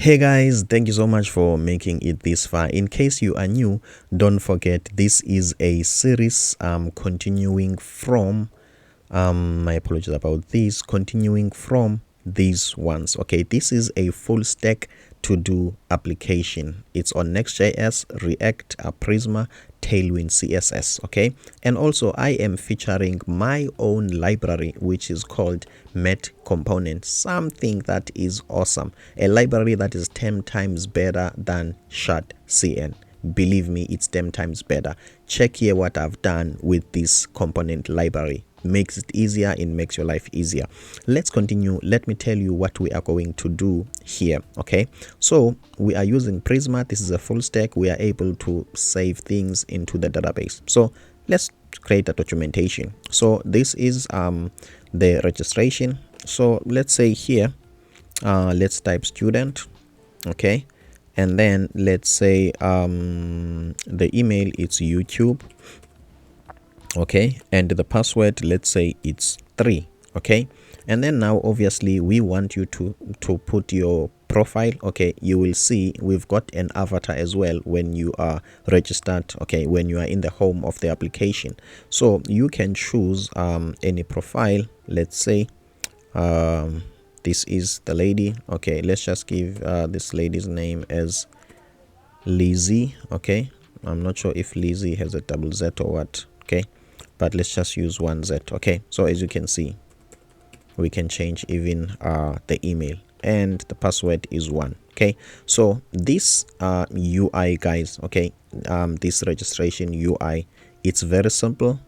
Hey guys, thank you so much for making it this far. In case you are new, don't forget this is a series continuing from my apologies about this, continuing from these ones. Okay, this is a full stack to do application. It's on Next.js, React, Prisma, Tailwind, CSS. Okay, and also I am featuring my own library which is called Met Component, something that is awesome, a library that is 10 times better than ShadCn. Believe me, it's 10 times better. Check here what I've done with this component library. Makes it easier, it makes your life easier. Let's continue. Let me tell you what we are going to do here. Okay, so we are using Prisma. This is a full stack. We are able to save things into the database. So let's create a documentation. So this is the registration. So let's say here let's type student. Okay, and then let's say the email is YouTube. Okay, and the password, let's say it's 3. Okay, and then now obviously we want you to put your profile. Okay, you will see we've got an avatar as well when you are registered. Okay, when you are in the home of the application, so you can choose any profile. Let's say this is the lady. Okay, let's just give this lady's name as Lizzie. Okay, I'm not sure if Lizzie has a double Z or what. Okay, but let's just use one Z. Okay, so as you can see, we can change even the email, and the password is 1. Okay, so this UI, guys, okay, this registration UI, it's very simple,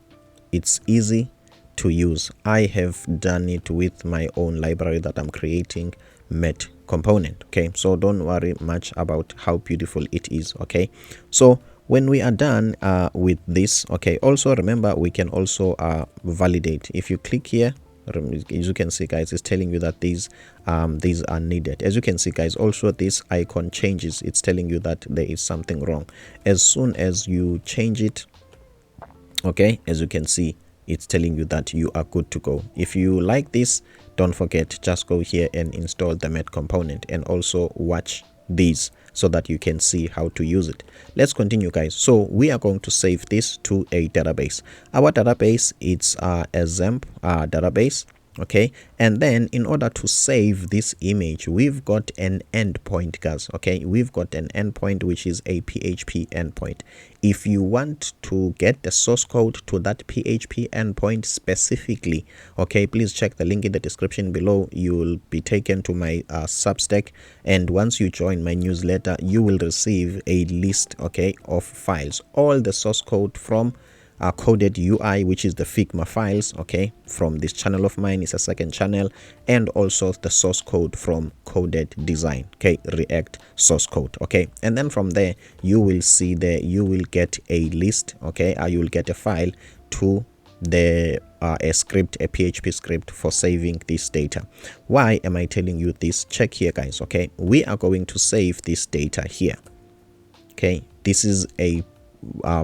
it's easy to use. I have done it with my own library that I'm creating, Met Component. Okay, so don't worry much about how beautiful it is. Okay, so when we are done with this, okay, also remember we can also validate. If you click here, as you can see, guys, it's telling you that these are needed. As you can see, guys, also this icon changes. It's telling you that there is something wrong. As soon as you change it, okay, as you can see, it's telling you that you are good to go. If you like this, don't forget, just go here and install the Met component, and also watch these so that you can see how to use it. Let's continue, guys. So we are going to save this to a database. Our database, it's a XAMPP database. Okay, and then in order to save this image, we've got an endpoint, guys. Okay, we've got an endpoint which is a PHP endpoint. If you want to get the source code to that PHP endpoint specifically, okay, please check the link in the description below. You will be taken to my Substack, and once you join my newsletter, you will receive a list, okay, of files, all the source code from coded UI, which is the Figma files, okay, from this channel of mine. Is a second channel, and also the source code from coded design, okay, React source code. Okay, and then from there you will see there, you will get a list, okay, you will get a file to the a script, a PHP script for saving this data. Why am I telling you this? Check here, guys. Okay, we are going to save this data here. Okay, this is a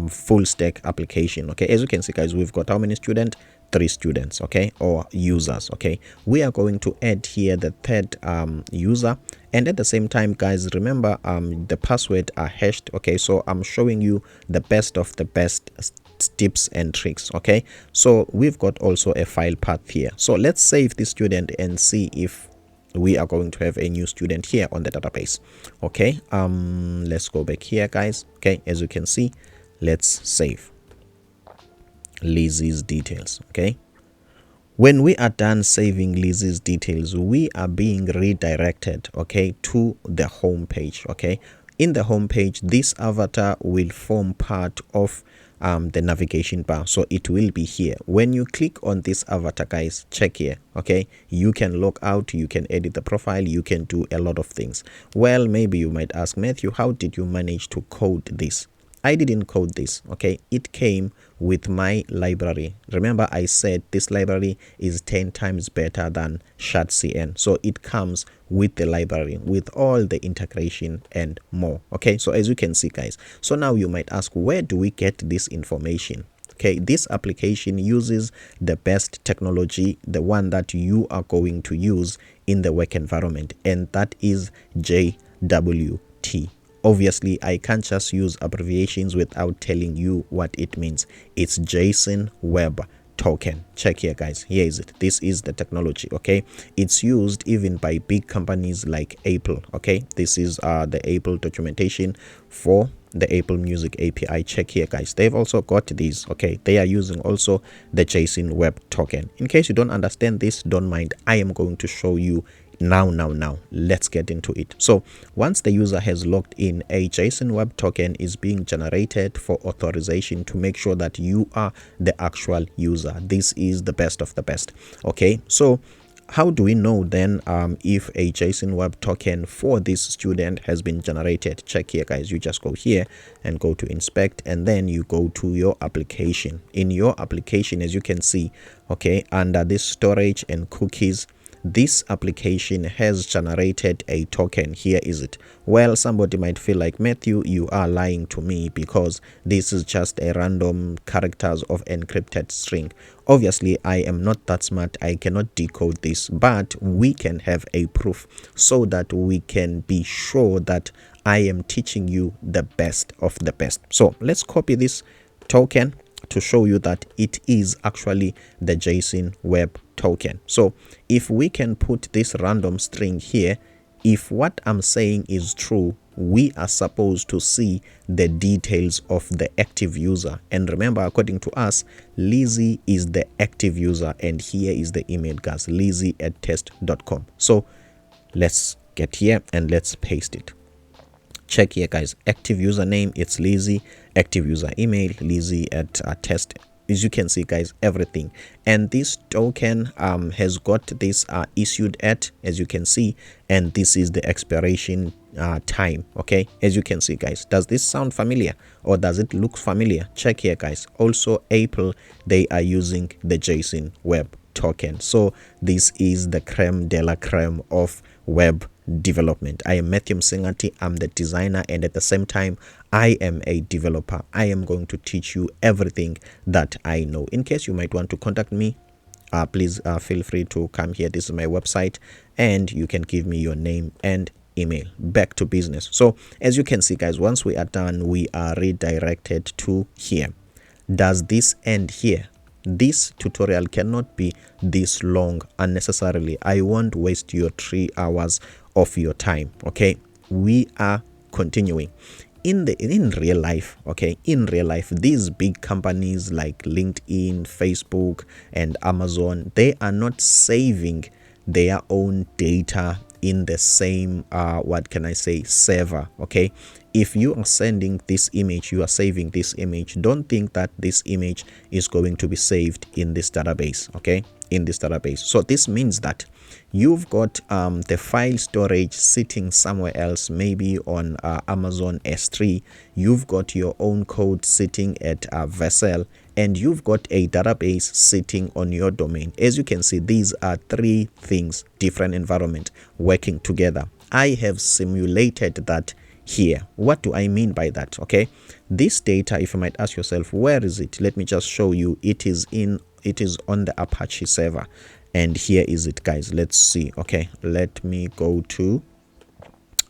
full stack application. Okay, as you can see, guys, we've got how many students? 3 students, okay, or users. Okay, we are going to add here the third user, and at the same time, guys, remember the password are hashed. Okay, so I'm showing you the best of the best tips and tricks. Okay, so we've got also a file path here. So let's save this student and see if we are going to have a new student here on the database. Okay, let's go back here, guys. Okay, as you can see, let's save Lizzie's details. Okay, when we are done saving Lizzie's details, we are being redirected, okay, to the home page. Okay, in the home page, this avatar will form part of the navigation bar, so it will be here. When you click on this avatar, guys, check here. Okay, you can log out, you can edit the profile, you can do a lot of things. Well, maybe you might ask, Matthew, how did you manage to code this? I didn't code this. Okay, it came with my library. Remember, I said this library is 10 times better than ShadCn, so it comes with the library, with all the integration and more. Okay, so as you can see, guys, so now you might ask, where do we get this information? Okay, this application uses the best technology, the one that you are going to use in the work environment, and that is Obviously, I can't just use abbreviations without telling you what it means. It's JSON Web Token. Check here, guys. Here is it. This is the technology. Okay, it's used even by big companies like Apple. Okay, this is the Apple documentation for the Apple Music API. Check here, guys. They've also got these. Okay, they are using also the JSON Web Token. In case you don't understand this, don't mind, I am going to show you now. Let's get into it. So once the user has logged in, a JSON Web Token is being generated for authorization to make sure that you are the actual user. This is the best of the best. Okay, so how do we know then if a JSON Web Token for this student has been generated? Check here, guys. You just go here and go to inspect, and then you go to your application. In your application, as you can see, okay, under this storage and cookies, this application has generated a token. Here is it. Well, somebody might feel like, Matthew, you are lying to me because this is just a random characters of encrypted string. Obviously, I am not that smart. I cannot decode this, but we can have a proof so that we can be sure that I am teaching you the best of the best. So let's copy this token to show you that it is actually the JSON Web Token. So if we can put this random string here, if what I'm saying is true, we are supposed to see the details of the active user. And remember, according to us, Lizzie is the active user, and here is the email, guys, lizzie@test.com. So let's get here and let's paste it. Check here, guys. Active username, it's Lizzie. Active user email, Lizzie@test. As you can see, guys, everything. And this token has got this issued at, as you can see, and this is the expiration time. Okay, as you can see, guys, does this sound familiar or does it look familiar? Check here, guys. Also, Apple, they are using the JSON Web Token. So this is the creme de la creme of web development. I am Matthew Msingati. I'm the designer, and at the same time I am a developer. I am going to teach you everything that I know. In case you might want to contact me, please feel free to come here. This is my website, and you can give me your name and email. Back to business. So as you can see, guys, once we are done, we are redirected to here. Does this end here? This tutorial cannot be this long unnecessarily. I won't waste your 3 hours of your time. Okay, we are continuing in real life. Okay, in real life, these big companies like LinkedIn, Facebook, and Amazon, they are not saving their own data in the same what can I say, server. Okay, if you are sending this image, you are saving this image, don't think that this image is going to be saved in this database. Okay, in this database. So this means that you've got the file storage sitting somewhere else, maybe on Amazon S3. You've got your own code sitting at Vessel, and you've got a database sitting on your domain. As you can see, these are 3 things, different environment working together. I have simulated that here. What do I mean by that? Okay, this data, if you might ask yourself, where is it? Let me just show you. It is on the Apache server, and here is it, guys. Let's see. Okay, let me go to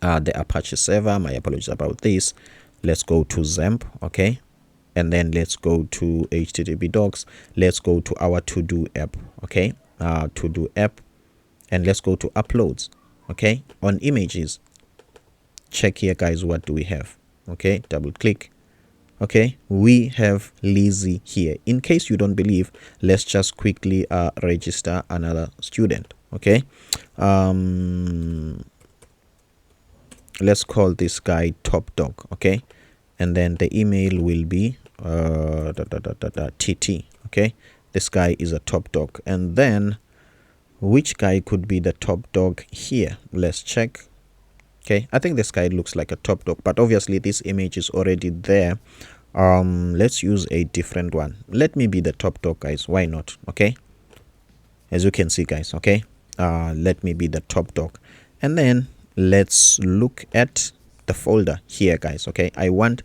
the Apache server. My apologies about this. Let's go to XAMPP. Okay, and then let's go to HTTP docs. Let's go to our to-do app. Okay, to-do app, and let's go to uploads. Okay, on images, check here, guys, what do we have? Okay, double click. Okay, we have Lizzie here. In case you don't believe, let's just quickly register another student. Okay, let's call this guy Top Dog. Okay, and then the email will be TT. Okay, this guy is a top dog. And then which guy could be the top dog here? Let's check. Okay, I think this guy looks like a top dog, but obviously this image is already there. Let's use a different one. Let me be the top dog, guys. Why not? Okay, as you can see, guys. Okay, let me be the top dog, and then let's look at the folder here, guys. Okay, I want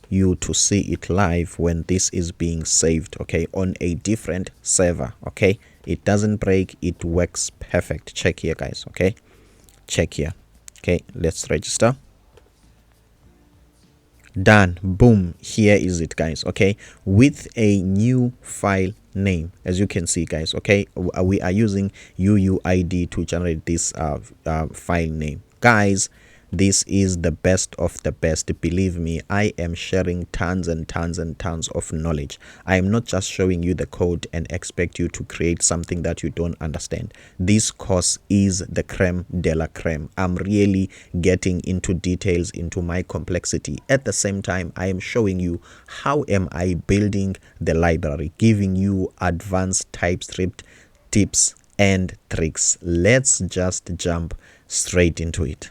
you to see it live when this is being saved. Okay, on a different server. Okay, it doesn't break, it works perfect. Check here, guys. Okay, check here. Okay, let's register. Done. Boom. Here is it, guys. Okay, with a new file name, as you can see, guys. Okay, we are using UUID to generate this file name, guys. This is the best of the best. Believe me, I am sharing tons and tons and tons of knowledge. I am not just showing you the code and expect you to create something that you don't understand. This course is the creme de la creme. I'm really getting into details, into my complexity. At the same time, I am showing you how am I building the library, giving you advanced Typescript tips and tricks. Let's just jump straight into it.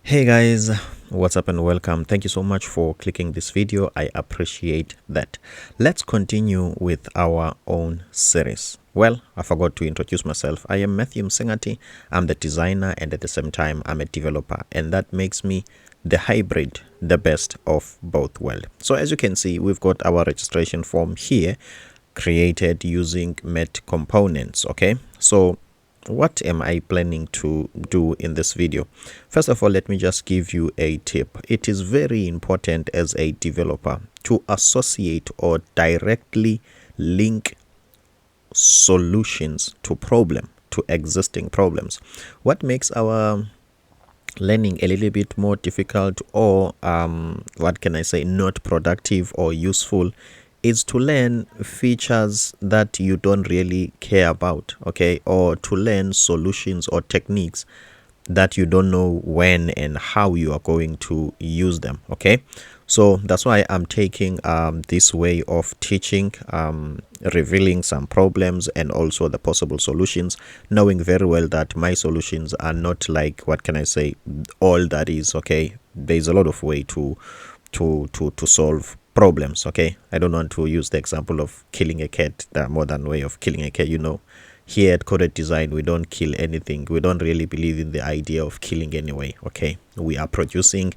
Hey guys, what's up and welcome. Thank you so much for clicking this video. I appreciate that. Let's continue with our own series. Well, I forgot to introduce myself. I am Matthew Msengati. I'm the designer and at the same time I'm a developer, and that makes me the hybrid, the best of both worlds. So as you can see, we've got our registration form here created using Met components. Okay, so what am I planning to do in this video? First of all, let me just give you a tip. It is very important as a developer to associate or directly link solutions to existing problems. What makes our learning a little bit more difficult, or what can I say, not productive or useful, is to learn features that you don't really care about, okay, or to learn solutions or techniques that you don't know when and how you are going to use them. Okay, so that's why I'm taking this way of teaching, revealing some problems and also the possible solutions, knowing very well that my solutions are not like, what can I say, all that is. Okay, there's a lot of way to solve problems. Okay, I don't want to use the example of killing a cat. There are more than way of killing a cat, you know. Here at Coded Design, we don't kill anything. We don't really believe in the idea of killing anyway. Okay, we are producing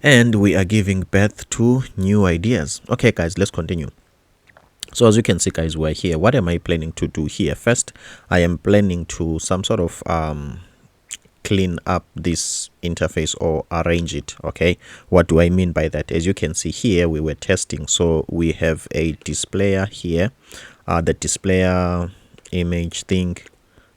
and we are giving birth to new ideas. Okay guys, let's continue. So as you can see, guys, we're here. What am I planning to do here? First, I am planning to some sort of clean up this interface or arrange it. Okay, what do I mean by that? As you can see here, we were testing, so we have a displayer here, the displayer image thing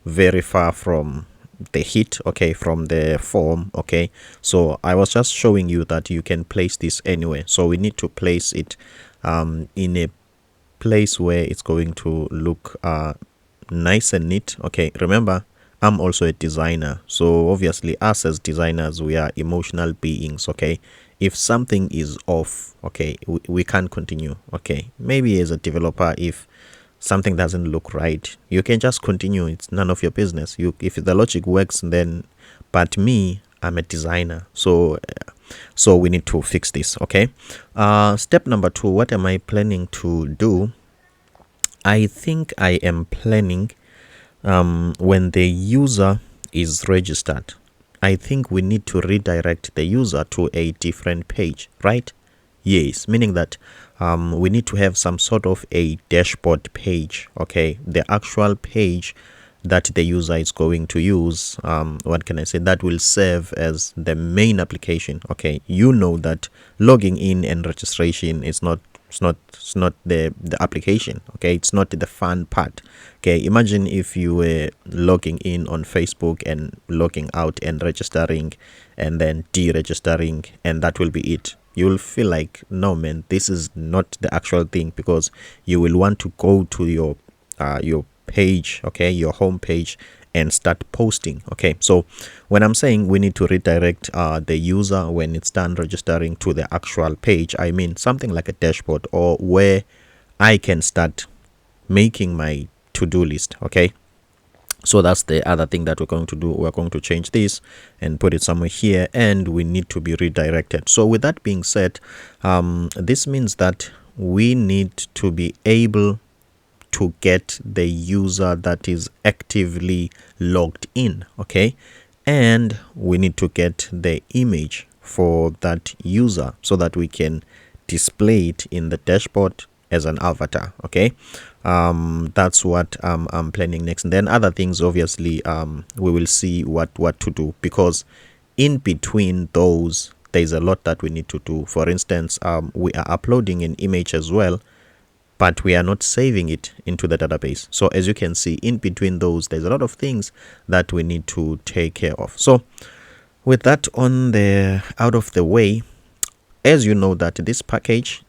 very far from the hit, okay, from the form. Okay, so I was just showing you that you can place this anywhere, so we need to place it in a place where it's going to look nice and neat. Okay, remember, I'm also a designer, so obviously us as designers, we are emotional beings. Okay, if something is off, okay, we can't continue. Okay, maybe as a developer, if something doesn't look right, you can just continue. It's none of your business. If the logic works, then, but me, I'm a designer, so we need to fix this. Okay, step number 2, what am I planning to do? I think I am planning, when the user is registered, I think we need to redirect the user to a different page, right? Yes, meaning that we need to have some sort of a dashboard page. Okay, the actual page that the user is going to use, what can I say, that will serve as the main application. Okay, you know that logging in and registration is not the application. Okay, it's not the fun part. Okay, imagine if you were logging in on Facebook and logging out and registering and then deregistering, and that will be it. You'll feel like, no man, this is not the actual thing, because you will want to go to your page, okay, your home page, and start posting. Okay, so when I'm saying we need to redirect the user when it's done registering to the actual page, I mean something like a dashboard, or where I can start making my to-do list. Okay, so that's the other thing that we're going to do. We're going to change this and put it somewhere here, and we need to be redirected. So with that being said, this means that we need to be able to get the user that is actively logged in. Okay, and we need to get the image for that user so that we can display it in the dashboard as an avatar. Okay, that's what I'm planning next. And then other things, obviously, we will see what to do, because in between those there's a lot that we need to do. For instance, we are uploading an image as well, but we are not saving it into the database. So as you can see, in between those, there's a lot of things that we need to take care of. So with that out of the way, as you know that this package,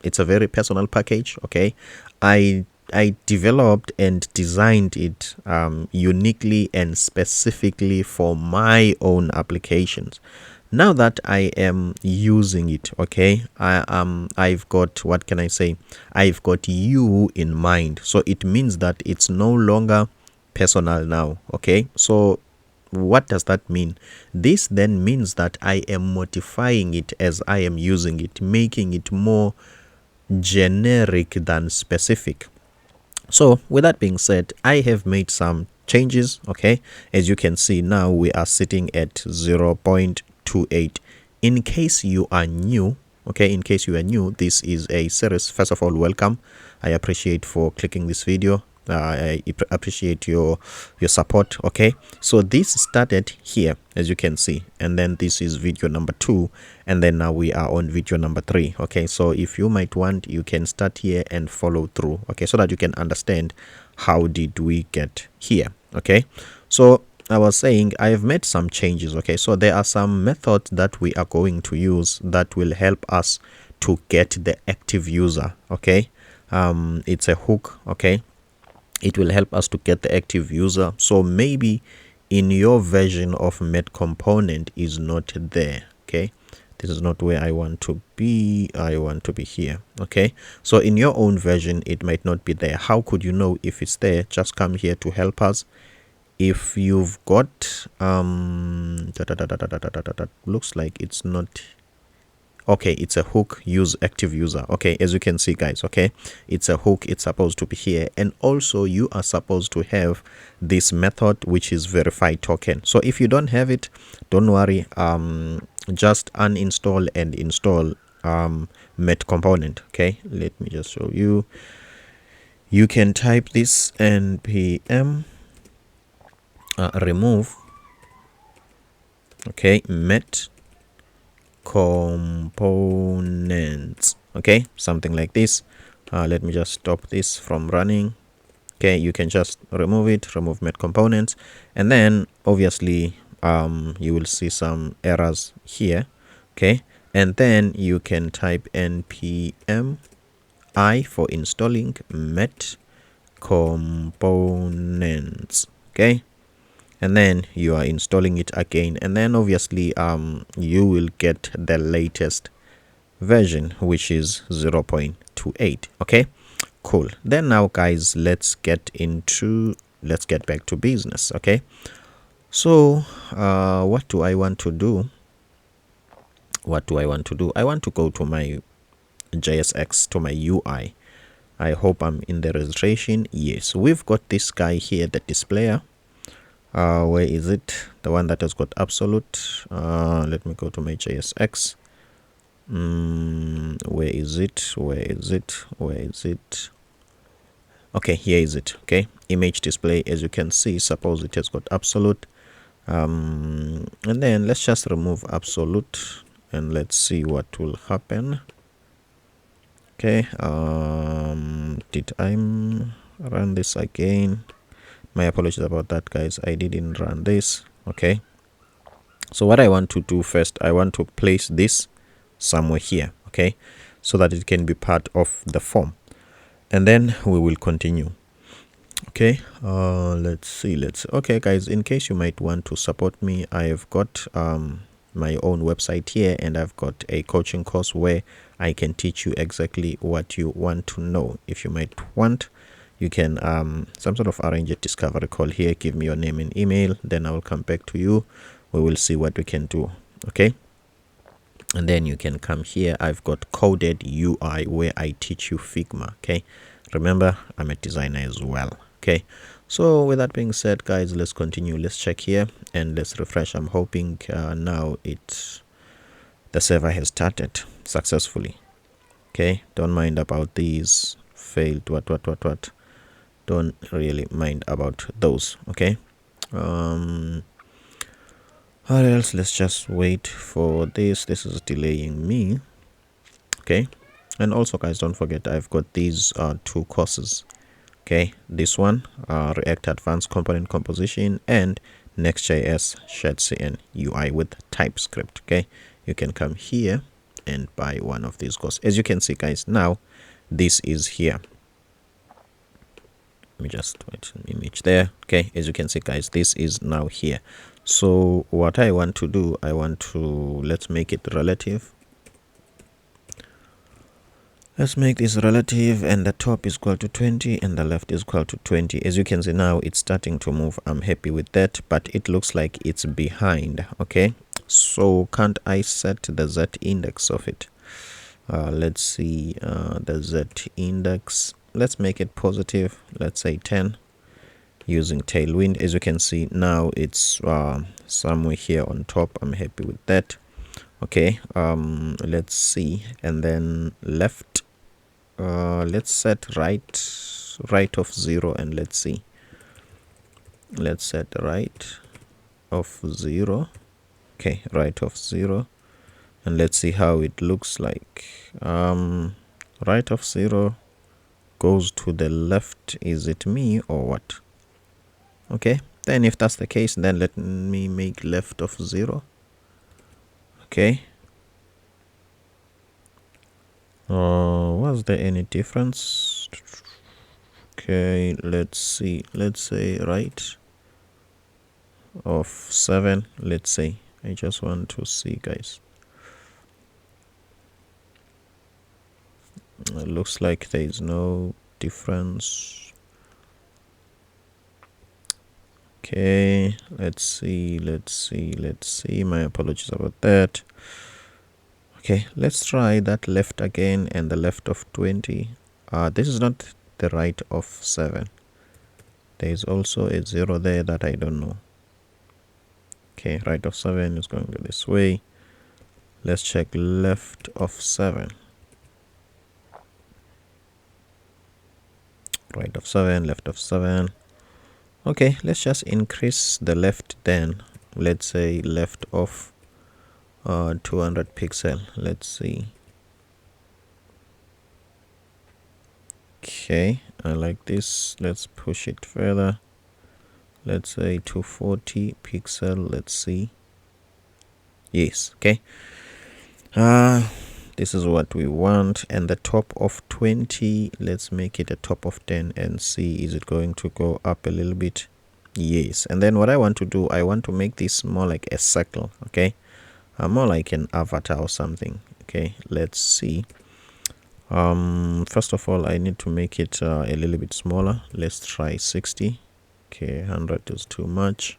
it's a very personal package. Okay, I developed and designed it uniquely and specifically for my own applications. Now that I am using it, okay, I've got, what can I say, I've got you in mind. So it means that it's no longer personal now. Okay, so what does that mean? This then means that I am modifying it as I am using it, making it more generic than specific. So with that being said, I have made some changes. Okay, as you can see, now we are sitting at 0.28. In case you are new, okay, in case you are new, this is a series. First of all, welcome. I appreciate for clicking this video. I appreciate your support. Okay, so this started here, as you can see, and then this is video number 2, and then now we are on video number 3. Okay, so if you might want, you can start here and follow through, okay, so that you can understand how did we get here. Okay, so I was saying I have made some changes. Okay, so there are some methods that we are going to use that will help us to get the active user. Okay, it's a hook. Okay, it will help us to get the active user. So maybe in your version of met component is not there. Okay, this is not where I want to be. I want to be here. Okay, so in your own version it might not be there. How could you know if it's there? Just come here to help us. If you've got looks like it's not. Okay, it's a hook, use active user. Okay, as you can see, guys, okay, it's a hook. It's supposed to be here, and also you are supposed to have this method, which is verify token. So if you don't have it, don't worry, just uninstall and install met component. Okay, let me just show you. You can type this npm remove, okay, met components, okay, something like this. Let me just stop this from running. Okay, you can just remove it, remove met components, and then obviously you will see some errors here. Okay, and then you can type npm I for installing met components. Okay, and then you are installing it again, and then obviously you will get the latest version, which is 0.28. okay, cool. Then now, guys, let's get back to business. Okay, so what do I want to do? I want to go to my JSX, to my UI. I hope I'm in the registration. Yes, we've got this guy here, the displayer. Where is it? The one that has got absolute. Let me go to my JSX. Where is it? Okay, here is it. Okay, image display. As you can see, suppose it has got absolute, and then let's just remove absolute and let's see what will happen. Okay, did I run this again? My apologies about that, guys. I didn't run this. Okay, so what I want to do first, I want to place this somewhere here, okay, so that it can be part of the form, and then we will continue. Okay, let's see. Okay, guys, in case you might want to support me, I've got my own website here, and I've got a coaching course where I can teach you exactly what you want to know. If you might want, you can some sort of arrange a discovery call here. Give me your name and email, then I will come back to you. We will see what we can do. Okay, and then you can come here. I've got coded UI where I teach you Figma. Okay, remember, I'm a designer as well. Okay, so with that being said, guys, let's continue. Let's check here and let's refresh. I'm hoping now the server has started successfully. Okay, don't mind about these failed what. Don't really mind about those. Okay, or else let's just wait for this. This is delaying me. Okay, and also guys, don't forget I've got these two courses. Okay, this one, React Advanced Component Composition, and Next.js ShadCn UI with TypeScript. Okay, you can come here and buy one of these courses. As you can see guys, now this is here. Let me just put an image there. Okay, as you can see guys, this is now here. So what I want to do, let's make it relative. Let's make this relative, and the top is equal to 20 and the left is equal to 20. As you can see now, it's starting to move. I'm happy with that, but it looks like it's behind. Okay, so can't I set the Z index of it? Let's see, the Z index, let's make it positive. Let's say 10 using Tailwind. As you can see now, it's somewhere here on top. I'm happy with that. Okay, let's see, and then left, let's set right of 0, and let's see, let's set right of 0. Okay, right of 0, and let's see how it looks like. Right of 0 goes to the left. Is it me or what? Okay, then if that's the case, then let me make left of 0. Okay, was there any difference? Okay, let's see, let's say right of 7. Let's say, I just want to see guys. It looks like there is no difference. Okay, let's see, my apologies about that. Okay, let's try that left again, and the left of 20. This is not the right of 7. There is also a 0 there that I don't know. Okay, right of 7 is going this way. Let's check left of 7. Right of 7, left of 7. Okay, let's just increase the left then. Let's say left of 200 pixel. Let's see. Okay, I like this. Let's push it further. Let's say 240 pixel. Let's see. Yes, okay. This is what we want. And the top of 20, let's make it a top of 10 and see, is it going to go up a little bit? Yes. And then what I want to do, I want to make this more like a circle. Okay, more like an avatar or something. Okay, let's see. First of all, I need to make it a little bit smaller. Let's try 60. Okay, 100 is too much.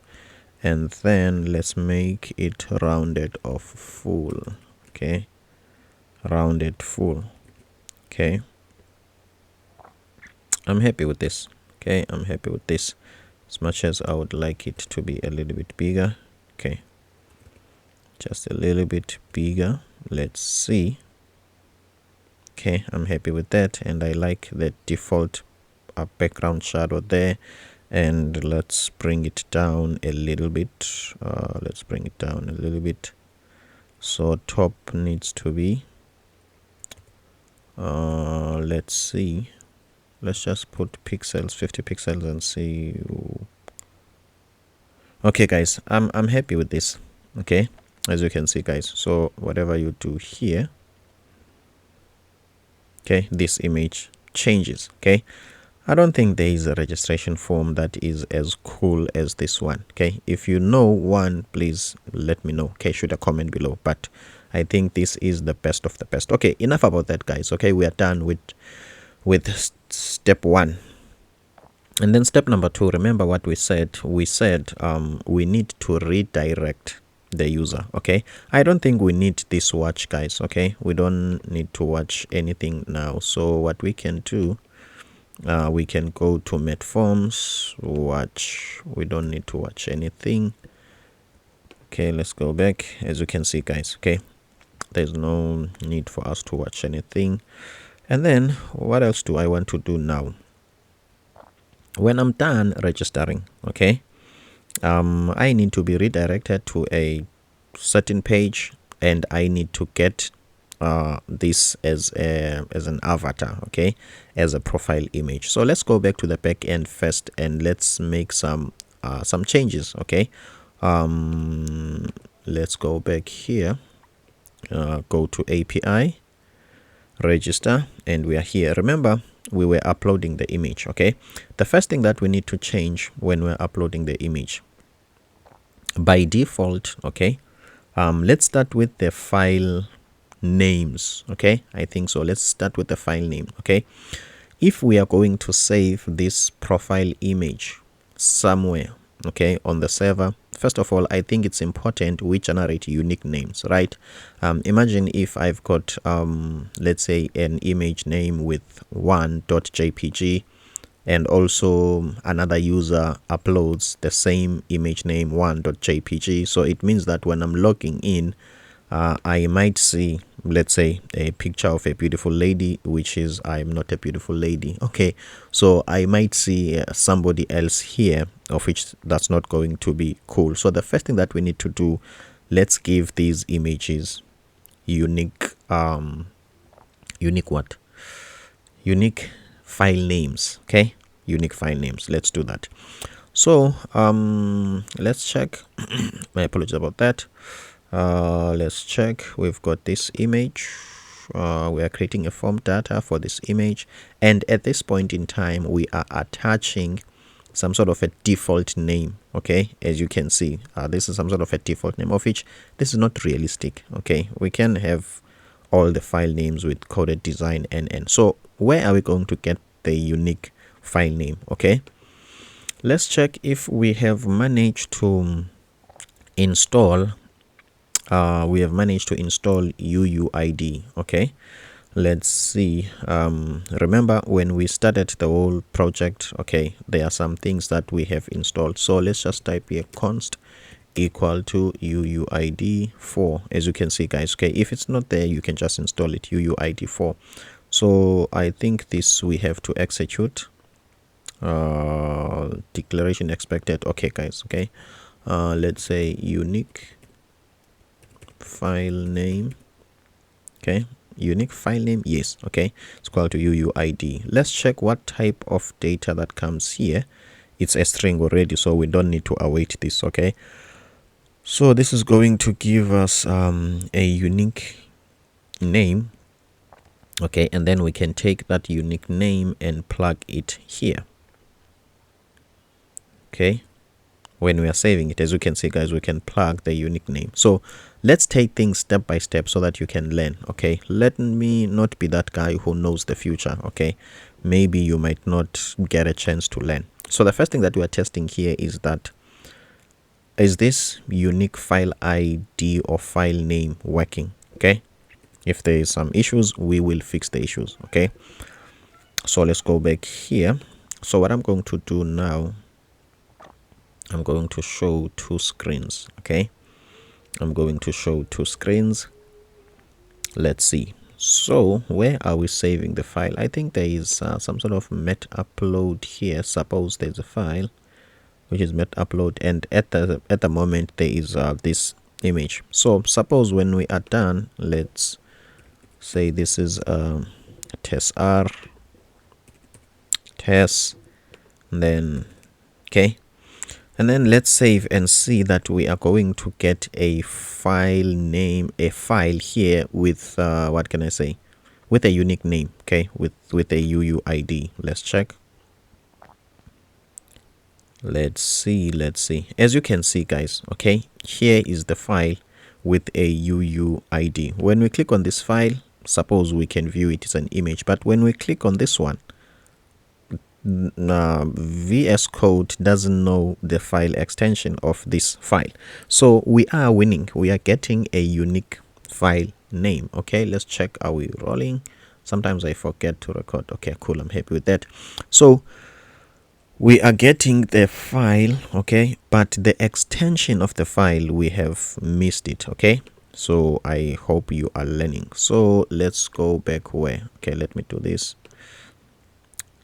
And then let's make it rounded off full. Okay, rounded full. Okay, I'm happy with this. Okay, I'm happy with this, as much as I would like it to be a little bit bigger. Okay, just a little bit bigger. Let's see. Okay, I'm happy with that, and I like the default background shadow there. And let's bring it down a little bit. Let's bring it down a little bit. So top needs to be, let's see, let's just put pixels, 50 pixels, and see. Okay guys, I'm happy with this. Okay, as you can see guys, so whatever you do here, okay, this image changes. Okay, I don't think there is a registration form that is as cool as this one. Okay, if you know one, please let me know. Okay, shoot a comment below, but I think this is the best of the best. Okay, enough about that guys. Okay, we are done with step 1. And then step number 2, remember what we said. We said we need to redirect the user. Okay, I don't think we need this watch guys. Okay, we don't need to watch anything now. So what we can do, we can go to Met Forms, watch. We don't need to watch anything. Okay, let's go back. As you can see guys, okay, there's no need for us to watch anything. And then what else do I want to do now? When I'm done registering, okay, I need to be redirected to a certain page, and I need to get this as an avatar, okay, as a profile image. So let's go back to the back end first, and let's make some changes, okay. Let's go back here, go to API, register, and we are here. Remember, we were uploading the image, okay. The first thing that we need to change when we're uploading the image, by default, okay, let's start with the file names, okay. I think so. Let's start with the file name, okay. If we are going to save this profile image somewhere, okay, on the server, first of all, I think it's important we generate unique names, right? Imagine if I've got let's say an image name with 1.jpg, and also another user uploads the same image name 1.jpg. So it means that when I'm logging in, I might see, let's say, a picture of a beautiful lady, which is I'm not a beautiful lady, okay. So I might see somebody else here, of which that's not going to be cool. So the first thing that we need to do, let's give these images unique unique file names, okay, unique file names. Let's do that. So let's check. My apologies about that. Let's check. We've got this image. We are creating a form data for this image, and at this point in time we are attaching some sort of a default name, okay. As you can see, this is some sort of a default name, of which this is not realistic, okay. We can have all the file names with coded design NN. So where are we going to get the unique file name, okay? Let's check if we have managed to install UUID, okay. Let's see. Remember when we started the whole project, okay, there are some things that we have installed. So let's just type here const equal to UUID4. As you can see, guys, okay, if it's not there, you can just install it, UUID4. So I think this we have to execute. Declaration expected, okay, guys, okay. Let's say unique file name, okay, unique file name, yes, okay, it's equal to UUID. Let's check what type of data that comes here. It's a string already, so we don't need to await this, okay. So this is going to give us a unique name, okay, and then we can take that unique name and plug it here, okay. When we are saving it, as you can see, guys, we can plug the unique name. So let's take things step by step so that you can learn, okay. Let me not be that guy who knows the future, okay. Maybe you might not get a chance to learn. So the first thing that we are testing here is that, is this unique file ID or file name working, okay. If there is some issues, we will fix the issues, okay. So let's go back here. So what I'm going to do now, I'm going to show two screens, okay. I'm going to show two screens. Let's see. So where are we saving the file? I think there is some sort of met upload here. Suppose there's a file which is met upload, and at the moment there is this image. So suppose when we are done, let's say this is test R test, then okay, and then let's save and see that we are going to get a file name, a file here with what can I say, with a unique name, okay, with a UUID. Let's check. Let's see. As you can see, guys, okay, here is the file with a UUID. When we click on this file, suppose we can view it as an image, but when we click on this one, VS Code doesn't know the file extension of this file. So we are winning, we are getting a unique file name, okay. Let's check, are we rolling? Sometimes I forget to record. Okay, cool, I'm happy with that. So we are getting the file, okay, but the extension of the file, we have missed it, okay. So I hope you are learning. So let's go back where, okay, let me do this.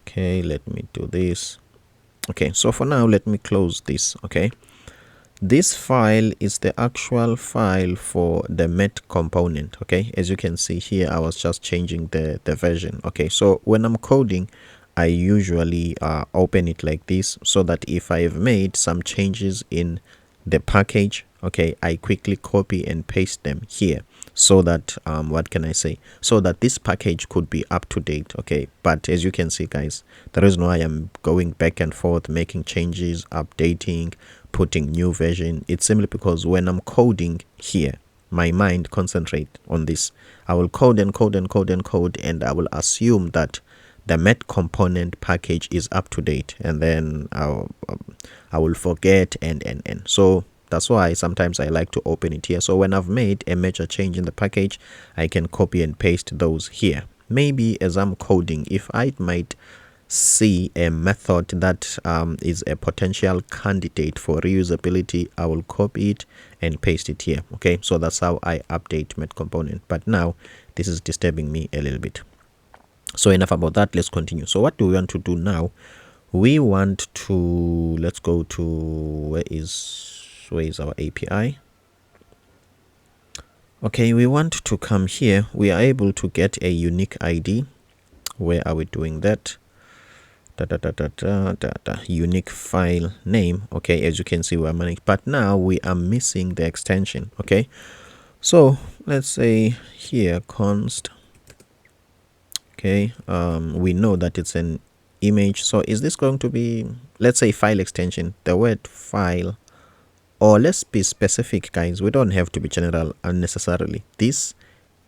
Okay, let me do this. Okay, so for now, let me close this, okay. this file is the actual file for the met component. Okay, as you can see here, I was just changing the version. Okay, so when I'm coding, I usually open it like this, so that if I've made some changes in the package, okay, I quickly copy and paste them here, so that what can I say, so that this package could be up to date. Okay, but as you can see, guys, the reason why I'm going back and forth, making changes, updating, putting new version, it's simply because when I'm coding here, my mind concentrate on this. I will code and code and code and code, and I will assume that the met component package is up to date, and then I will forget and so that's why sometimes I like to open it here. So when I've made a major change in the package, I can copy and paste those here. Maybe as I'm coding, if I might see a method that is a potential candidate for reusability, I will copy it and paste it here. Okay, so that's how I update met component. But now this is disturbing me a little bit. So enough about that, let's continue. So what do we want to do now? We want to, let's go to, where is our API? Okay, we want to come here. We are able to get a unique ID. Where are we doing that? Unique file name. Okay, as you can see, we're managing, but now we are missing the extension. Okay, so let's say here const. Okay, we know that it's an image, so is this going to be, let's say, file extension, the word file, or let's be specific, guys, we don't have to be general unnecessarily. This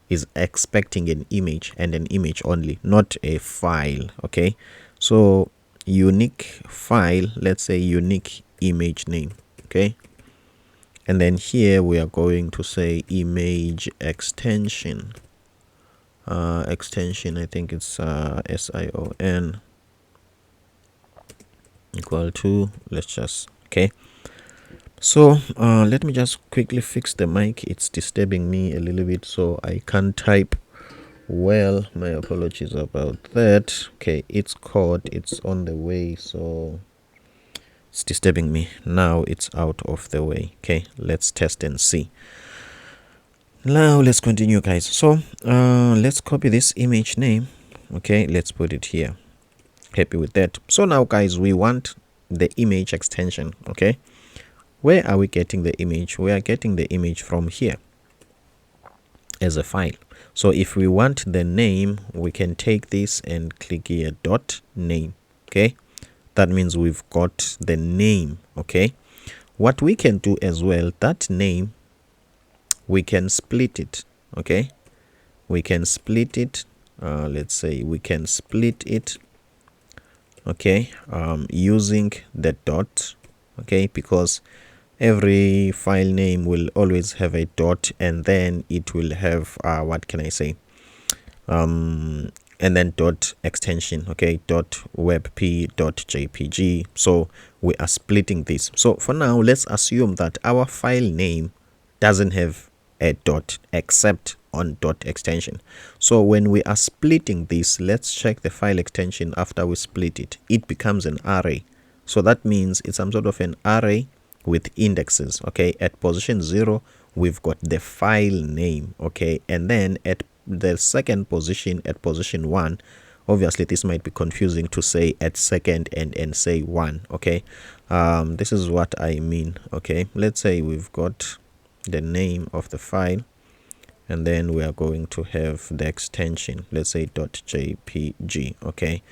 is expecting an image and an image only, not a file. Okay, so unique file, let's say unique image name. Okay, and then here we are going to say image extension. Extension, I think it's SION equal to, let's just, okay, so let me just quickly fix the mic. It's disturbing me a little bit, so I can't type well. My apologies about that. Okay, it's caught, it's on the way, so it's disturbing me. Now it's out of the way. Okay, let's test and see. Now let's continue, guys. So let's copy this image name. Okay, let's put it here. Happy with that. So now, guys, we want the image extension. Okay, where are we getting the image? We are getting the image from here as a file. So if we want the name, we can take this and click here dot name. Okay, that means we've got the name. Okay, what we can do as well, that name, we can split it. Okay, we can split it. Let's say we can split it. Okay, using the dot. Okay, because every file name will always have a dot, and then it will have what can I say, and then dot extension. Okay, dot webp dot jpg. So we are splitting this. So for now, let's assume that our file name doesn't have a dot except on dot extension. So when we are splitting this, let's check the file extension. After we split it, it becomes an array. So that means it's some sort of an array with indexes. Okay, at position 0 we've got the file name. Okay, and then at the second position, at position 1, obviously this might be confusing to say at second and say 1. Okay, this is what I mean. Okay, let's say we've got the name of the file, and then we are going to have the extension, let's say .jpg. Okay,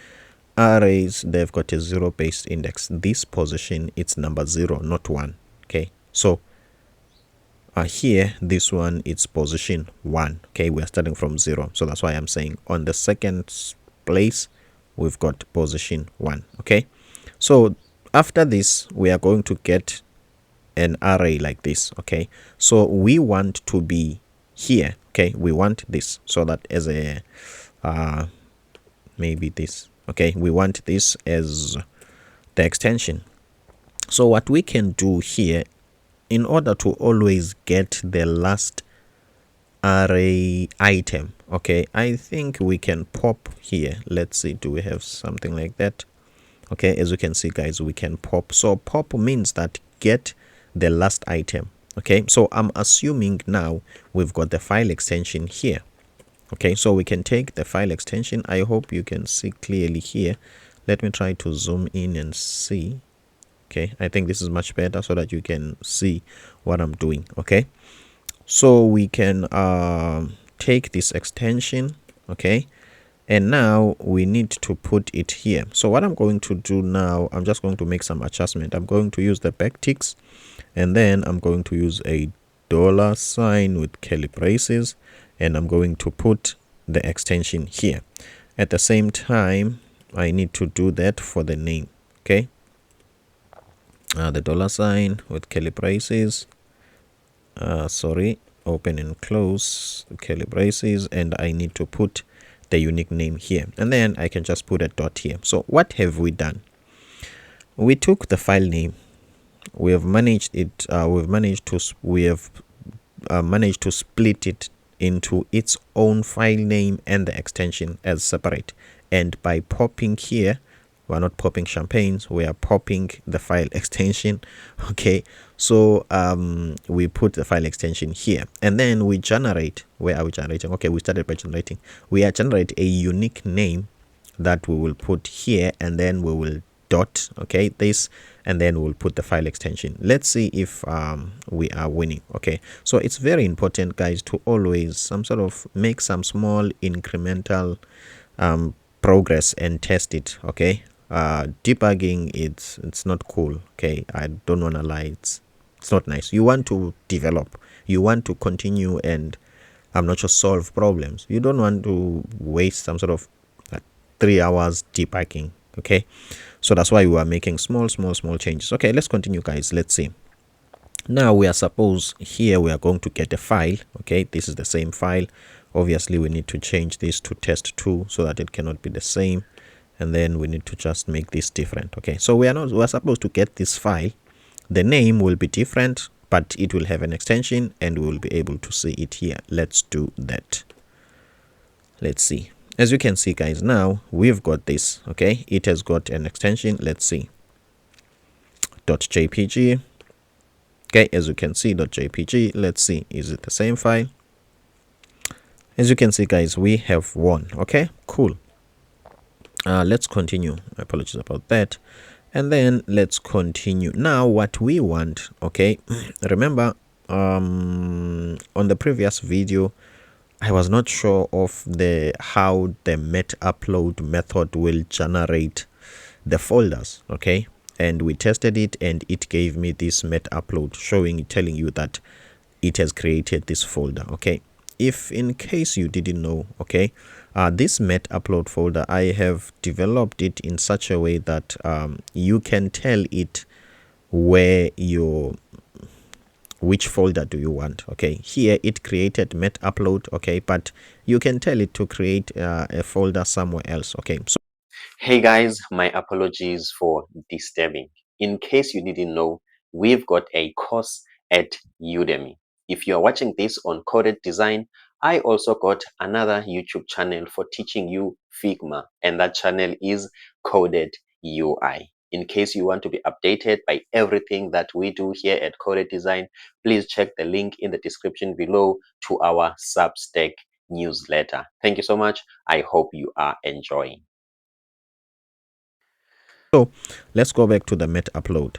arrays, they've got a 0 based index. This position, it's number 0, not 1. Okay, so here, this one, it's position 1. Okay, we're starting from 0, so that's why I'm saying on the second place we've got position 1. Okay, so after this we are going to get an array like this. Okay, so we want to be here. Okay, we want this, so that as a maybe this. Okay, we want this as the extension. So what we can do here, in order to always get the last array item, okay, I think we can pop here. Let's see, do we have something like that? Okay, as you can see, guys, we can pop. So pop means that get the last item. Okay, so I'm assuming now we've got the file extension here. Okay, so we can take the file extension. I hope you can see clearly here. Let me try to zoom in and see. Okay, I think this is much better so that you can see what I'm doing. Okay, so we can take this extension. Okay, and now we need to put it here. So what I'm going to do now, I'm just going to make some adjustment. I'm going to use the backticks, and then I'm going to use a $sign with curly braces, and I'm going to put the extension here. At the same time, I need to do that for the name. Okay, the $sign with curly braces, sorry, open and close curly braces, and I need to put the unique name here, and then I can just put a dot here. So what have we done? We took the file name, we have managed it, we have managed to split it into its own file name and the extension as separate, and by popping here, we're not popping champagnes, we are popping the file extension. Okay, so we put the file extension here, and then we generate. Where are we generating? Okay, we started by generating. We are generate a unique name that we will put here, and then we will dot, okay, this, and then we'll put the file extension. Let's see if we are winning. Okay, so it's very important, guys, to always make some small incremental progress and test it. Okay, debugging, it's not cool. Okay, I don't want to lie, it's not nice. You want to develop, you want to continue, and I'm not just solve problems. You don't want to waste some 3 hours debugging. Okay, so that's why we are making small changes. Okay, let's continue, guys. Let's see. Now we are here we are going to get a file. Okay, this is the same file. Obviously we need to change this to test2 so that it cannot be the same, and then we need to just make this different. Okay, so we are supposed to get this file. The name will be different, but it will have an extension, and we will be able to see it here. Let's do that. Let's see. As you can see, guys, now we've got this. Okay, it has got an extension. Let's see, .jpg. Okay, as you can see, .jpg. Let's see, is it the same file? As you can see, guys, we have won. Okay, cool. Let's continue. Apologies about that. And then let's continue. Now what we want, okay, remember on the previous video I was not sure of how the met upload method will generate the folders. Okay, and we tested it, and it gave me this met upload telling you that it has created this folder. Okay, if in case you didn't know, okay, this met upload folder, I have developed it in such a way that you can tell it which folder do you want. Okay, here it created met upload. Okay, but you can tell it to create a folder somewhere else. Okay, so hey guys, my apologies for disturbing. In case you didn't know, we've got a course at Udemy. If you are watching this on Coded Design, I also got another YouTube channel for teaching you Figma, and that channel is Coded UI. In case you want to be updated by everything that we do here at Coded Design, please check the link in the description below to our Substack newsletter. Thank you so much. I hope you are enjoying. So let's go back to the met upload.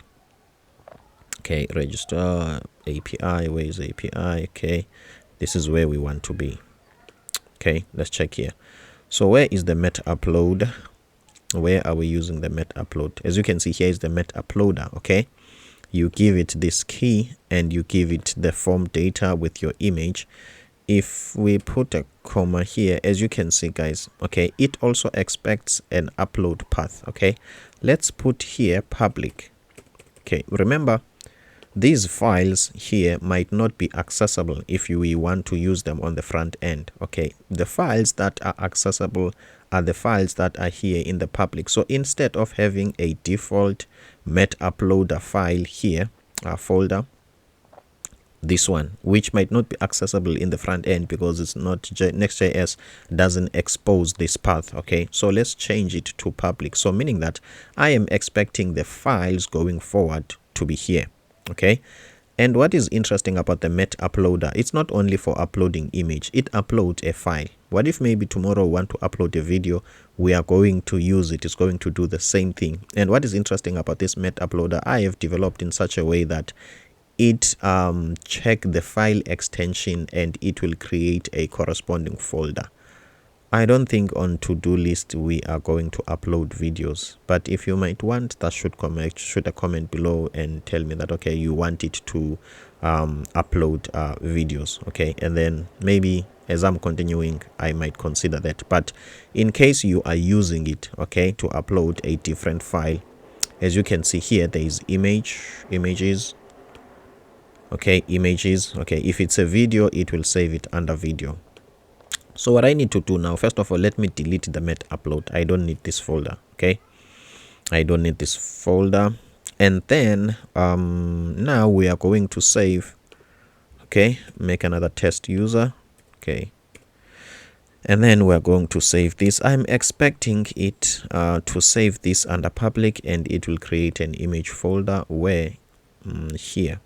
Okay, register API. Where is API? Okay, this is where we want to be. Okay, let's check here. So where is the met upload? Where are we using the met upload? As you can see, here is the met uploader. Okay, you give it this key, and you give it the form data with your image. If we put a comma here, as you can see, guys, okay, it also expects an upload path. Okay, let's put here public. Okay, remember, these files here might not be accessible if we want to use them on the front end. Okay, the files that are accessible are the files that are here in the public. So instead of having a default met uploader file here, folder, this one, which might not be accessible in the front end because it's not, Next.js doesn't expose this path. Okay, so let's change it to public, so meaning that I am expecting the files going forward to be here. Okay. And what is interesting about the Met uploader, it's not only for uploading image, it uploads a file. What if maybe tomorrow we want to upload a video, we are going to use it, it's going to do the same thing. And what is interesting about this Met uploader, I have developed in such a way that it check the file extension and it will create a corresponding folder. I don't think on to-do list we are going to upload videos, but if you might want, that should a comment below and tell me that okay, you want it to upload videos. Okay, and then maybe as I'm continuing I might consider that. But in case you are using it, okay, to upload a different file, as you can see here, there is images. Okay, images. Okay, if it's a video, it will save it under video. So what I need to do now, first of all, let me delete the Met upload. I don't need this folder. Okay, I don't need this folder. And then now we are going to save. Okay, make another test user. Okay, and then we're going to save this. I'm expecting it to save this under public, and it will create an image folder where here.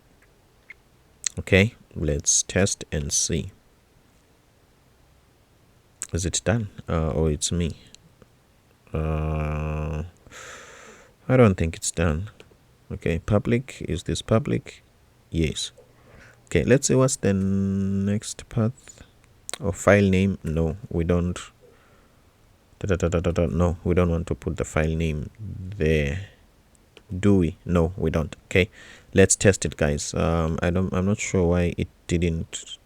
Okay, let's test and see. Is it done? Or it's me? I don't think it's done. Okay, public. Is this public? Yes. Okay, let's see what's the next path. Or file name. No, we don't. No, we don't want to put the file name there. Do we? No, we don't. Okay, let's test it, guys. I'm not sure why it didn't.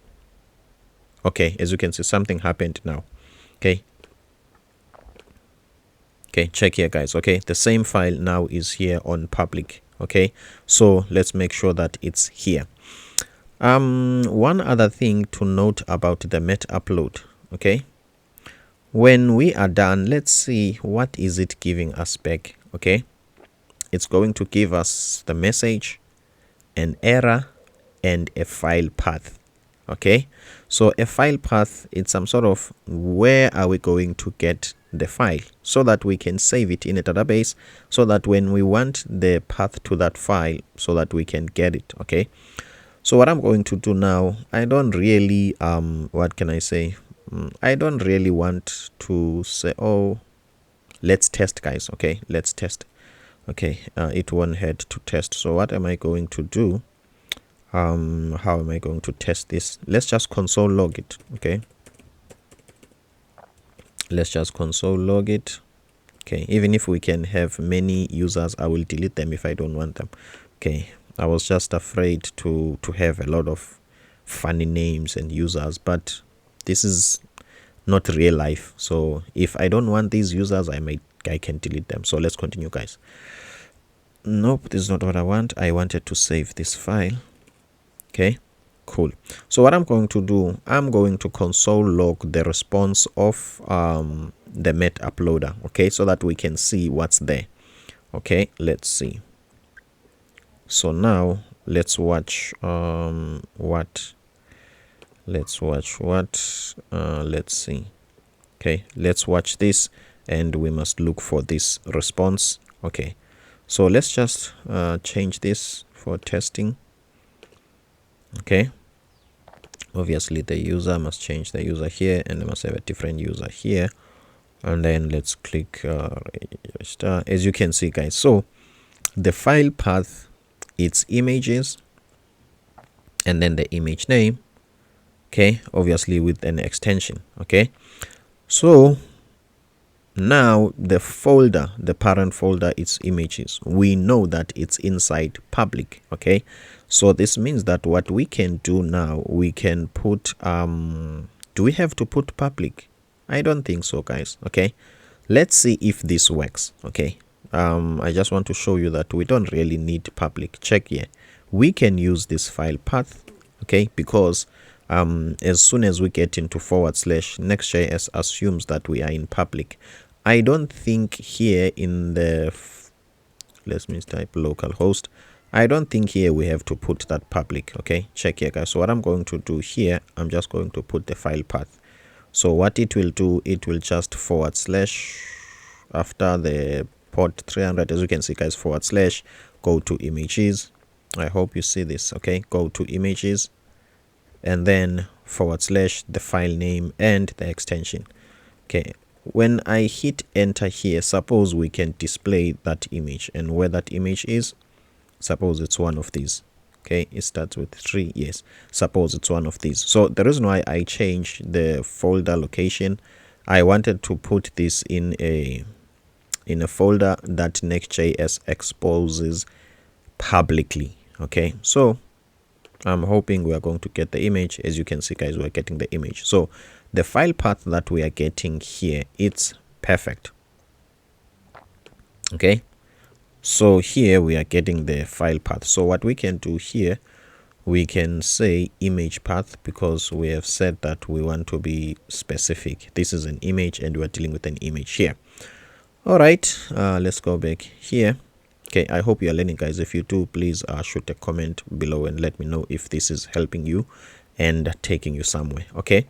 Okay, as you can see, something happened now. Okay, check here, guys. Okay, the same file now is here on public. Okay, so let's make sure that it's here. One other thing to note about the Met upload. Okay, when we are done, let's see what is it giving us back. Okay, it's going to give us the message, an error, and a file path. Okay, so a file path, it's some sort of where are we going to get the file so that we can save it in a database, so that when we want the path to that file, so that we can get it. Okay, so what I'm going to do now, I don't really what can I say, I don't really want to say, oh, let's test, guys. Okay, let's test. Okay, it won't head to test. So what am I going to do? How am I going to test this? Let's just console log it. Okay, let's just console log it. Okay, even if we can have many users, I will delete them if I don't want them. Okay, I was just afraid to have a lot of funny names and users, but this is not real life. So if I don't want these users, I can delete them. So let's continue, guys. Nope, this is not what I want. I wanted to save this file. Okay, cool. So what I'm going to do, I'm going to console log the response of the Met uploader. Okay, so that we can see what's there. Okay, let's see. So now let's watch let's see. Okay, let's watch this, and we must look for this response. Okay, so let's just change this for testing. Okay, obviously the user must change the user here, and they must have a different user here, and then let's click register. As you can see, guys, so the file path, it's images and then the image name. Okay, obviously with an extension. Okay, so now the folder, the parent folder, it's images. We know that it's inside public. Okay, so this means that what we can do now, we can put do we have to put public? I don't think so, guys. Okay, let's see if this works. Okay, I just want to show you that we don't really need public. Check here, we can use this file path. Okay, because as soon as we get into / Next.js assumes that we are in public. I don't think here in the let me type localhost. I don't think here we have to put that public. Okay, check here, guys. So what I'm going to do here, I'm just going to put the file path. So what it will do, it will just / after the port 300, as you can see, guys, / go to images. I hope you see this. Okay, go to images and then / the file name and the extension. Okay, when I hit enter here, suppose we can display that image, and where that image is, suppose it's one of these. Okay, it starts with 3. Yes, suppose it's one of these. So the reason why I changed the folder location, I wanted to put this in a folder that Next.js exposes publicly. Okay, so I'm hoping we are going to get the image. As you can see, guys, we're getting the image. So the file path that we are getting here, it's perfect. Okay, so here we are getting the file path. So what we can do here, we can say image path, because we have said that we want to be specific. This is an image and we're dealing with an image here. All right, let's go back here. Okay, I hope you are learning, guys. If you do, please shoot a comment below and let me know if this is helping you and taking you somewhere. Okay,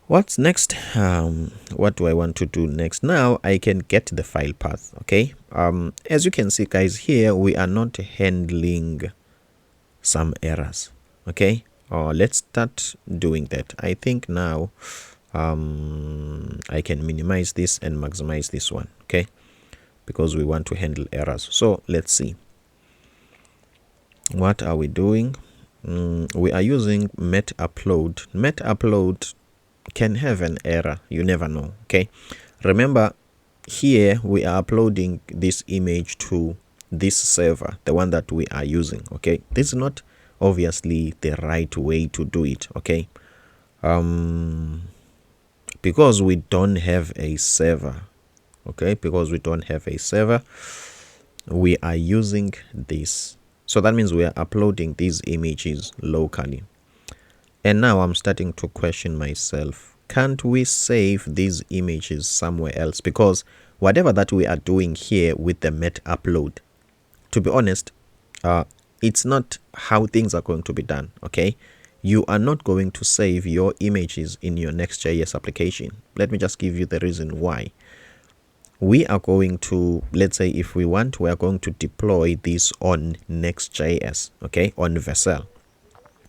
what's next? What do I want to do next? Now I can get the file path. Okay, as you can see, guys, here we are not handling some errors. Okay, let's start doing that. I think now I can minimize this and maximize this one. Okay, because we want to handle errors. So let's see, what are we doing? We are using met upload. Met upload can have an error, you never know. Okay, remember here we are uploading this image to this server, the one that we are using. Okay, this is not obviously the right way to do it. Okay, because we don't have a server. Okay, because we don't have a server, we are using this. So that means we are uploading these images locally. And now I'm starting to question myself, can't we save these images somewhere else? Because whatever that we are doing here with the met upload, to be honest, it's not how things are going to be done. Okay, you are not going to save your images in your Next.js application. Let me just give you the reason why. We are going to, let's say if we want, we are going to deploy this on Next.js. Okay, on Vercel.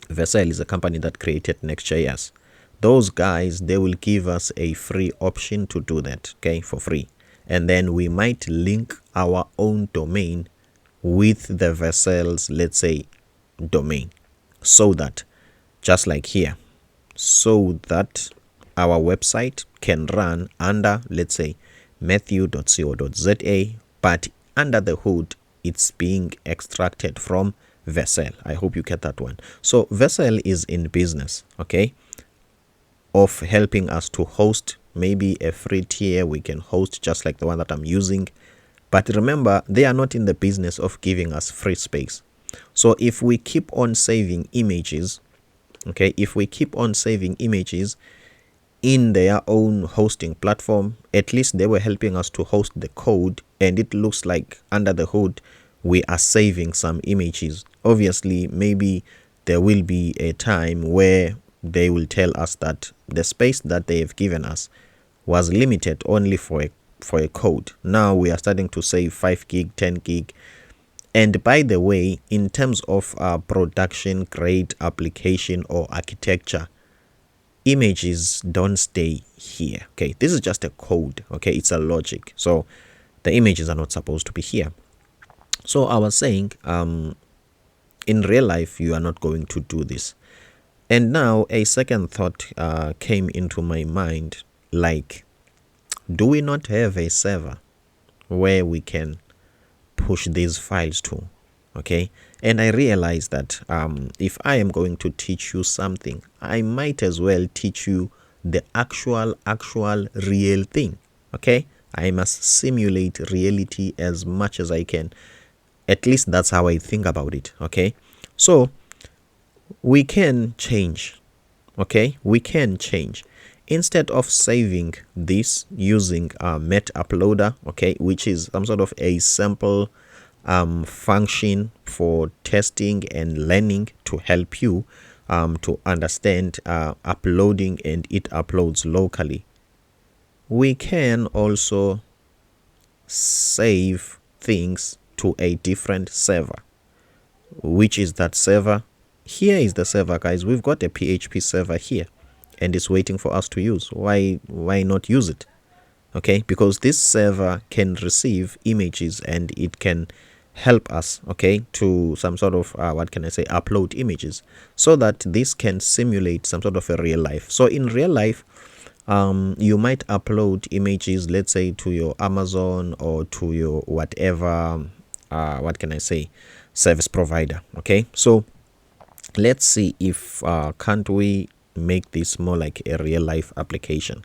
Vercel is a company that created Next.js. Those guys, they will give us a free option to do that, okay, for free. And then we might link our own domain with the Vercel's, let's say, domain, so that, just like here, so that our website can run under, let's say, matthew.co.za, but under the hood it's being extracted from Vercel. I hope you get that one. So Vercel is in business, okay, of helping us to host maybe a free tier we can host, just like the one that I'm using. But remember, they are not in the business of giving us free space. So if we keep on saving images, okay, if we keep on saving images in their own hosting platform, at least they were helping us to host the code, and it looks like under the hood we are saving some images. Obviously, maybe there will be a time where they will tell us that the space that they have given us was limited only for a code. Now we are starting to save 5 gig, 10 gig. And by the way, in terms of production grade application or architecture, images don't stay here. Okay, this is just a code. Okay, it's a logic. So the images are not supposed to be here. So I was saying, in real life, you are not going to do this. And now a second thought came into my mind, like, do we not have a server where we can push these files to? Okay, and I realized that if I am going to teach you something, I might as well teach you the actual real thing. Okay, I must simulate reality as much as I can. At least that's how I think about it. Okay, so we can change. Okay, we can change. Instead of saving this using a met uploader, okay, which is some sort of a sample function for testing and learning to help you to understand uploading, and it uploads locally, we can also save things to a different server. which is that server. Here is the server, guys. We've got a PHP server here and it's waiting for us to use. Why not use it? Okay, because this server can receive images and it can help us, okay, to some sort of what can I say, upload images, so that this can simulate some sort of a real life. So in real life, you might upload images, let's say, to your Amazon or to your whatever what can I say, service provider. Okay, so let's see if can't we make this more like a real life application.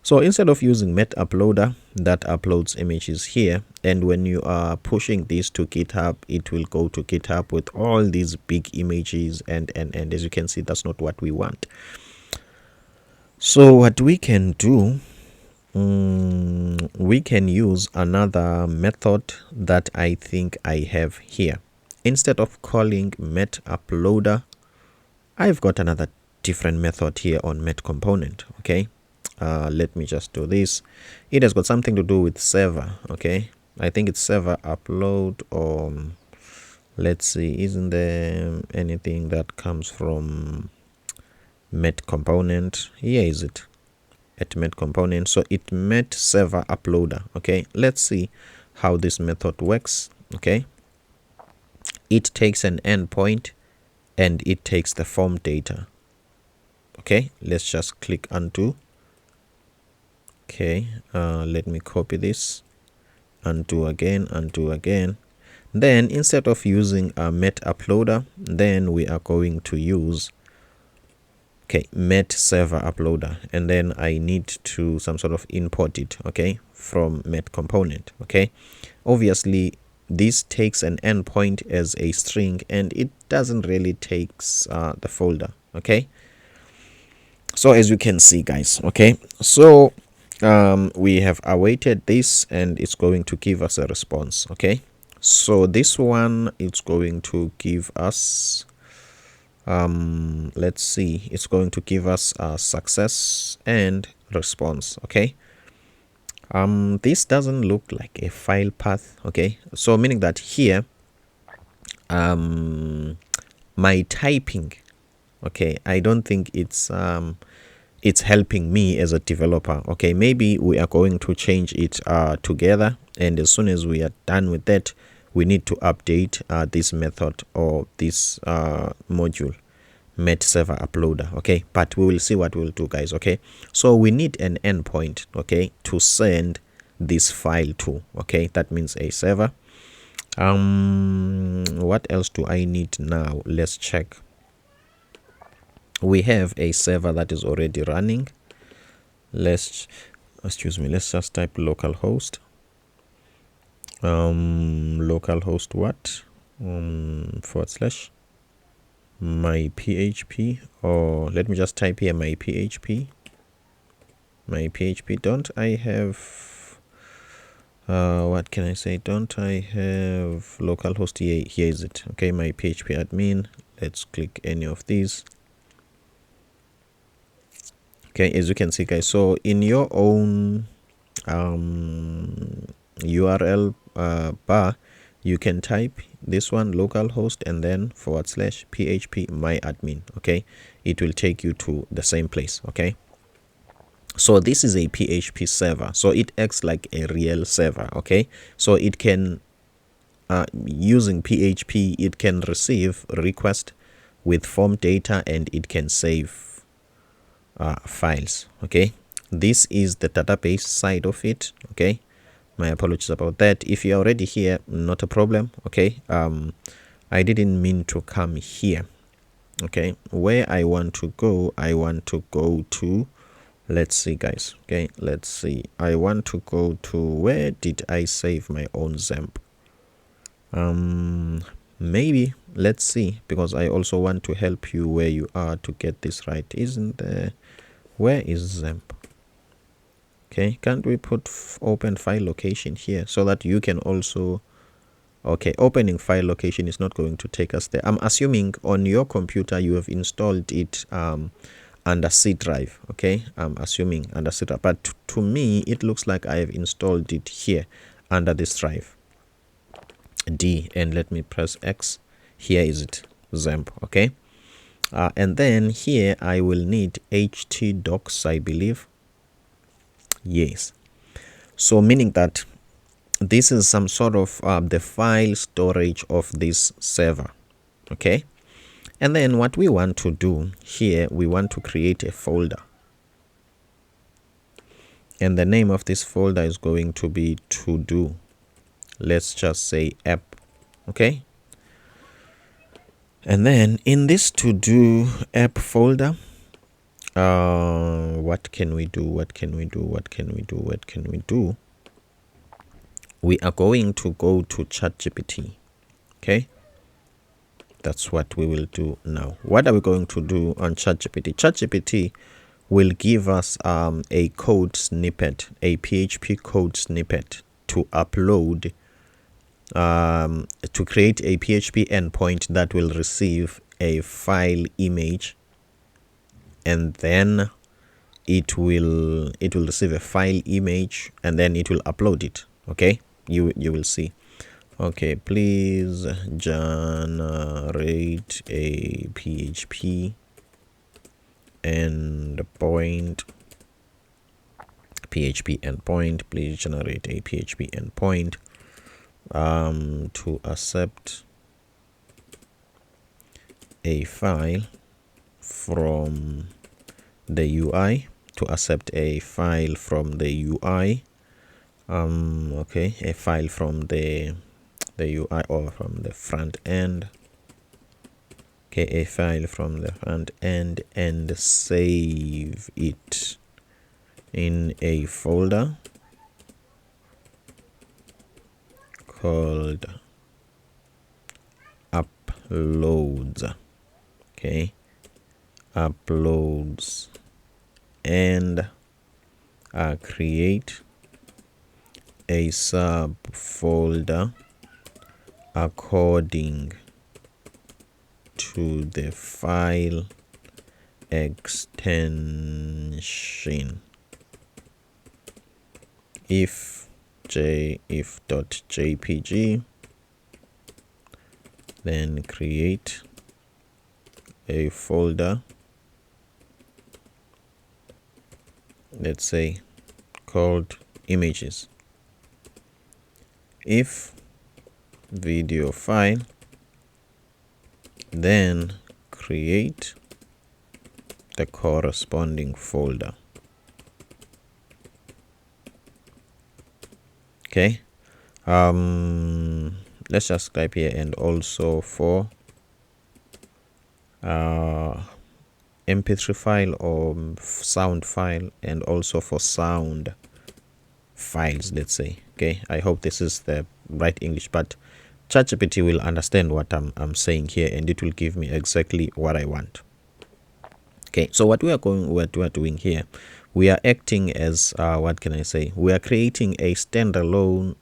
So instead of using Met Uploader that uploads images here, and when you are pushing this to GitHub, it will go to GitHub with all these big images, and as you can see, that's not what we want. So what we can do, we can use another method that I think I have here. Instead of calling Met Uploader, I've got another different method here on Met Component. Okay, let me just do this. It has got something to do with server. Okay, I think it's server upload, or let's see, isn't there anything that comes from Met Component? Here is it, at Met Component. So it Met server uploader. Okay, let's see how this method works. Okay, it takes an endpoint and it takes the form data. Okay, let's just click undo. Okay, let me copy this, undo again, undo again. Then instead of using a Met Uploader, then we are going to use Met Server Uploader, and then I need to some sort of import it, okay, from Met Component. Okay, obviously this takes an endpoint as a string and it doesn't really takes the folder. Okay, so as you can see, guys, okay, so we have awaited this and it's going to give us a response. Okay, so this one, it's going to give us let's see, it's going to give us a success and response. Okay, this doesn't look like a file path. Okay, so meaning that here my typing, okay, I don't think it's helping me as a developer. Okay, maybe we are going to change it together, and as soon as we are done with that, we need to update this method or this module, Met Server Uploader. Okay, but we will see what we'll do, guys. Okay, so we need an endpoint, okay, to send this file to. Okay, that means a server. What else do I need now? Let's check. We have a server that is already running. Let's just type localhost. Localhost what? / my PHP, or let me just type here my PHP. Don't I have what can I say? Don't I have localhost? Here is it. Okay, my PHP admin. Let's click any of these. Okay, as you can see, guys, so in your own URL bar, you can type this one, localhost, and then / php my admin. Okay, it will take you to the same place. Okay, so this is a PHP server, so it acts like a real server. Okay, so it can using PHP, it can receive request with form data and it can save files. Okay, this is the database side of it. Okay, my apologies about that. If you're already here, not a problem. Okay, I didn't mean to come here. Okay, where I want to go to, let's see, guys. Okay, let's see, I want to go to, where did I save my own XAMPP? Maybe, let's see, because I also want to help you where you are to get this right. Isn't there, where is XAMPP? Okay, can't we put open file location here so that you can also, okay, opening file location is not going to take us there. I'm assuming on your computer you have installed it under C drive. Okay, I'm assuming under C drive, but to me it looks like I have installed it here under this drive D, and let me press X. Here is it, XAMPP. Okay. And then here I will need htdocs, I believe. Yes. So meaning that this is some sort of the file storage of this server. Okay. And then what we want to do here, we want to create a folder. And the name of this folder is going to be to do. Let's just say app. Okay. And then in this to do app folder, what can we do? We are going to go to ChatGPT. Okay. That's what we will do now. What are we going to do on ChatGPT? ChatGPT will give us a code snippet, a PHP code snippet to upload, to create a PHP endpoint that will receive a file image, and then it will receive a file image, and then it will upload it. Okay, you will see. Okay, please generate a PHP endpoint. Please generate a PHP endpoint to accept a file from the UI, okay, a file from the UI or from the front end. Okay, a file from the front end, and save it in a folder called uploads. Okay, uploads, and create a subfolder according to the file extension if.jpg, then create a folder, let's say called images. If video file, then create the corresponding folder. Okay, let's just type here, and also for mp3 file or sound file, and also for sound files, let's say. Okay, I hope this is the right English, but ChatGPT will understand what I'm saying here, and it will give me exactly what I want. Okay, so what we are doing here, we are acting as what can I say, we are creating a standalone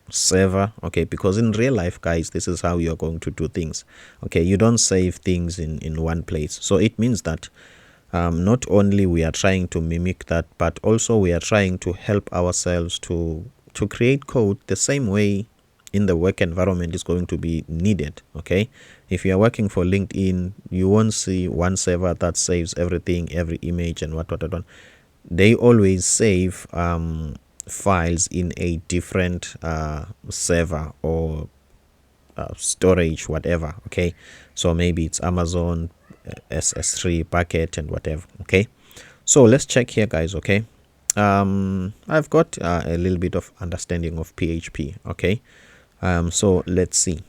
server. Okay, because in real life, guys, this is how you're going to do things. Okay, you don't save things in one place. So it means that not only we are trying to mimic that, but also we are trying to help ourselves to create code the same way in the work environment is going to be needed. Okay, if you are working for LinkedIn, you won't see one server that saves everything, every image and what. They always save files in a different server or storage, whatever. Okay, so maybe it's Amazon SS3 bucket and whatever. Okay, so let's check here, guys. Okay, I've got a little bit of understanding of PHP. Okay, so let's see.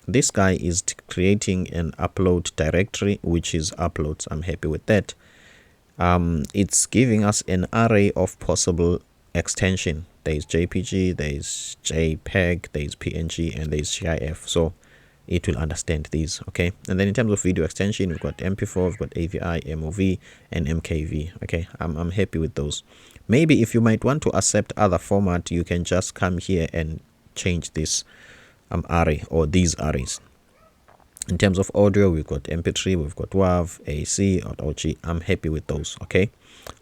This guy is creating an upload directory, which is uploads. I'm happy with that. It's giving us an array of possible extension. There is JPG, there is JPEG, there is PNG, and there is GIF. So it will understand these. Okay, and then in terms of video extension, we've got MP4, we've got AVI, MOV, and MKV. Okay, I'm happy with those. Maybe if you might want to accept other format, you can just come here and change this array or these arrays. In terms of audio, we've got MP3, we've got WAV, AC, or OG. I'm happy with those. Okay,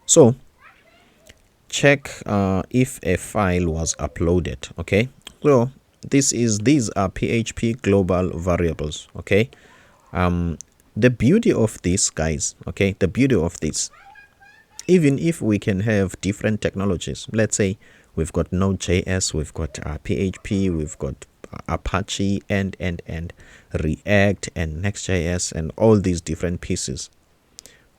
so check if a file was uploaded. Okay, so these are PHP global variables. Okay, the beauty of this, guys, okay, the beauty of this, even if we can have different technologies, let's say we've got Node.js, we've got PHP, we've got Apache and React and Next.js and all these different pieces,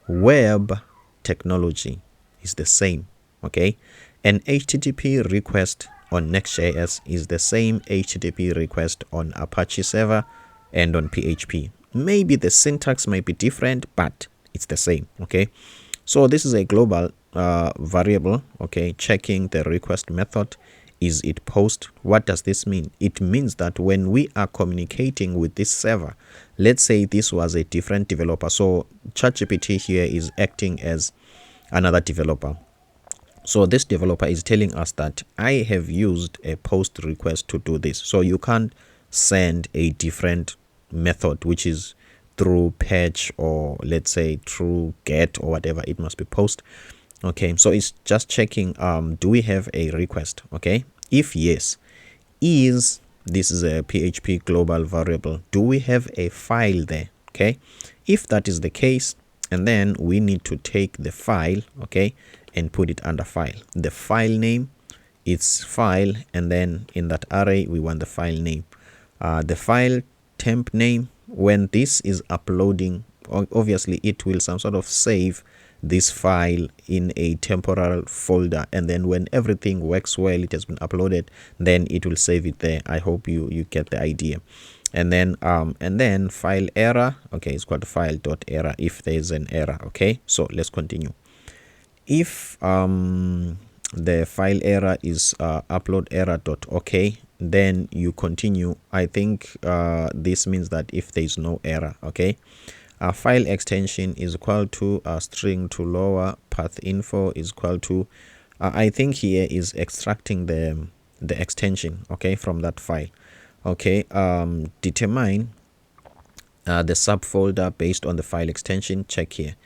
web technology is the same. Okay, an HTTP request on Next.js is the same HTTP request on Apache server and on PHP. Maybe the syntax might be different, but it's the same. Okay, so this is a global variable. Okay, checking the request method. Is it post? What does this mean? It means that when we are communicating with this server, let's say this was a different developer, so ChatGPT here is acting as another developer. So this developer is telling us that I have used a post request to do this. So you can't send a different method, which is through patch or let's say through get or whatever. It must be post. Okay, so it's just checking, do we have a request? Okay, if yes, this is a PHP global variable, do we have a file there? Okay, if that is the case, and then we need to take the file, okay, and put it under file. The file name, it's file, and then in that array we want the file name. The file temp name, when this is uploading, obviously it will some sort of save this file in a temporal folder, and then when everything works well, it has been uploaded, then it will save it there. I hope you get the idea. And then file error, okay, it's called file.error if there is an error. Okay, so let's continue. If the file error is upload error.ok, then you continue. I think this means that if there is no error. Okay, file extension is equal to string to lower path info is equal to I think here is extracting the extension, okay, from that file. Okay, determine the subfolder based on the file extension. Check here.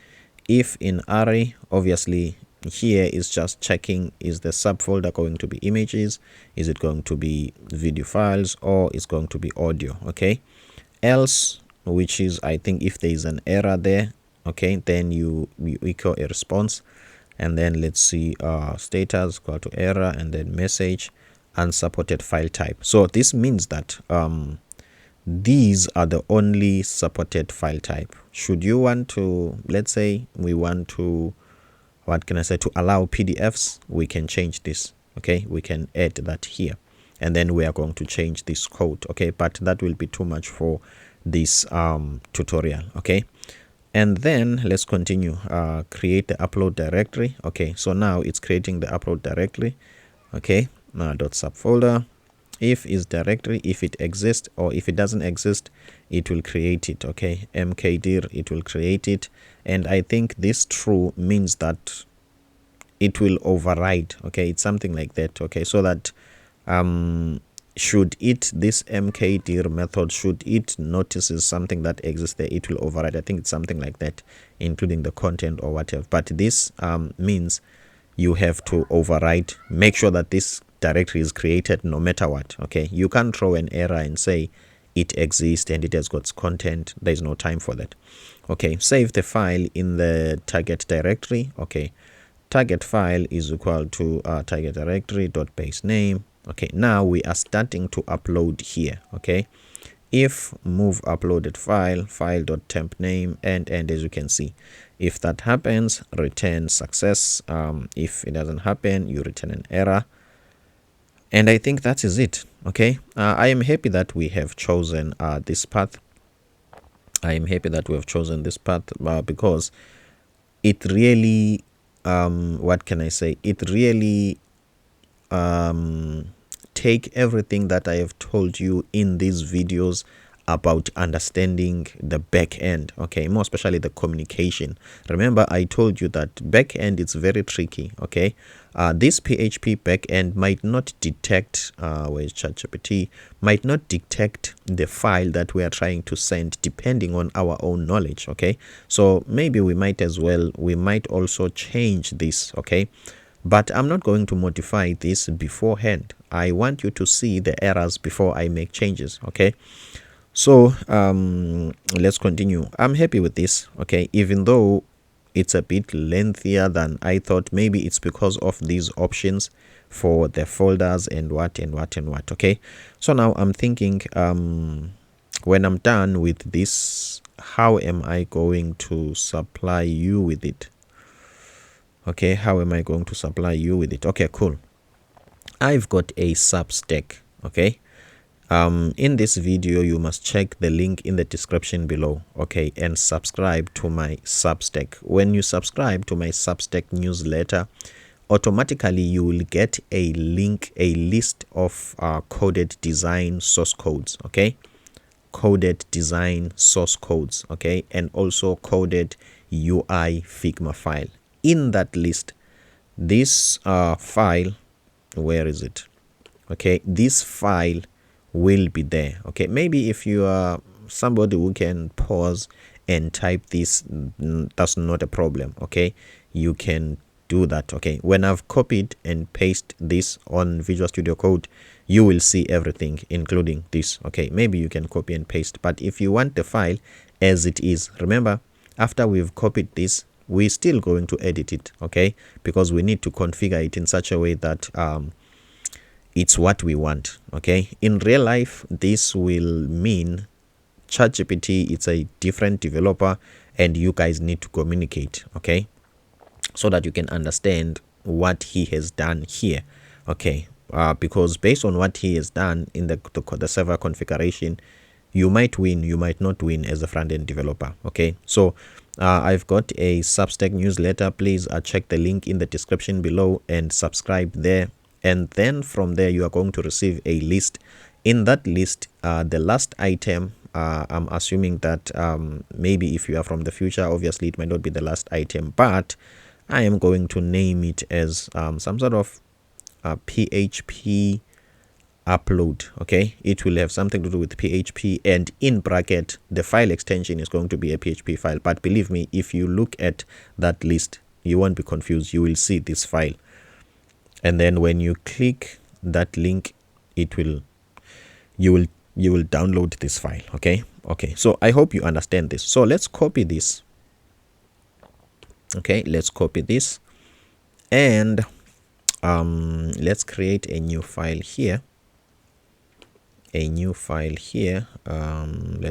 If in array, obviously here is just checking, is the subfolder going to be images, is it going to be video files, or is going to be audio? Okay, else, which is I think if there is an error there, okay, then you echo a response, and then let's see status equal to error, and then message unsupported file type. So this means that these are the only supported file type. Should you want to, let's say we want to, what can I say, to allow PDFs, we can change this. Okay, we can add that here, and then we are going to change this code. Okay, but that will be too much for this tutorial. Okay, and then let's continue. Create the upload directory. Okay, so now it's creating the upload directory. Okay, now dot subfolder, if is directory, if it exists, or if it doesn't exist, it will create it. Okay, mkdir, it will create it, and I think this true means that it will override. Okay, it's something like that. Okay, so that should it, this mkdir method, should it notices something that exists there, it will override. I think it's something like that, including the content or whatever. But this means you have to override, make sure that this directory is created no matter what. Okay, you can't throw an error and say it exists and it has got content. There's no time for that. Okay, save the file in the target directory. Okay, target file is equal to target directory dot base name. Okay, now we are starting to upload here. Okay, if move uploaded file dot temp name, and as you can see, if that happens, return success. If it doesn't happen, you return an error. And I think that is it. Okay, I am happy that we have chosen this path. I am happy that we have chosen this path because it really, what can I say? It really take everything that I have told you in these videos about understanding the back end, okay, more especially the communication. Remember, I told you that back end is very tricky. Okay, this PHP back end might not detect where is ChatGPT, might not detect the file that we are trying to send, depending on our own knowledge. Okay, so maybe we might also change this. Okay, but I'm not going to modify this beforehand. I want you to see the errors before I make changes. Okay, so let's continue. I'm happy with this. Okay, even though it's a bit lengthier than I thought. Maybe it's because of these options for the folders and what. Okay, so now I'm thinking, when I'm done with this, how am I going to supply you with it? Okay, how am I going to supply you with it? Okay, cool. I've got a Substack. Okay, in this video you must check the link in the description below, okay, and subscribe to my Substack. When you subscribe to my Substack newsletter, automatically you will get a list of coded design source codes, okay, coded design source codes, okay, and also coded UI Figma file. In that list, this file, where is it? Okay, this file will be there. Okay, maybe if you are somebody who can pause and type this, that's not a problem. Okay, you can do that. Okay, when I've copied and pasted this on Visual Studio Code, you will see everything including this. Okay, maybe you can copy and paste, but if you want the file as it is, remember, after we've copied this, we're still going to edit it. Okay, because we need to configure it in such a way that it's what we want. Okay, in real life this will mean ChatGPT, it's a different developer and you guys need to communicate, okay, so that you can understand what he has done here. Okay, because based on what he has done in the server configuration, you might win, you might not win as a front-end developer. Okay, so I've got a Substack newsletter. Please check the link in the description below and subscribe there, and then from there you are going to receive a list. In that list, the last item, I'm assuming that maybe if you are from the future, obviously it might not be the last item, but I am going to name it as some sort of PHP upload. Okay, it will have something to do with PHP, and in bracket the file extension is going to be a PHP file. But believe me, if you look at that list, you won't be confused. You will see this file, and then when you click that link, it will you will download this file. Okay, so I hope you understand this. So let's copy this. Okay, let's copy this, and let's create a new file here. Let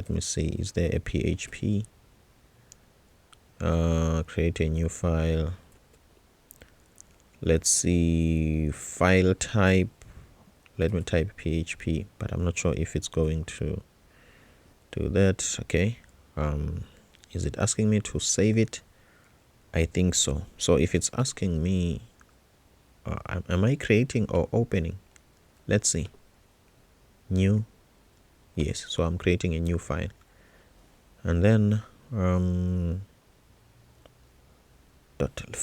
me see, is there a PHP? Create a new file. Let's see, file type. Let me type PHP, but I'm not sure if it's going to do that. Okay, is it asking me to save it? I think so. So if it's asking me, am I creating or opening? Let's see. New. Yes, so I'm creating a new file, and then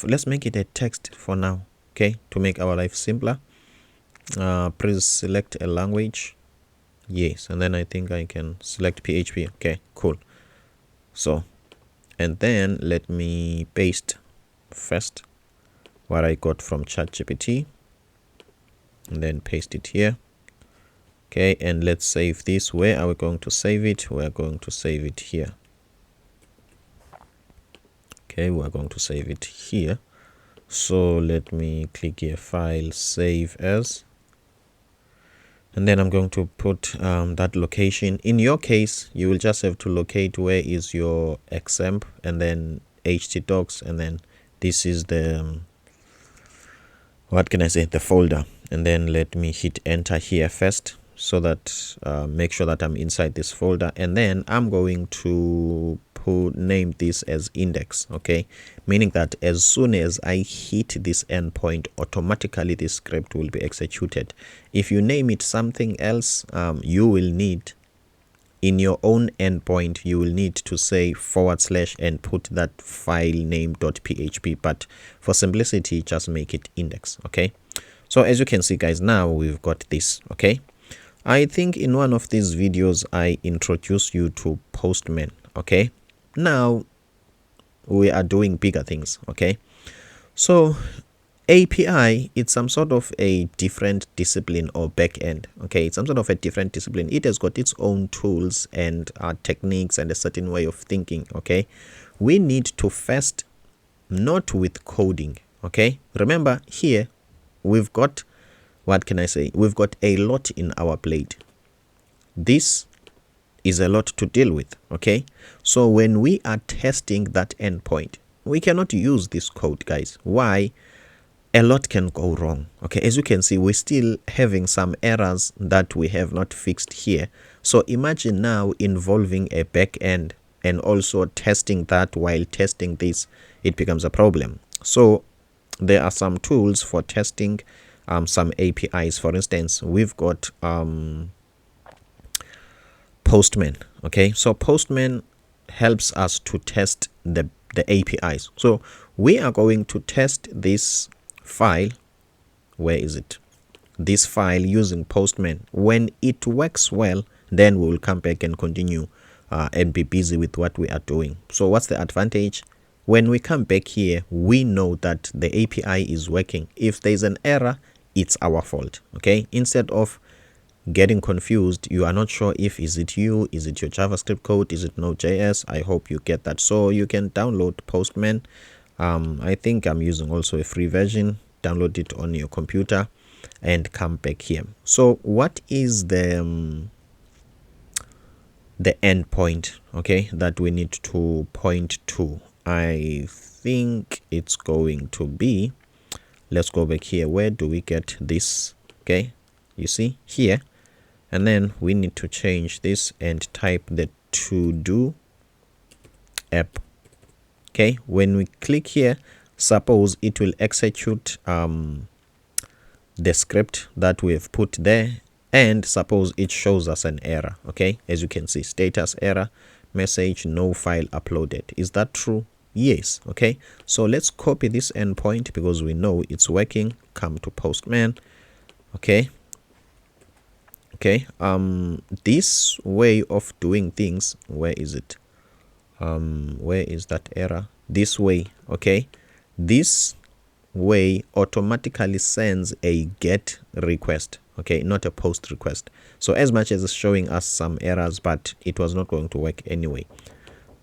let's make it a text for now. Okay, to make our life simpler, please select a language. Yes, and then I think I can select PHP. Okay, cool. So, and then let me paste first what I got from ChatGPT, and then paste it here. Okay, and let's save this. Where are we going to save it? We're going to save it here. Okay, we're going to save it here. So let me click here, file, save as, and then I'm going to put that location. In your case, you will just have to locate where is your XAMPP, and then htdocs, and then this is the what can I say, the folder. And then let me hit enter here first, so that make sure that I'm inside this folder, and then I'm going to name this as index. Okay, meaning that as soon as I hit this endpoint, automatically this script will be executed. If you name it something else, you will need, in your own endpoint, you will need to say / and put that file name .php, but for simplicity, just make it index. Okay, so as you can see, guys, now we've got this. Okay, I think in one of these videos I introduced you to Postman. Okay, now we are doing bigger things. Okay, so API, it's some sort of a different discipline or backend. Okay, it's some sort of a different discipline. It has got its own tools and techniques and a certain way of thinking. Okay, we need to first, not with coding. Okay, remember here we've got, what can I say, we've got a lot in our plate. This is a lot to deal with. Okay, so when we are testing that endpoint, we cannot use this code, guys. Why? A lot can go wrong. Okay, as you can see, we're still having some errors that we have not fixed here. So imagine now involving a back end and also testing that while testing this, it becomes a problem. So there are some tools for testing some APIs. For instance, we've got Postman. Okay, so Postman helps us to test the APIs. So we are going to test this file. Where is it? This file using Postman. When it works well, then we will come back and continue and be busy with what we are doing. So what's the advantage? When we come back here, we know that the API is working. If there's an error, it's our fault. Okay, instead of getting confused, you are not sure if is it you, is it your JavaScript code, is it Node.js. I hope you get that. So you can download Postman. I think I'm using also a free version. Download it on your computer and come back here. So what is the endpoint, okay, that we need to point to? I think it's going to be, let's go back here. Where do we get this? Okay, you see here, and then we need to change this and type the to do app. Okay, when we click here, suppose it will execute the script that we have put there, and suppose it shows us an error. Okay, as you can see, status error message, no file uploaded. Is that true? Yes. Okay, so let's copy this endpoint because we know it's working. Come to Postman. Okay, this way of doing things, where is it? Where is that error? This way. Okay, this way automatically sends a get request, okay, not a post request. So as much as it's showing us some errors, but it was not going to work anyway.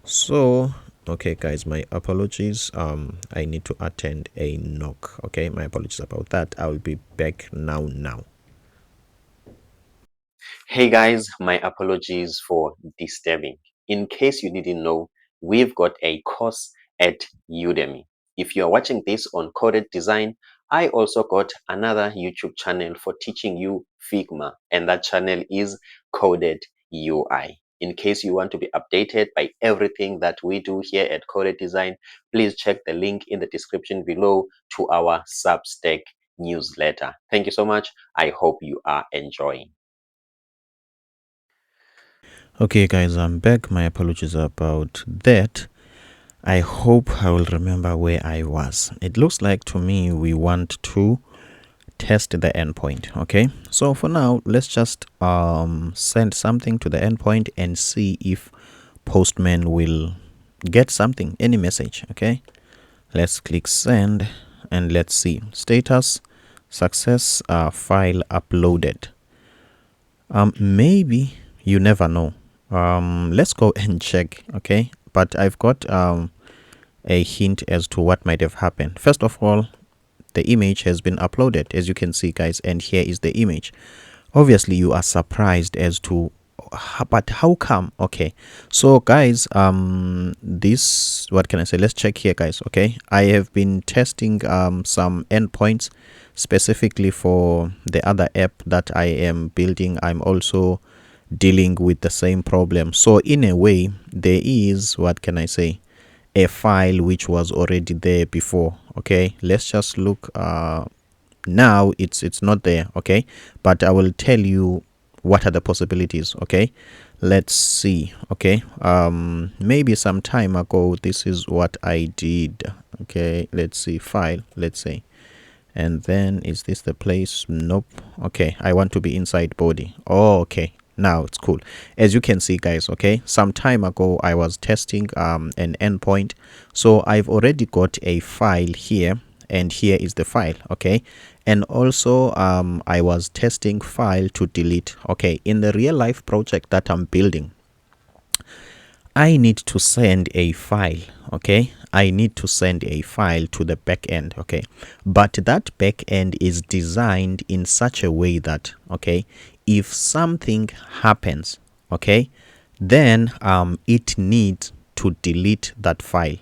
So okay guys, my apologies, I need to attend a knock. Okay, my apologies about that. I will be back now. Hey guys, my apologies for disturbing. In case you didn't know, we've got a course at Udemy. If you're watching this on Coded Design, I also got another YouTube channel for teaching you Figma, and that channel is Coded UI. In case you want to be updated by everything that we do here at Coded Design, please check the link in the description below to our Substack newsletter. Thank you so much. I hope you are enjoying. Okay guys, I'm back. My apologies about that. I hope I will remember where I was. It looks like to me we want to test the endpoint. Okay, so for now let's just send something to the endpoint and see if Postman will get something, any message. Okay, let's click send and let's see status success, file uploaded. Maybe, you never know. Let's go and check. Okay, but I've got a hint as to what might have happened. First of all, the image has been uploaded, as you can see guys, and here is the image. Obviously you are surprised as to but how come? Okay, so guys, this, what can I say, let's check here guys. Okay, I have been testing some endpoints specifically for the other app that I am building. I'm also dealing with the same problem. So in a way there is, what can I say, a file which was already there before. Okay, let's just look. Now it's not there. Okay, but I will tell you what are the possibilities. Okay, let's see. Okay, maybe some time ago this is what I did. Okay, let's see, file, let's say, and then is this the place? Nope. Okay, I want to be inside body. Oh, okay, now it's cool. As you can see guys, okay, some time ago I was testing an endpoint, so I've already got a file here and here is the file. Okay, and also I was testing file to delete. Okay, in the real life project that I'm building, I need to send a file. Okay, I need to send a file to the backend. Okay, but that backend is designed in such a way that, okay, if something happens, okay, then it needs to delete that file.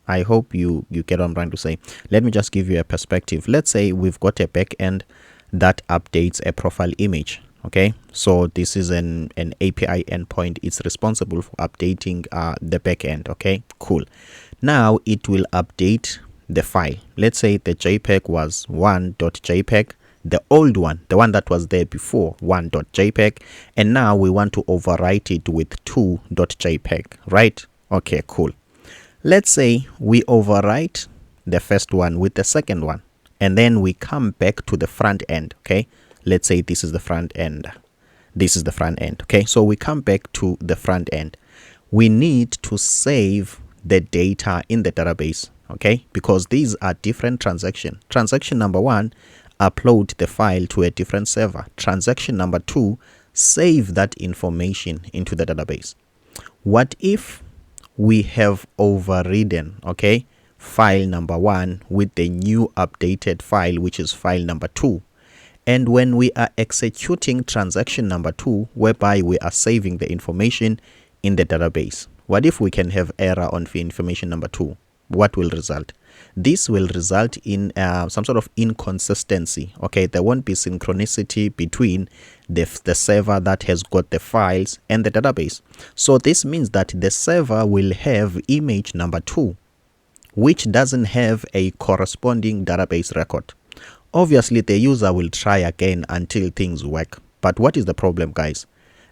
I hope you get what I'm trying to say. Let me just give you a perspective. Let's say we've got a backend that updates a profile image. Okay, so this is an API endpoint. It's responsible for updating the backend. Okay, cool. Now it will update the file. Let's say the JPEG was 1.jpg, the old one, the one that was there before, 1.jpg, and now we want to overwrite it with 2.jpg, right? Okay, cool. Let's say we overwrite the first one with the second one, and then we come back to the front end. Okay, let's say this is the front end. This is the front end. Okay, so we come back to the front end. We need to save the data in the database. Okay, because these are different transactions. Transaction number 1, upload the file to a different server. Transaction number 2, save that information into the database. What if we have overridden, okay, file number 1 with the new updated file, which is file number 2? And when we are executing transaction number 2, whereby we are saving the information in the database, what if we can have error on the information number 2? What will result? This will result in some sort of inconsistency. Okay, there won't be synchronicity between the server that has got the files and the database. So this means that the server will have image number 2, which doesn't have a corresponding database record. Obviously, the user will try again until things work. But what is the problem, guys?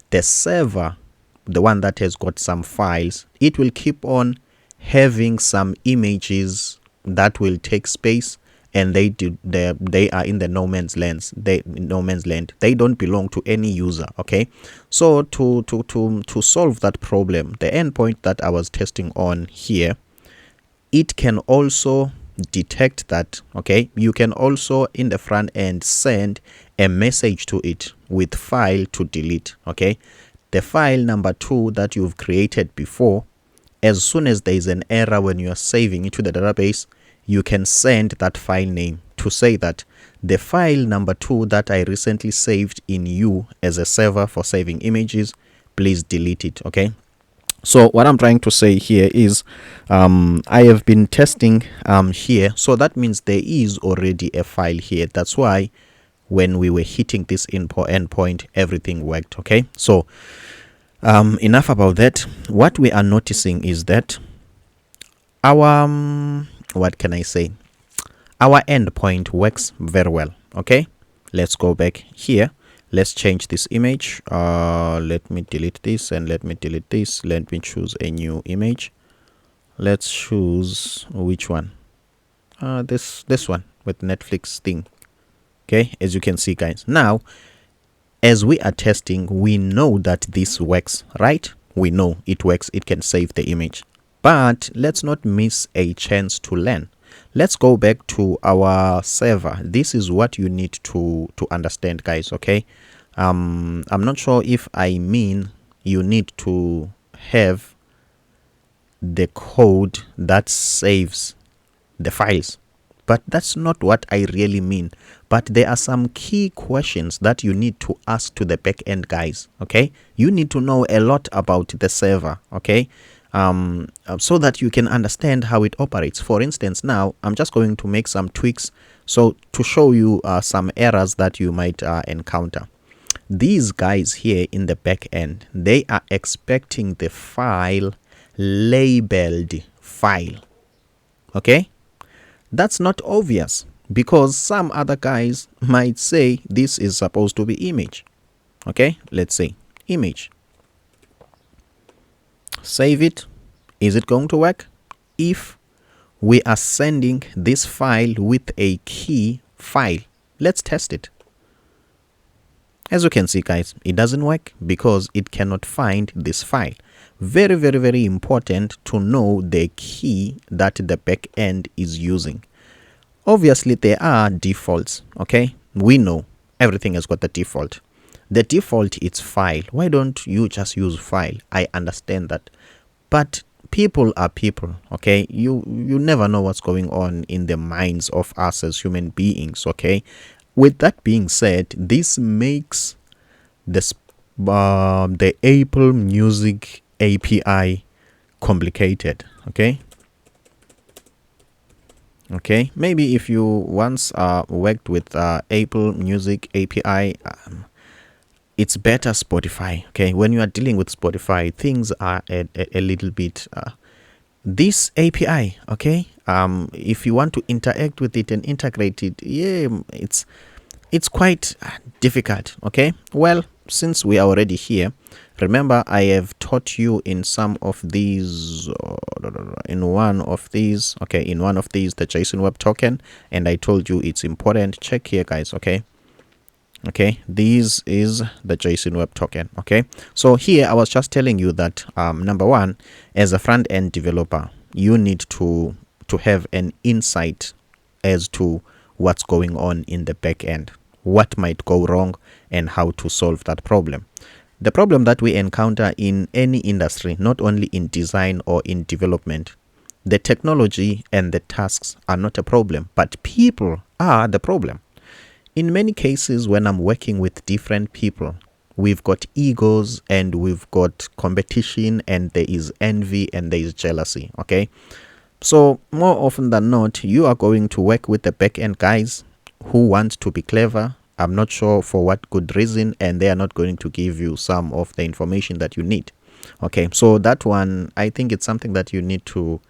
The server, the one that has got some files, it will keep on having some images that will take space, and they are in the no man's land. They don't belong to any user. Okay, so to solve that problem, the endpoint that I was testing on here, it can also detect that. Okay, you can also in the front end send a message to it with file to delete. Okay, the file number 2 that you've created before, as soon as there is an error when you are saving it to the database, you can send that file name to say that the file number 2 that I recently saved in you as a server for saving images, please delete it. Okay, so what I'm trying to say here is I have been testing here, so that means there is already a file here. That's why when we were hitting this endpoint, everything worked. Okay, so enough about that. What we are noticing is that our what can I say, our endpoint works very well. Okay, let's go back here. Let's change this image. Let me delete this and let me delete this. Let me choose a new image. Let's choose which one? This one with Netflix thing. Okay, as you can see, guys, now as we are testing, we know that this works, right? We know it works. It can save the image. But let's not miss a chance to learn. Let's go back to our server. This is what you need to understand, guys. Okay, I'm not sure if I mean you need to have the code that saves the files, but that's not what I really mean. But there are some key questions that you need to ask to the backend guys. Okay, you need to know a lot about the server. Okay, so that you can understand how it operates. For instance, now I'm just going to make some tweaks so to show you some errors that you might encounter. These guys here in the back end, they are expecting the file labeled file. Okay, that's not obvious because some other guys might say this is supposed to be image. Okay, let's say image. Save it. Is it going to work? If we are sending this file with a key file, let's test it. As you can see, guys, it doesn't work because it cannot find this file. Very, very, very important to know the key that the backend is using. Obviously there are defaults. Okay, we know everything has got the default. The default is file. Why don't you just use file? I understand that, but people are people. Okay, you never know what's going on in the minds of us as human beings. Okay, with that being said, this makes the Apple Music API complicated. Okay, maybe if you once worked with Apple Music API, it's better Spotify. Okay, when you are dealing with Spotify, things are a little bit this API. Okay, if you want to interact with it and integrate it, yeah, it's quite difficult. Okay, well, since we are already here, remember I have taught you in some of these in one of these the JSON web token, and I told you it's important. Check here, guys. Okay, this is the JSON web token. Okay, so here I was just telling you that number one, as a front-end developer, you need to have an insight as to what's going on in the back end, what might go wrong, and how to solve that problem. The problem that we encounter in any industry, not only in design or in development, the technology and the tasks are not a problem, but people are the problem. In many cases, when I'm working with different people, we've got egos and we've got competition, and there is envy and there is jealousy. Okay, so more often than not, you are going to work with the back-end guys who want to be clever. I'm not sure for what good reason, and they are not going to give you some of the information that you need. Okay, so that one, I think it's something that you need to,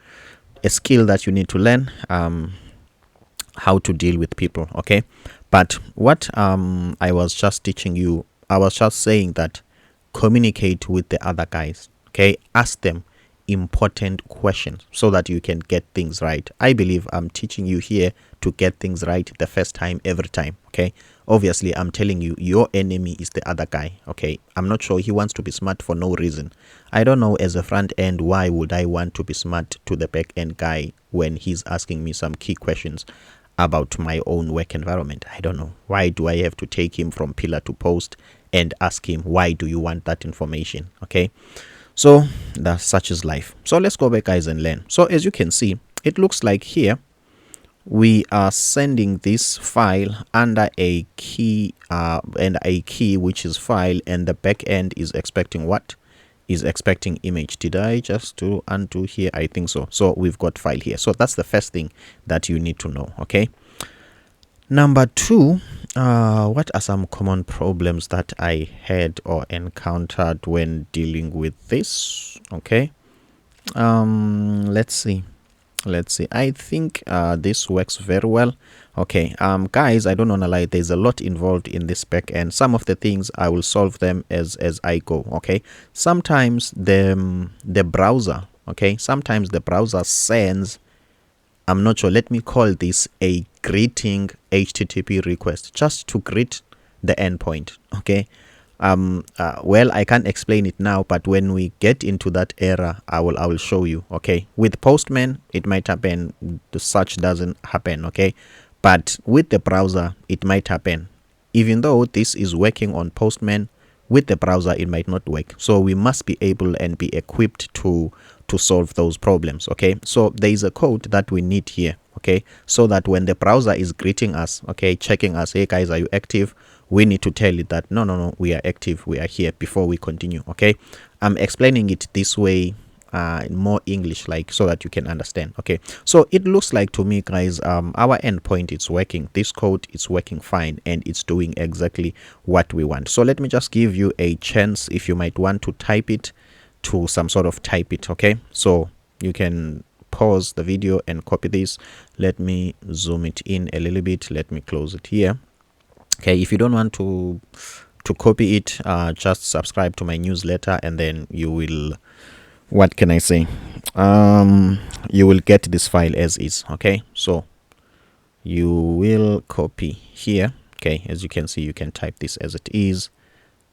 a skill that you need to learn, how to deal with people. Okay, but what I was just teaching you, I was just saying that communicate with the other guys. Okay, ask them important questions so that you can get things right. I believe I'm teaching you here to get things right the first time, every time. Okay, obviously I'm telling you your enemy is the other guy. Okay, I'm not sure he wants to be smart for no reason. I don't know, as a front end, why would I want to be smart to the back end guy when he's asking me some key questions about my own work environment? I don't know. Why do I have to take him from pillar to post and ask him, why do you want that information? Okay, so that's such is life. So let's go back, guys, and learn. So as you can see, it looks like here we are sending this file under a key and a key, which is file, and the back end is expecting what? Is expecting image. Did I just do undo here? I think so. So we've got file here. So that's the first thing that you need to know. Okay, number two, what are some common problems that I had or encountered when dealing with this? Okay, let's see. I think this works very well. Okay, guys, I don't want to lie, there's a lot involved in this back end. Some of the things I will solve them as I go. Okay, sometimes the browser, okay, sometimes the browser sends, I'm not sure, let me call this a greeting HTTP request, just to greet the endpoint. Okay, well, I can't explain it now, but when we get into that era, I will show you. Okay, with Postman it might happen, the search doesn't happen. Okay, but with the browser it might happen. Even though this is working on Postman, with the browser it might not work. So we must be able and be equipped to solve those problems. Okay, so there is a code that we need here. Okay, so that when the browser is greeting us, okay, checking us, hey guys, are you active, we need to tell it that no, we are active, we are here, before we continue. Okay, I'm explaining it this way in more English, like, so that you can understand. Okay, so it looks like to me, guys, our endpoint is working, this code is working fine, and it's doing exactly what we want. So let me just give you a chance if you might want to type it to some sort of type it. Okay, so you can pause the video and copy this. Let me zoom it in a little bit, let me close it here. Okay, if you don't want to copy it, just subscribe to my newsletter, and then you will, what can I say, you will get this file as is. Okay, so you will copy here. Okay, as you can see, you can type this as it is,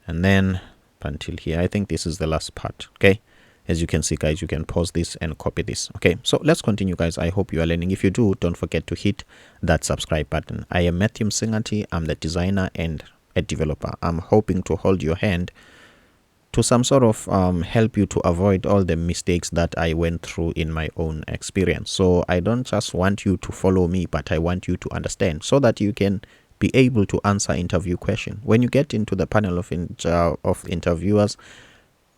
and then until here. I think this is the last part. Okay, As you can see, guys, you can pause this and copy this. Okay, so let's continue, guys. I hope you are learning. If you do, don't forget to hit that subscribe button. I am Matthew Msingati. I'm the designer and a developer. I'm hoping to hold your hand to some sort of help you to avoid all the mistakes that I went through in my own experience. So I don't just want you to follow me, but I want you to understand so that you can be able to answer interview question. When you get into the panel of interviewers,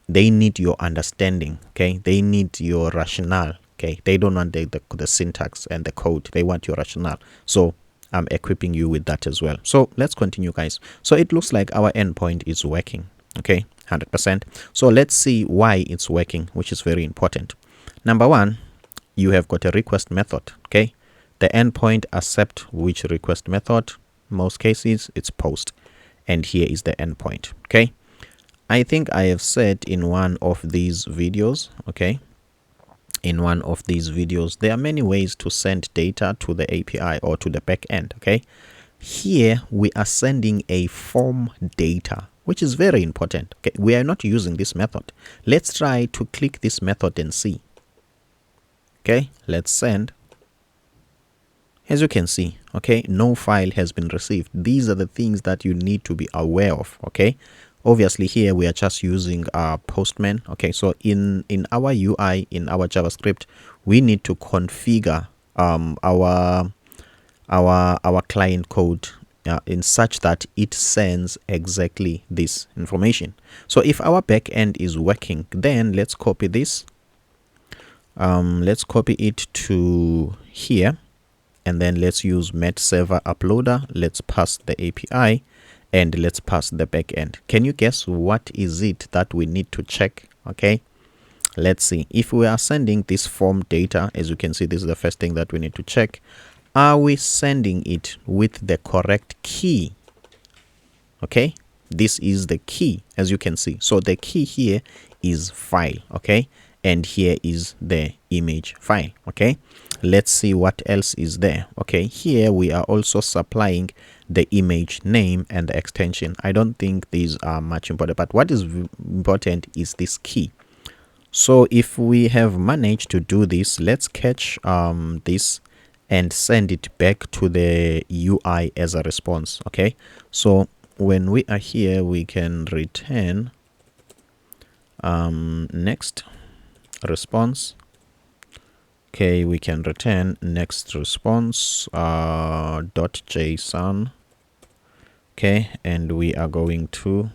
they need your understanding. Okay, they need your rationale. Okay, they don't want the syntax and the code. They want your rationale. So I'm equipping you with that as well. So let's continue, guys. So it looks like our endpoint is working. Okay, 100%. So let's see why it's working, which is very important. Number one, you have got a request method. Okay, the endpoint accept which request method. Most cases it's post, and here is the endpoint. Okay, I think I have said in one of these videos, okay, in one of these videos, there are many ways to send data to the API or to the backend. Okay, here we are sending a form data, which is very important. Okay, we are not using this method. Let's try to click this method and see. Okay, let's send. As you can see, okay, no file has been received. These are the things that you need to be aware of. Okay, obviously here we are just using Postman. Okay, so in our UI, in our JavaScript, we need to configure our client code in such that it sends exactly this information. So if our backend is working, then let's copy this. Let's copy it to here, and then let's use met server uploader. Let's pass the API and let's pass the backend. Can you guess what is it that we need to check? Okay, let's see. If we are sending this form data, as you can see, this is the first thing that we need to check. Are we sending it with the correct key? Okay, this is the key, as you can see. So the key here is file. Okay, and here is the image file. Okay, let's see what else is there. Okay, here we are also supplying the image name and the extension. I don't think these are much important, but what is important is this key. So if we have managed to do this, let's catch this and send it back to the UI as a response. Okay, so when we are here, we can return next response. Okay, we can return next response .json. Okay, and we are going to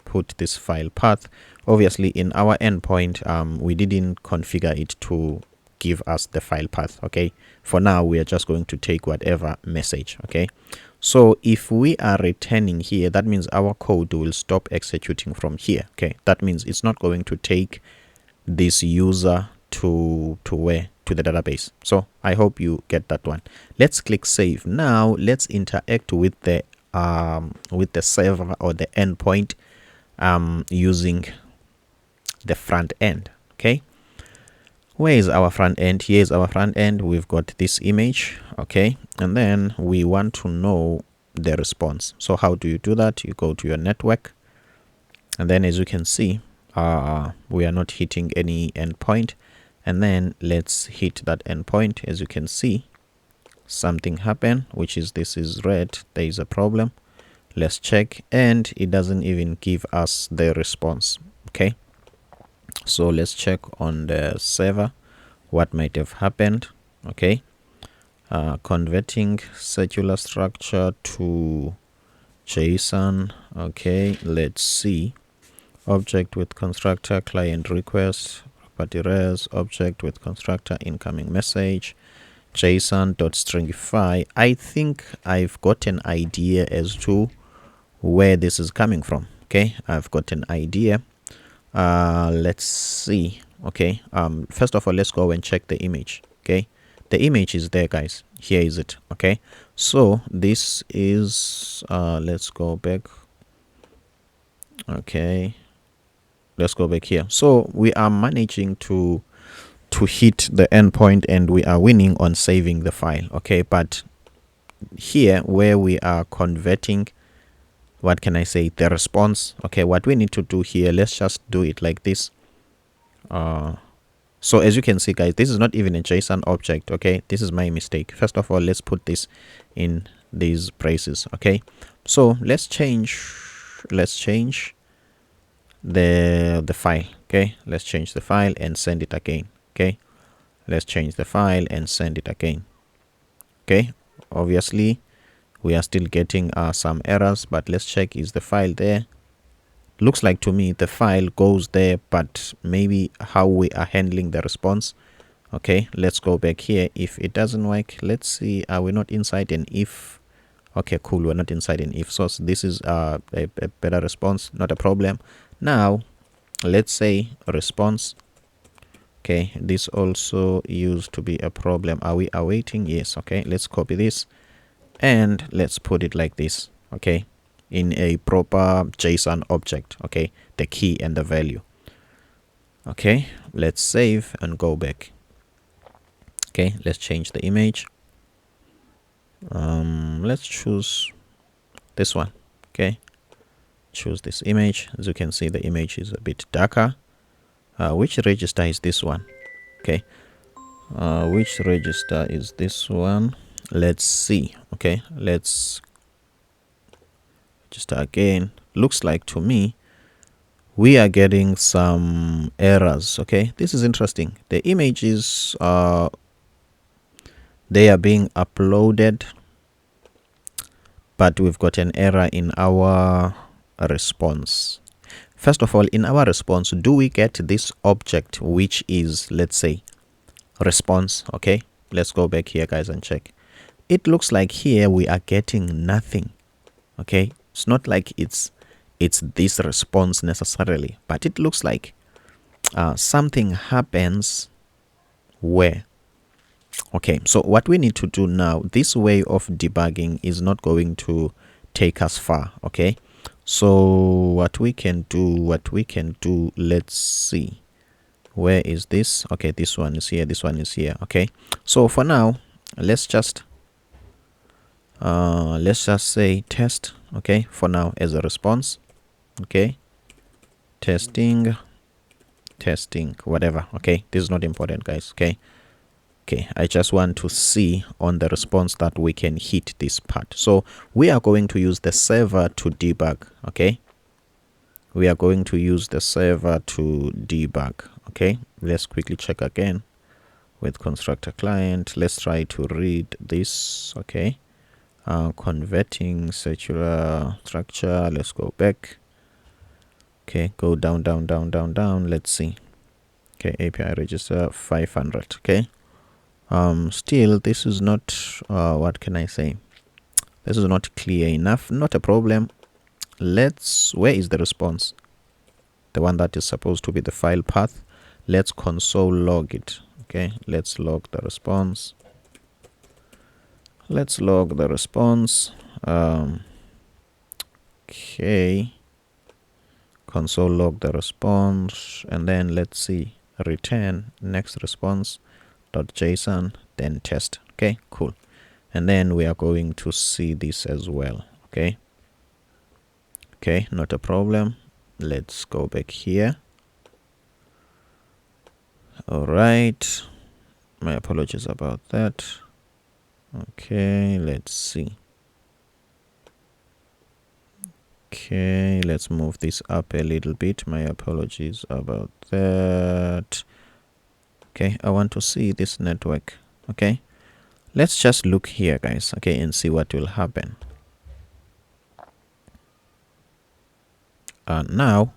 put this file path. Obviously in our endpoint, we didn't configure it to give us the file path. Okay, for now we are just going to take whatever message. Okay, so if we are returning here, that means our code will stop executing from here. Okay, that means it's not going to take this user to where? To the database. So I hope you get that one. Let's click save. Now let's interact with the server or the endpoint using the front end. Okay, where is our front end? Here is our front end. We've got this image. Okay, and then we want to know the response. So how do you do that? You go to your network, and then as you can see, we are not hitting any endpoint. And then let's hit that endpoint. As you can see, something happened, which is this is red. There is a problem. Let's check, and it doesn't even give us the response. Okay, so let's check on the server what might have happened. Okay, converting circular structure to JSON. Okay, let's see. Object with constructor, client request, property res, object with constructor, incoming message, JSON.stringify. I think I've got an idea as to where this is coming from. Okay, I've got an idea. Let's see. Okay, first of all, let's go and check the image. Okay, the image is there, guys. Here is it. Okay, so this is let's go back. Okay, let's go back here. So we are managing to hit the endpoint, and we are winning on saving the file. Okay, but here where we are converting, what can I say, the response. Okay, what we need to do here, let's just do it like this. So as you can see, guys, this is not even a JSON object. Okay, this is my mistake. First of all, let's put this in these braces. Okay, so let's change the file. Okay, let's change the file and send it again. Okay, let's change the file and send it again. Okay, obviously we are still getting some errors, but let's check, is the file there? Looks like to me the file goes there, but maybe how we are handling the response. Okay, let's go back here. If it doesn't work, let's see, are we not inside an if? Okay, cool, we're not inside an if, so this is a better response, not a problem. Now let's say response. Okay, this also used to be a problem. Are we awaiting? Yes. Okay, let's copy this and let's put it like this. Okay, in a proper JSON object. Okay, the key and the value. Okay, let's save and go back. Okay, let's change the image. Let's choose this one. Okay, choose this image. As you can see, the image is a bit darker. Which register is this one? Okay, which register is this one? Let's see. Okay, let's register again. Looks like to me we are getting some errors. Okay, this is interesting. The images they are being uploaded, but we've got an error in our response. First of all, in our response, do we get this object which is, let's say, response? Okay, let's go back here, guys, and check. It looks like here we are getting nothing. Okay, it's not like it's this response necessarily, but it looks like something happens where. Okay, so what we need to do now, this way of debugging is not going to take us far. Okay, so what we can do, let's see, where is this? Okay, this one is here, this one is here. Okay, so for now let's just say test. Okay, for now as a response. Okay, testing, whatever. Okay, this is not important, guys. Okay, I just want to see on the response that we can hit this part. So we are going to use the server to debug. Okay, we are going to use the server to debug. Okay, let's quickly check again with constructor client. Let's try to read this. Okay, converting circular structure. Let's go back. Okay, go down. Let's see. Okay, API register 500. Okay, still this is not what can I say, this is not clear enough. Not a problem. Where is the response, the one that is supposed to be the file path? Let's console log it. Okay, let's log the response. Okay, console log the response, and then let's see, return next response .json, then test. Okay, cool. And then we are going to see this as well. Okay, not a problem. Let's go back here. All right, my apologies about that. Okay, let's see. Okay, let's move this up a little bit. My apologies about that. Okay, I want to see this network. Okay, let's just look here, guys. Okay, and see what will happen. Now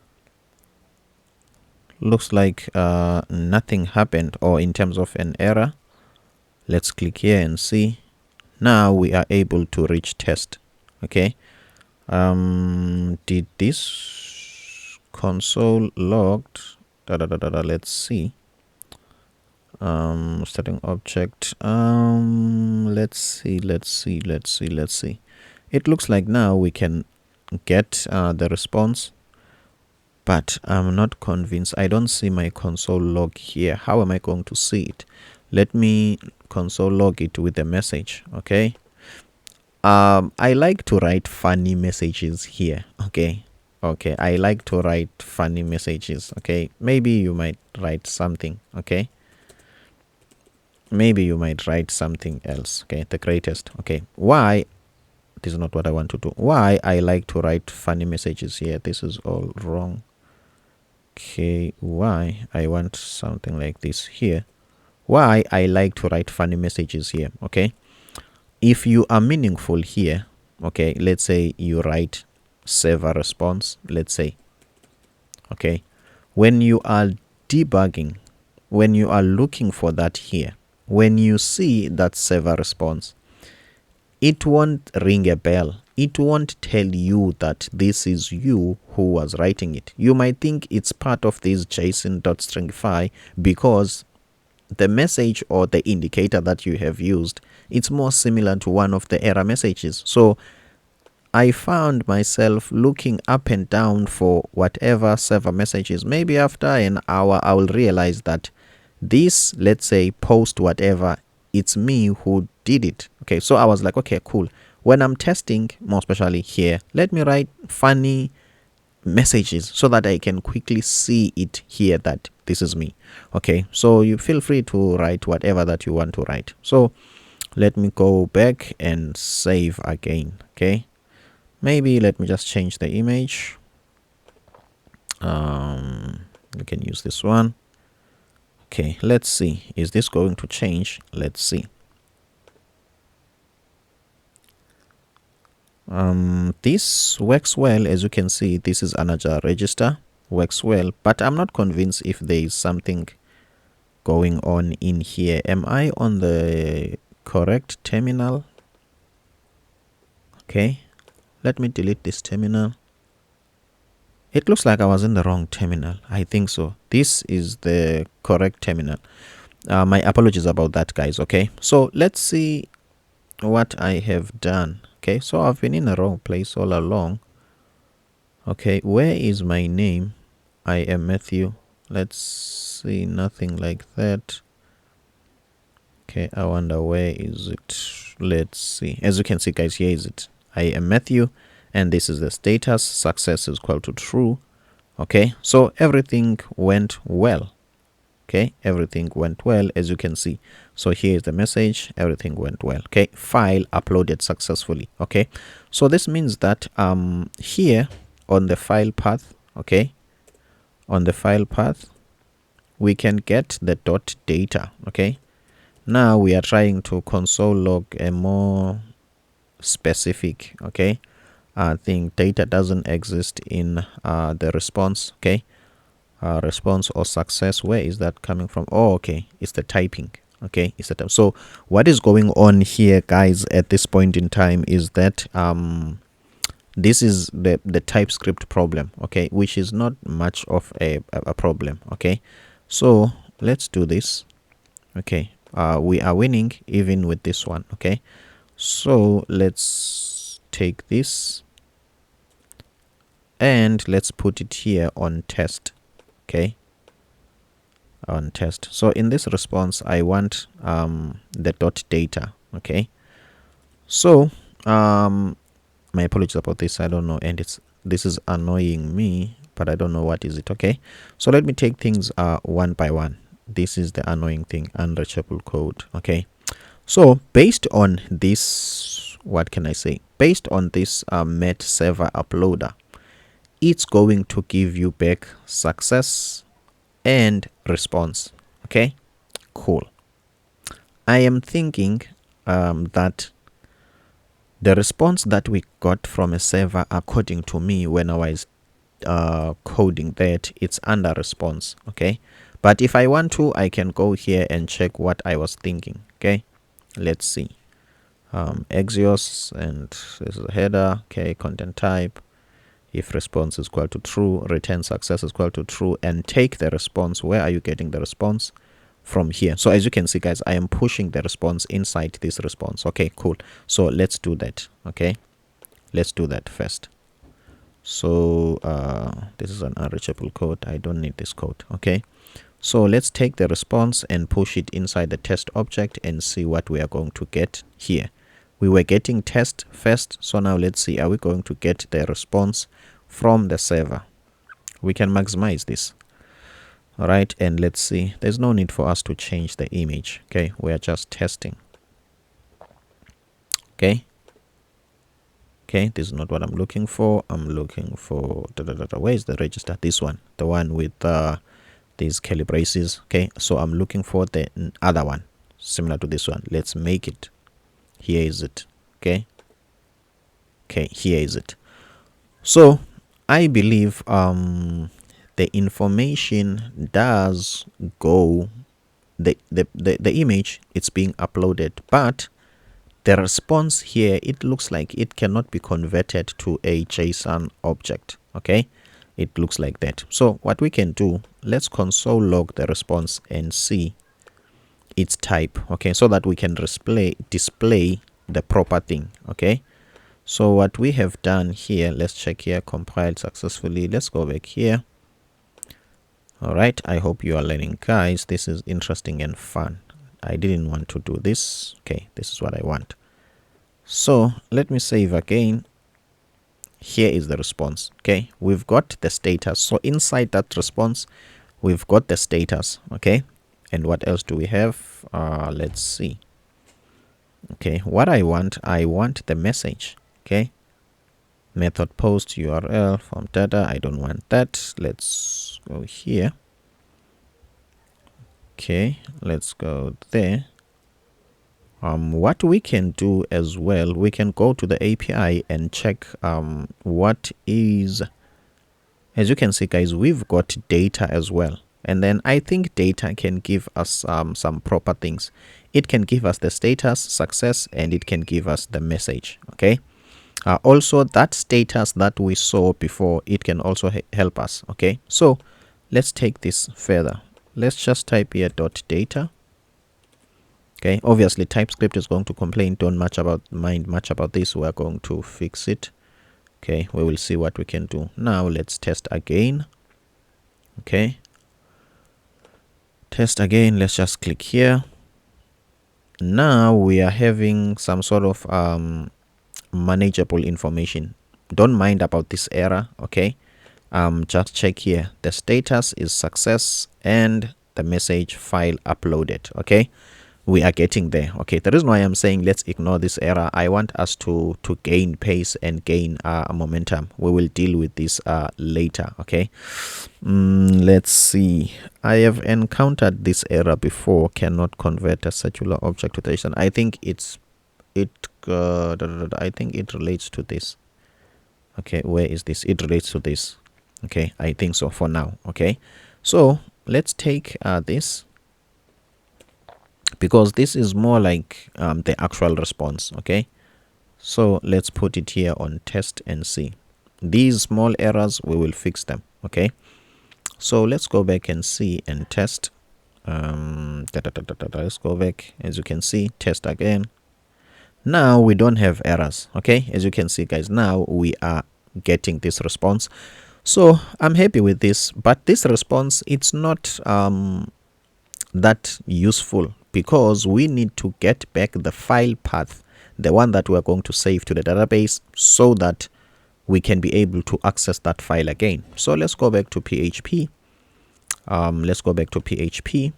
looks like nothing happened, or in terms of an error. Let's click here and see. Now we are able to reach test. Okay, did this console logged let's see. Starting object. Let's see. It looks like now we can get the response, but I'm not convinced. I don't see my console log here. How am I going to see it? Let me console log it with a message. Okay, I like to write funny messages here. Okay, Okay, I like to write funny messages. Okay, maybe you might write something. Okay, maybe you might write something else. Okay, the greatest. Okay, why? This is not what I want to do. Why I like to write funny messages here? This is all wrong. Okay, why I want something like this here? Why I like to write funny messages here? Okay, if you are meaningful here, okay, let's say you write save a response, let's say, okay, when you are debugging, when you are looking for that here, when you see that save a response, it won't ring a bell. It won't tell you that this is you who was writing it. You might think it's part of this JSON.stringify because the message or the indicator that you have used, it's more similar to one of the error messages. So I found myself looking up and down for whatever server messages. Maybe after an hour, I will realize that this, let's say, post whatever, it's me who did it. Okay, so I was like, okay, cool. When I'm testing, more especially here, let me write funny messages so that I can quickly see it here that this is me. Okay, so you feel free to write whatever that you want to write. So let me go back and save again. Okay, maybe let me just change the image. We can use this one. Okay, let's see, is this going to change? Let's see. This works well. As you can see, this is another register, works well, but I'm not convinced if there is something going on in here. Am I on the correct terminal? Okay, let me delete this terminal. It looks like I was in the wrong terminal. I think so. This is the correct terminal. My apologies about that, guys. Okay, so let's see what I have done. Okay, so I've been in the wrong place all along. Okay, where is my name? I am Matthew. Let's see, nothing like that. Okay, I wonder where is it. Let's see. As you can see, guys, here is it. I am Matthew, and this is the status. Success is equal to true. Okay, so everything went well. Okay, everything went well, as you can see. So here is the message, everything went well. Okay, file uploaded successfully. Okay, so this means that here on the file path, okay, on the file path we can get the dot data. Okay, now we are trying to console log a more specific, okay, I think data doesn't exist in the response. Okay, response or success, where is that coming from? Oh, okay, it's the typing. Okay, it's the type. So what is going on here, guys, at this point in time is that this is the TypeScript problem, okay, which is not much of a problem. Okay, so let's do this. Okay, we are winning even with this one. Okay, so let's take this and let's put it here on test. Okay, on test. So in this response I want the dot data. Okay, so my apologies about this, I don't know, and this is annoying me, but I don't know what is it. Okay, so let me take things one by one. This is the annoying thing, unreachable code. Okay, so based on this, what can I say, based on this met server uploader, it's going to give you back success and response. Okay, cool. I am thinking that the response that we got from a server, according to me, when I was coding that, it's under response. Okay, but if I want to, I can go here and check what I was thinking. Okay, let's see. Axios, and this is a header. Okay, content type. If response is equal to true, return success is equal to true, and take the response. Where are you getting the response? From here. So as you can see, guys, I am pushing the response inside this response. Okay, cool. So let's do that. Okay, let's do that first. So this is an unreachable code. I don't need this code. Okay, so let's take the response and push it inside the test object and see what we are going to get here. We were getting test first, so now let's see, are we going to get the response from the server. We can maximize this. All right, and let's see. There's no need for us to change the image. Okay, we're just testing. Okay, this is not what I'm looking for. I'm looking for where is the register? This one, the one with these curly braces. Okay, so I'm looking for the other one similar to this one. Let's make it. Here is it. Okay, here is it. So I believe the information does go, the image, it's being uploaded, but the response here, it looks like it cannot be converted to a JSON object. Okay, it looks like that. So what we can do, let's console log the response and see its type. Okay, so that we can display the proper thing. Okay, so what we have done here, let's check here, compiled successfully. Let's go back here. All right, I hope you are learning, guys. This is interesting and fun. I didn't want to do this. Okay, this is what I want. So let me save again. Here is the response. Okay, we've got the status. So inside that response, we've got the status. Okay, and what else do we have? Let's see. Okay, what I want the message. Okay, method post URL from data. I don't want that. Let's go here. Okay, let's go there. What we can do as well, we can go to the API and check what is, as you can see, guys, we've got data as well. And then I think data can give us some proper things. It can give us the status, success, and it can give us the message. Okay, also that status that we saw before, it can also help us. Okay, so let's take this further. Let's just type here .data. Okay, obviously Typescript is going to complain. Don't mind much about this. We're going to fix it. Okay, we will see what we can do. Now let's test again. Okay, test again. Let's just click here. Now we are having some sort of manageable information. Don't mind about this error. Okay, just check here. The status is success and the message file uploaded. Okay, we are getting there. Okay, the reason why I'm saying let's ignore this error, I want us to gain pace and gain momentum. We will deal with this later. Okay, let's see. I have encountered this error before. Cannot convert a circular object to JSON. I think I think it relates to this. Okay, where is this? It relates to this. Okay, I think so for now. Okay, so let's take this, because this is more like the actual response. Okay, so let's put it here on test and see. These small errors, we will fix them. Okay, so let's go back and see and test. Let's go back. As you can see, test again. Now we don't have errors. Okay, as you can see, guys, now we are getting this response. So I'm happy with this, but this response, it's not that useful, because we need to get back the file path, the one that we're going to save to the database, so that we can be able to access that file again. So let's go back to PHP. Let's go back to PHP.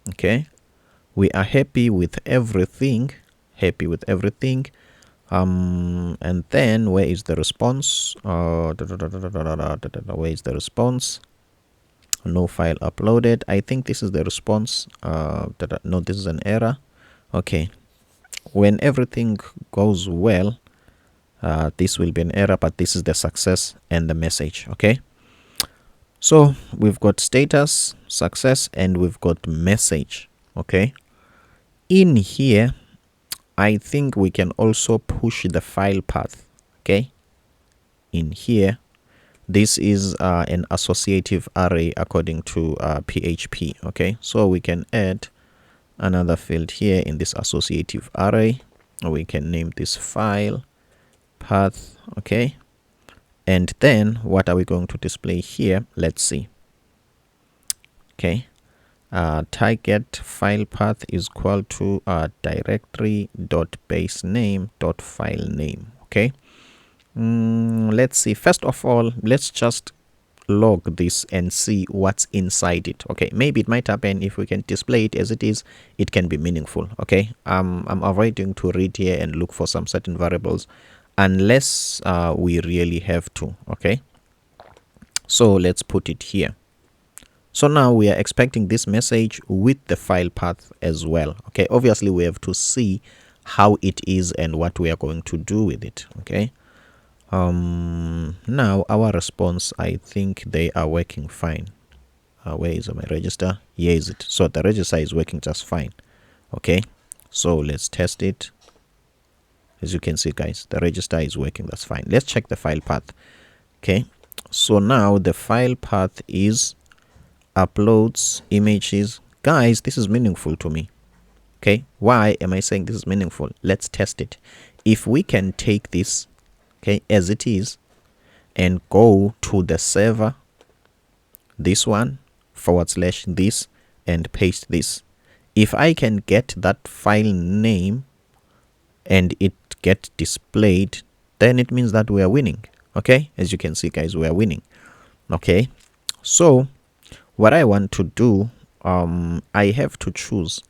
Okay, we are happy with everything. And then where is the response? Where is the response? No file uploaded. I think this is the response. No, this is an error. Okay, when everything goes well, this will be an error, but this is the success and the message. Okay, so we've got status, success, and we've got message. Okay, in here I think we can also push the file path. Okay, in here, this is an associative array according to PHP. Okay, so we can add another field here in this associative array. We can name this file path. Okay, and then what are we going to display here? Let's see. Okay, target file path is equal to directory dot base name dot file name. Okay, Let's see. First of all, let's just log this and see what's inside it. Okay, maybe it might happen if we can display it as it is, it can be meaningful. Okay, I'm avoiding to read here and look for some certain variables unless we really have to. Okay, so let's put it here. So now we are expecting this message with the file path as well. Okay, obviously we have to see how it is and what we are going to do with it. Okay, now our response, I think they are working fine. Where is my register? Here is it. So the register is working just fine. Okay, so let's test it. As you can see, guys, the register is working. That's fine. Let's check the file path. Okay, so now the file path is uploads images. Guys, this is meaningful to me. Okay, why am I saying this is meaningful? Let's test it. If we can take this, okay, as it is, and go to the server, this one / this, and paste this. If I can get that file name and it get displayed, then it means that we are winning. Okay, as you can see, guys, we are winning. Okay, so what I want to do, I have to choose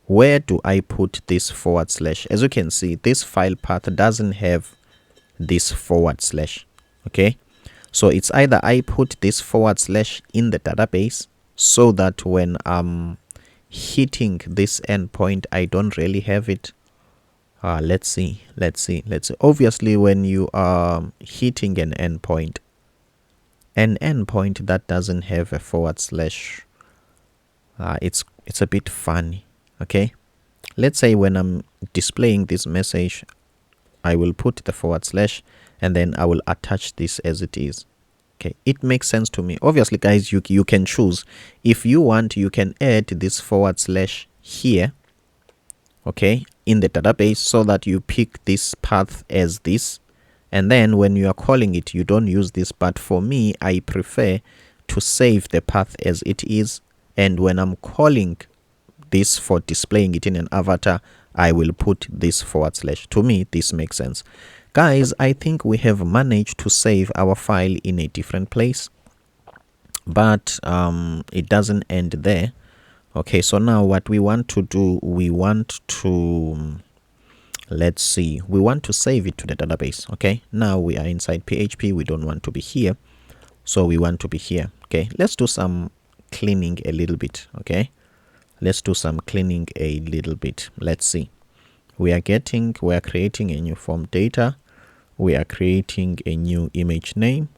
where do I put this / as you can see, this file path doesn't have this / okay, so it's either I put this / in the database so that when I'm hitting this endpoint I don't really have it. Let's see. Obviously when you are hitting an endpoint that doesn't have a / it's a bit funny. Okay, let's say when I'm displaying this message, I will put the / and then I will attach this as it is. Okay, it makes sense to me. Obviously, guys, you can choose. If you want, you can add this / here, okay, in the database, so that you pick this path as this, and then when you are calling it, you don't use this. But for me, I prefer to save the path as it is, and when I'm calling this for displaying it in an avatar, I will put this /. To me, this makes sense. Guys, I think we have managed to save our file in a different place, but it doesn't end there. Okay, so now what we want to do, we want to, let's see, we want to save it to the database. Okay, now we are inside PHP, we don't want to be here, so we want to be here. Okay, let's do some cleaning a little bit. Okay, let's do some cleaning a little bit. Let's see, we are creating a new form data, we are creating a new image name,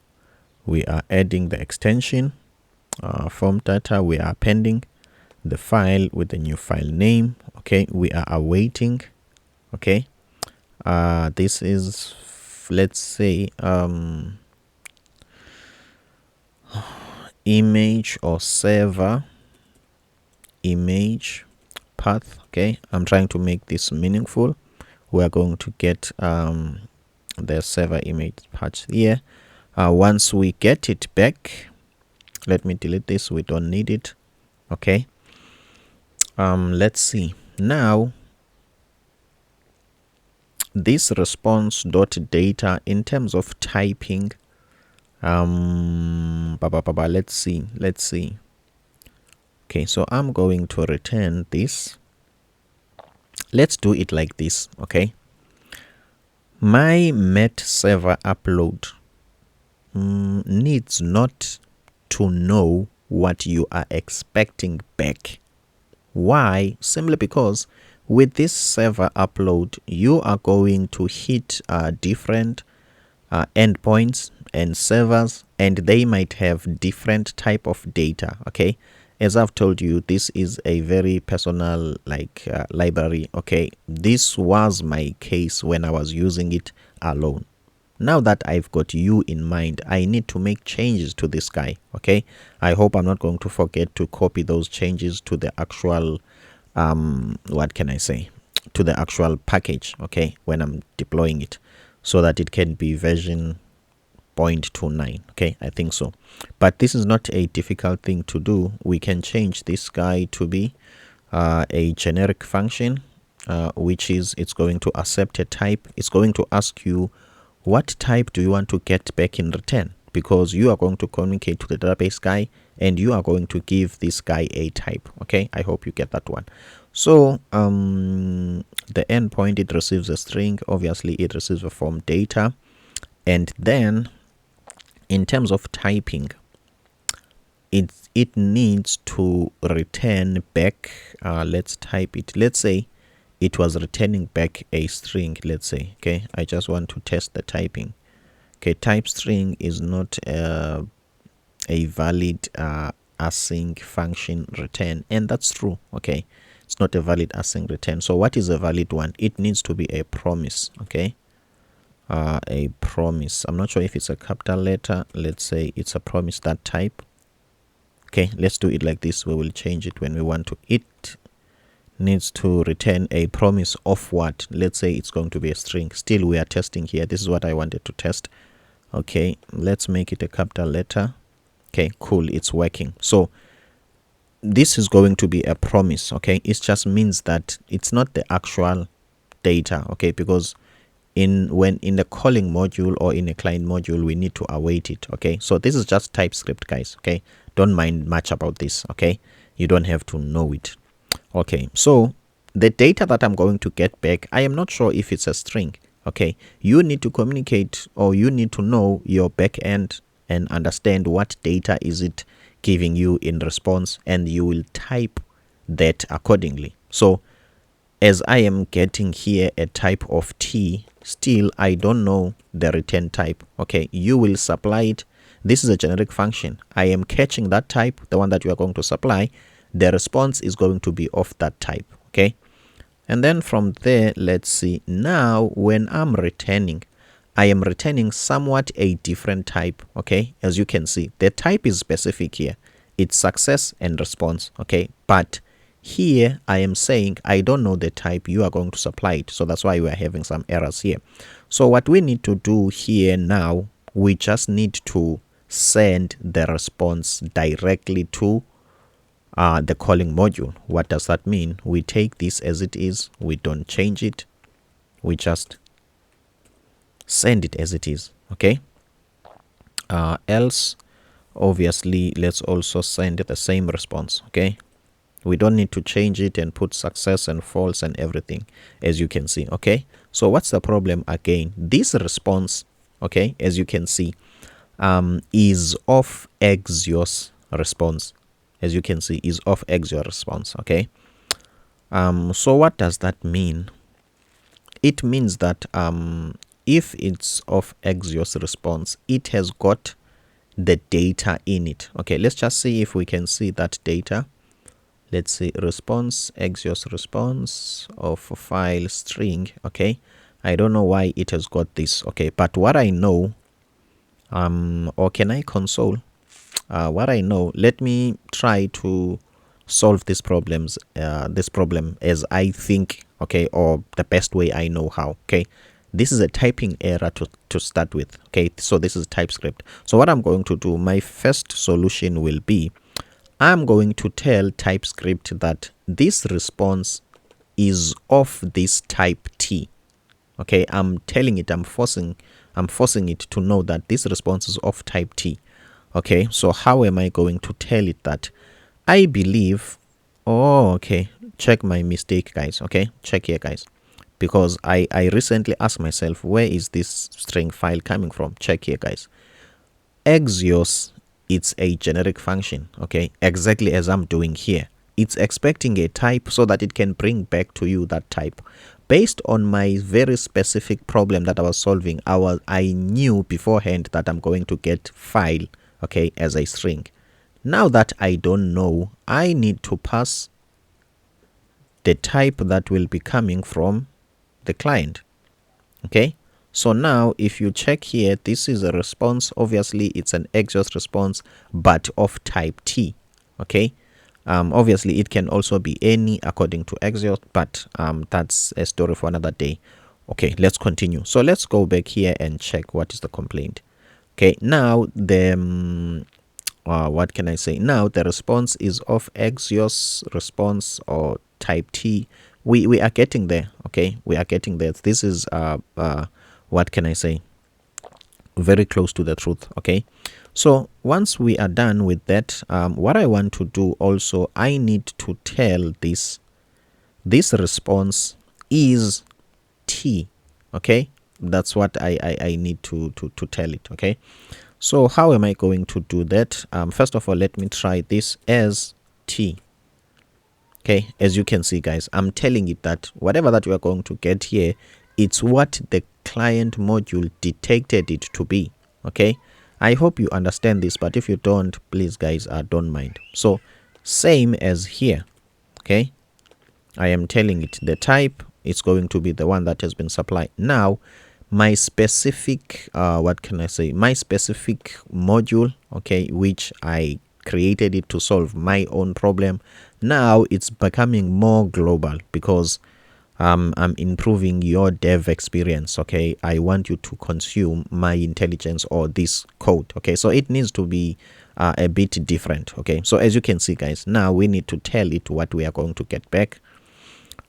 we are adding the extension, form data, we are appending the file with the new file name. Okay, we are awaiting. Okay, this is, let's say, image or server image path. Okay, I'm trying to make this meaningful. We are going to get the server image patch here. Once we get it back, let me delete this, we don't need it. Okay, let's see now. This response.data in terms of typing, let's see. Okay, so I'm going to return this. Let's do it like this. Okay, my met server upload needs not to know what you are expecting back. Why? Simply because with this server upload, you are going to hit different endpoints and servers, and they might have different type of data. Okay, as I've told you, this is a very personal library. Okay, this was my case when I was using it alone. Now that I've got you in mind, I need to make changes to this guy. Okay, I hope I'm not going to forget to copy those changes to the actual what can I say, to the actual package. Okay, when I'm deploying it, so that it can be version 0.29. Okay, I think so, but this is not a difficult thing to do. We can change this guy to be a generic function, which is, it's going to accept a type. It's going to ask you what type do you want to get back in return? Because you are going to communicate to the database guy and you are going to give this guy a type. Okay, I hope you get that one. So the endpoint, it receives a string. Obviously it receives a form data, and then in terms of typing, it needs to return back, let's type it. Let's say it was returning back a string, let's say. Okay, I just want to test the typing. Okay, type string is not a valid async function return, and that's true. Okay, it's not a valid async return. So what is a valid one? It needs to be a promise. Okay, a promise. I'm not sure if it's a capital letter. Let's say it's a promise, that type. Okay, let's do it like this. We will change it when we want to. It needs to return a promise of what? Let's say it's going to be a string. Still, we are testing here. This is what I wanted to test. Okay, let's make it a capital letter. Okay, cool, it's working. So this is going to be a promise. Okay, it just means that it's not the actual data. Okay, because when in the calling module or in a client module, we need to await it. Okay, so this is just TypeScript, guys. Okay, don't mind much about this. Okay, you don't have to know it. Okay, so the data that I'm going to get back, I am not sure if it's a string. Okay, you need to communicate, or you need to know your backend and understand what data is it giving you in response, and you will type that accordingly. So as I am getting here a type of T, still I don't know the return type. Okay, you will supply it. This is a generic function. I am catching that type, the one that you are going to supply. The response is going to be of that type. Okay, and then from there, let's see. Now when I'm returning, I am returning somewhat a different type. Okay, as you can see, the type is specific here. It's success and response. Okay, but here I am saying I don't know the type, you are going to supply it. So that's why we are having some errors here. So what we need to do here now, we just need to send the response directly to the calling module. What does that mean? We take this as it is, we don't change it, we just send it as it is. Okay, else obviously let's also send the same response. Okay, we don't need to change it and put success and false and everything, as you can see. Okay, so what's the problem? Again, this response, okay, as you can see, is of Axios response. As you can see, is of Axios response. Okay, so what does that mean? It means that if it's of Axios response, it has got the data in it. Okay, let's just see if we can see that data. Let's see, response, Axios response of file string. Okay, I don't know why it has got this. Okay, but what I know, or can I console? What I know, let me try to solve this problem as I think. Okay, or the best way I know how. Okay, this is a typing error to start with. Okay, so this is TypeScript. So what I'm going to do, my first solution will be, I'm going to tell TypeScript that this response is of this type T. Okay, I'm telling it, I'm forcing it to know that this response is of type T. Okay, so how am I going to tell it that? I believe, oh, okay, check my mistake, guys. Okay, check here, guys, because I recently asked myself, where is this string file coming from? Check here, guys. Axios, it's a generic function. Okay, exactly as I'm doing here. It's expecting a type so that it can bring back to you that type. Based on my very specific problem that I was solving, I knew beforehand that I'm going to get file, okay, as a string. Now that I don't know, I need to pass the type that will be coming from the client. Okay, so now if you check here, this is a response. Obviously it's an Axios response, but of type T. Okay, obviously it can also be any according to Axios, but that's a story for another day. Okay, let's continue. So let's go back here and check what is the complaint. Okay, now the what can I say? Now the response is of Axios response or type T. We are getting there. Okay, we are getting there. This is what can I say? very close to the truth. Okay, so once we are done with that, what I want to do also, I need to tell this response is T. Okay, that's what I need to tell it. Okay, so how am I going to do that? First of all, let me try this as T. Okay, as you can see, guys, I'm telling it that whatever that you are going to get here, it's what the client module detected it to be. Okay, I hope you understand this, but if you don't, please guys, don't mind. So same as here. Okay, I am telling it the type is going to be the one that has been supplied. Now my specific what can I say, my specific module, okay, which I created it to solve my own problem, now it's becoming more global because I'm improving your dev experience. Okay, I want you to consume my intelligence or this code. Okay, so it needs to be a bit different. Okay, so as you can see, guys, now we need to tell it what we are going to get back.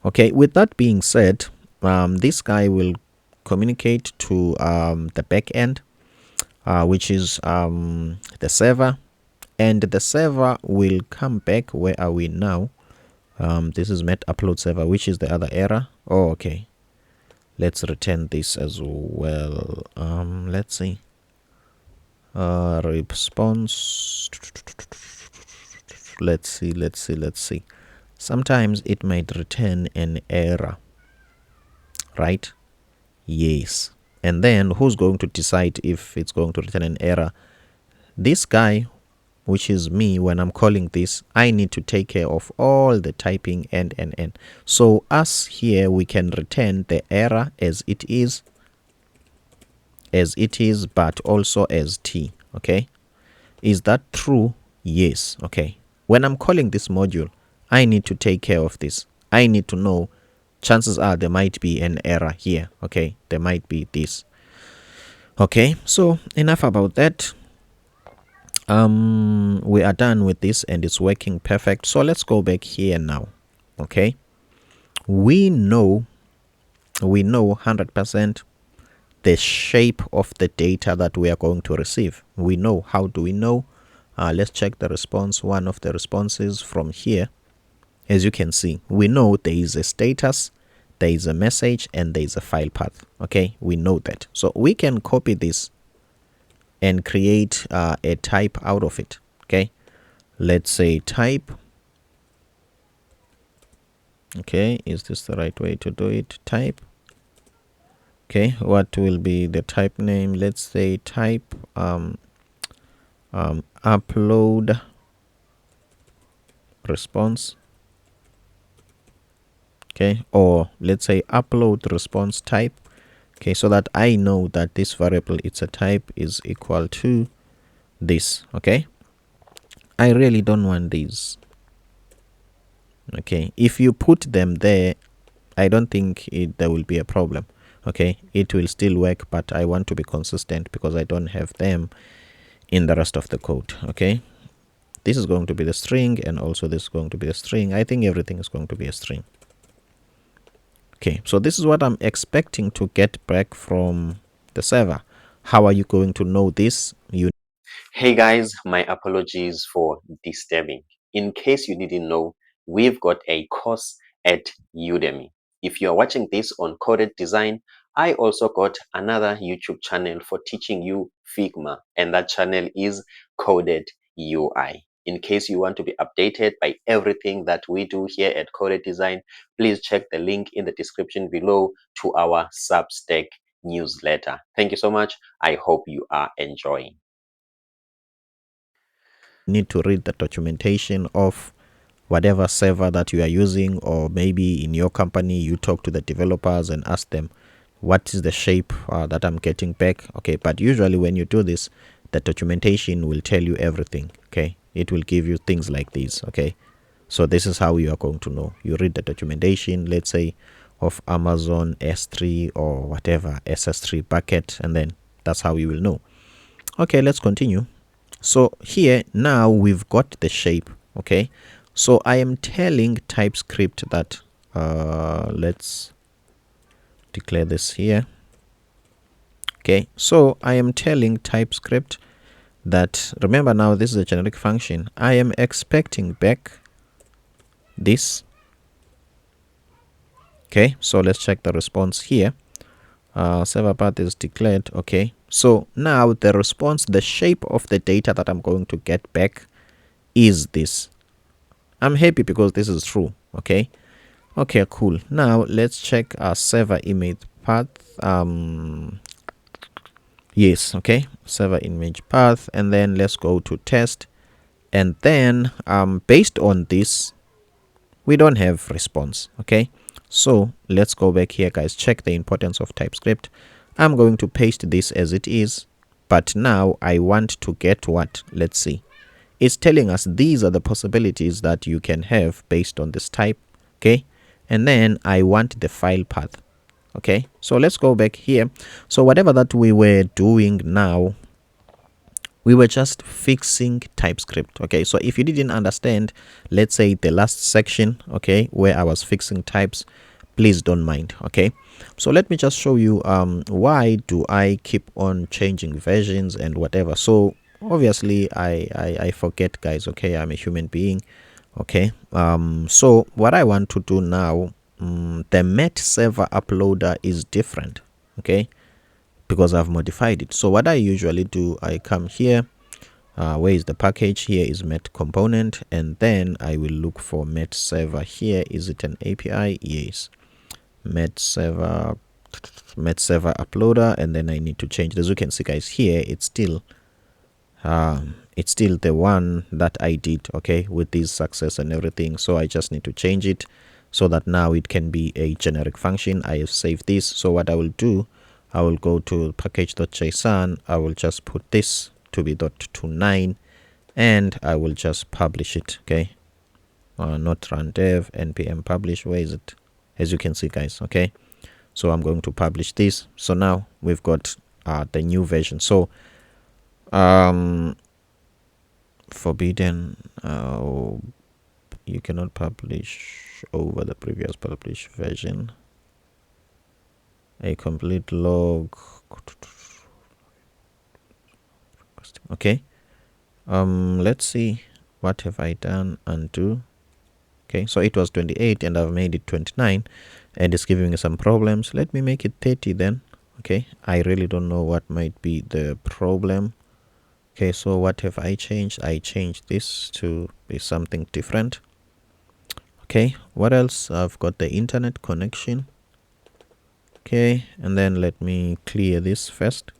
Okay, with that being said, this guy will communicate to the back end, which is the server, and the server will come back. Where are we now? This is met upload server, which is the other error. Oh, okay, let's return this as well. Let's see, response. Let's see. Sometimes it might return an error, right? Yes. And then who's going to decide if it's going to return an error? This guy, which is me. When I'm calling this, I need to take care of all the typing and. So us here, we can return the error as it is, but also as T. Okay, is that true? Yes. Okay, when I'm calling this module, I need to take care of this. I need to know, chances are there might be an error here. Okay, there might be this. Okay, so enough about that. We are done with this and it's working perfect. So let's go back here now. Okay, we know 100% the shape of the data that we are going to receive. We know. How do we know? Let's check the response, one of the responses from here. As you can see, we know there is a status, there is a message, and there is a file path. Okay, we know that. So we can copy this and create a type out of it. Okay, let's say type. Okay, is this the right way to do it? Type. Okay, what will be the type name? Let's say type upload response. Okay, or let's say upload response type. Okay, so that I know that this variable, it's a type, is equal to this. Okay, I really don't want these. Okay, if you put them there, I don't think there will be a problem. Okay, it will still work, but I want to be consistent because I don't have them in the rest of the code. Okay, this is going to be the string, and also this is going to be a string. I think everything is going to be a string. Okay, so this is what I'm expecting to get back from the server. How are you going to know this? Hey guys, my apologies for disturbing. In case you didn't know, we've got a course at Udemy. If you are watching this on Coded Design, I also got another YouTube channel for teaching you Figma, and that channel is Coded UI. In case you want to be updated by everything that we do here at Coded Design, please check the link in the description below to our Substack newsletter. Thank you so much. I hope you are enjoying. need to read the documentation of whatever server that you are using, or maybe in your company you talk to the developers and ask them what is the shape that I'm getting back. Okay, but usually when you do this, the documentation will tell you everything. Okay, it will give you things like these. Okay, so this is how you are going to know. You read the documentation, let's say of Amazon S3 or whatever SS3 bucket, and then that's how you will know. Okay, let's continue. So here now we've got the shape. Okay, so I am telling Typescript that let's declare this here. Okay, so I am telling Typescript that, remember now this is a generic function, I am expecting back this. Okay, so let's check the response here. Server path is declared. Okay, so now the response, the shape of the data that I'm going to get back is this. I'm happy because this is true. Okay, cool. Now let's check our server image path. Yes, okay, server image path, and then let's go to test, and then based on this we don't have response. Okay, so let's go back here, guys. Check the importance of TypeScript. I'm going to paste this as it is, but now I want to get what? Let's see. It's telling us these are the possibilities that you can have based on this type. Okay, and then I want the file path. Okay, so let's go back here. So whatever that we were doing now, we were just fixing TypeScript. Okay, so if you didn't understand, let's say the last section, okay, where I was fixing types, please don't mind. Okay, so let me just show you why do I keep on changing versions and whatever. So obviously I forget, guys. Okay, I'm a human being. Okay, so what I want to do now, the Met server uploader is different. Okay, because I've modified it. So what I usually do, I come here, where is the package? Here is Met component, and then I will look for Met server. Here is it an API? Yes, Met server uploader, and then I need to change it. As you can see, guys, here it's still the one that I did, okay, with this success and everything. So I just need to change it so that now it can be a generic function. I have saved this. So what I will do, I will go to package.json. I will just put this to be .29, and I will just publish it. Okay, not run dev npm publish. Where is it? As you can see, guys. Okay, so I'm going to publish this. So now we've got the new version. So forbidden, you cannot publish over the previous published version. A complete log. Okay, let's see, what have I done? Undo. Okay, so it was 28 and I've made it 29, and it's giving me some problems. Let me make it 30 then. Okay, I really don't know what might be the problem. Okay, so what have I changed? I changed this to be something different. Okay, what else? I've got the internet connection. Okay, and then let me clear this first.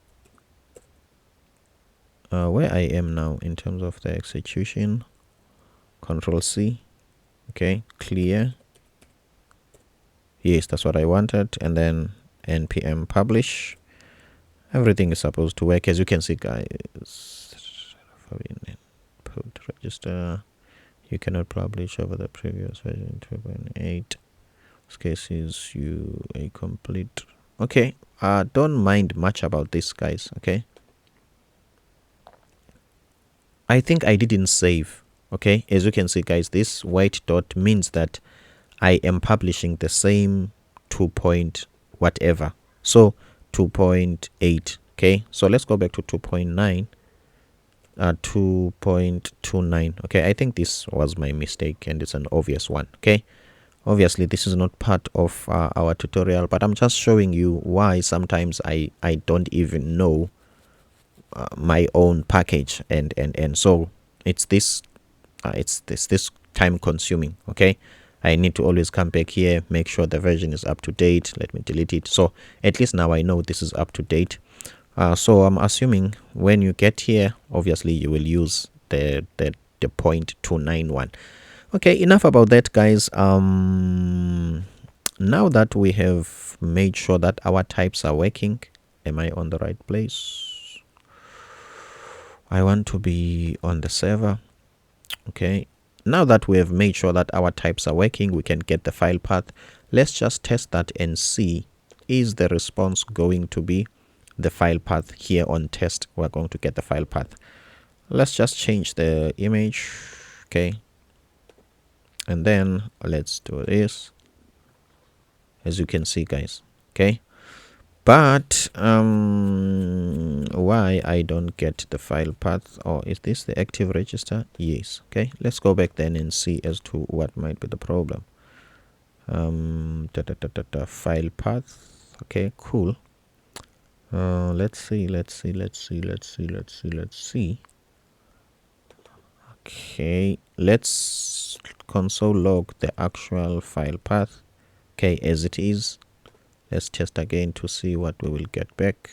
Where I am now in terms of the execution, Control C. Okay, clear. Yes, that's what I wanted. And then npm publish. Everything is supposed to work. As you can see, guys, put register. You cannot publish over the previous version 2.8. This case is you a complete. Okay, don't mind much about this, guys. Okay, I think I didn't save. Okay, as you can see, guys, this white dot means that I am publishing the same 2 point whatever. So 2.8. Okay, so let's go back to 2.9. 2.29. Okay, I think this was my mistake, and it's an obvious one. Okay, obviously this is not part of our tutorial, but I'm just showing you why sometimes I don't even know my own package, and so it's this time consuming. Okay, I need to always come back here, make sure the version is up to date. Let me delete it. So at least now I know this is up to date. So I'm assuming when you get here, obviously you will use the 0.291. Okay, enough about that, guys. Now that we have made sure that our types are working, am I on the right place? I want to be on the server. Okay, now that we have made sure that our types are working, we can get the file path. Let's just test that and see, is the response going to be the file path? Here on test, we're going to get the file path. Let's just change the image. Okay, and then let's do this. As you can see, guys. Okay, But why I don't get the file path? Or is this the active register? Yes. Okay, let's go back then and see as to what might be the problem. File path. Okay, cool. Let's see. Okay, let's console log the actual file path. Okay, as it is. Let's test again to see what we will get back.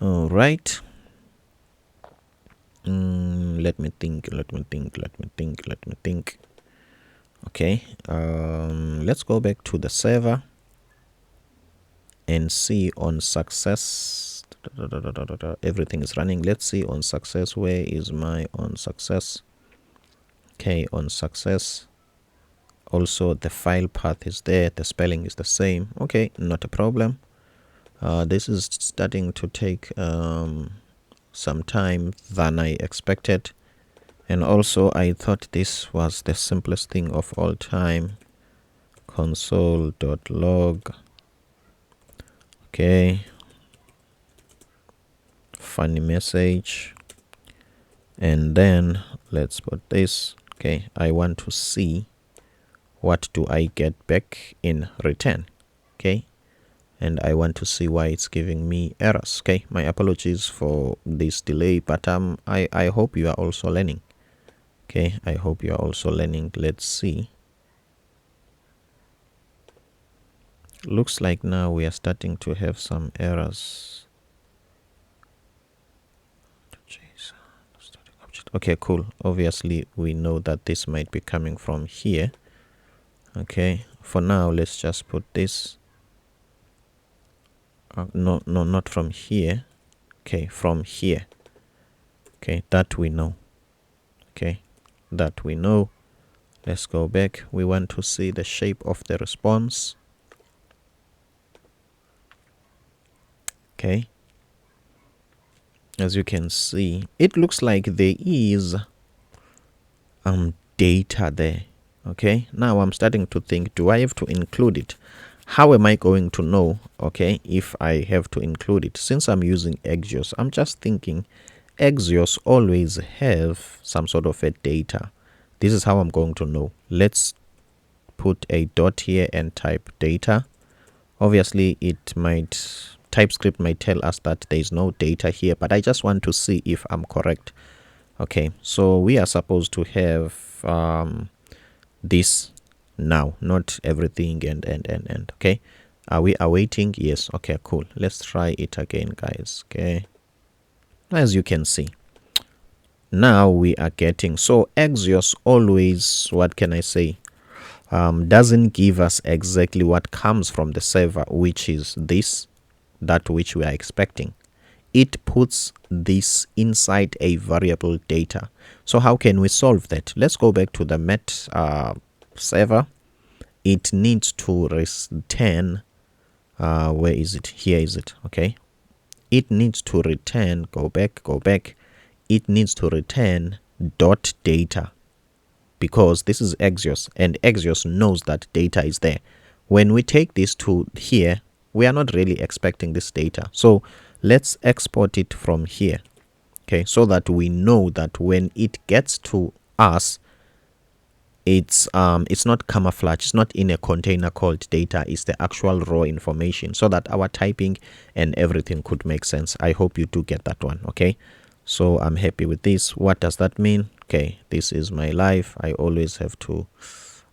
All right. Let me think. Okay, let's go back to the server and see on success. Everything is running. Let's see on success. Where is my on success? Okay, on success. Also, the file path is there. The spelling is the same. Okay, not a problem. This is starting to take some time than I expected. And also, I thought this was the simplest thing of all time. Console.log. Okay. Funny message. And then let's put this. Okay, I want to see what do I get back in return. Okay, and I want to see why it's giving me errors. Okay, my apologies for this delay, but I hope you are also learning. Okay, I hope you are also learning. Let's see. Looks like now we are starting to have some errors. Okay, cool. Obviously we know that this might be coming from here. Okay, for now let's just put this. No, not from here. Okay, from here. Okay, that we know. Okay, that we know. Let's go back. We want to see the shape of the response. Okay, as you can see, it looks like there is data there. Okay, now I'm starting to think, do I have to include it? How am I going to know, okay, if I have to include it? Since I'm using Axios, I'm just thinking Axios always have some sort of a data. This is how I'm going to know. Let's put a dot here and type data. Obviously, TypeScript might tell us that there is no data here, but I just want to see if I'm correct. Okay, so we are supposed to have this now, not everything and okay. Are we awaiting? Yes. Okay, cool. Let's try it again, guys. Okay, as you can see, now we are getting, so Axios always, what can I say, doesn't give us exactly what comes from the server, which is that which we are expecting. It puts this inside a variable data. So how can we solve that? Let's go back to the Met server. It needs to return, where is it? Here is it. Okay, it needs to return, go back, it needs to return dot data, because this is Axios and Axios knows that data is there. When we take this to here, we are not really expecting this data, so let's export it from here. Okay, so that we know that when it gets to us, it's not camouflage, it's not in a container called data, it's the actual raw information, so that our typing and everything could make sense. I hope you do get that one. Okay, so I'm happy with this. What does that mean? Okay, this is my life. I always have to,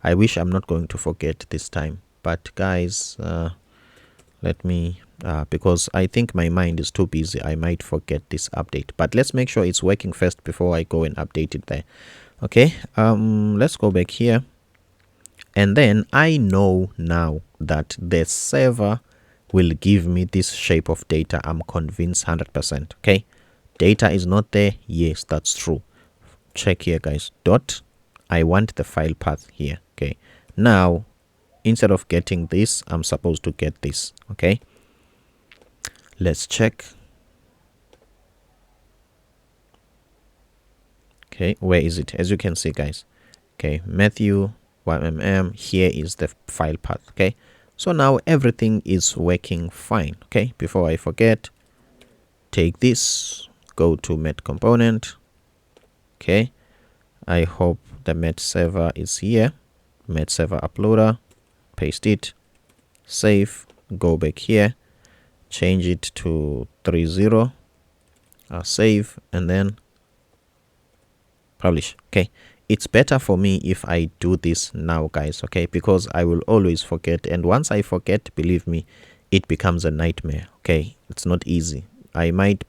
I wish I'm not going to forget this time, but guys, let me because I think my mind is too busy, I might forget this update, but let's make sure it's working first before I go and update it there. Okay, let's go back here, and then I know now that the server will give me this shape of data. I'm convinced 100%. Okay, data is not there. Yes, that's true. Check here, guys. Dot, I want the file path here. Okay, now instead of getting this, I'm supposed to get this. Okay, let's check. Okay, where is it? As you can see, guys. Okay, Matthew YMM, here is the file path. Okay, So now everything is working fine. Okay, before I forget, take this, go to Met component. Okay, I hope the Met server is here. Met server uploader, paste it, save, go back here, change it to 30, save, and then publish. Okay, it's better for me if I do this now, guys, okay, because I will always forget, and once I forget, believe me, it becomes a nightmare. Okay, it's not easy. I might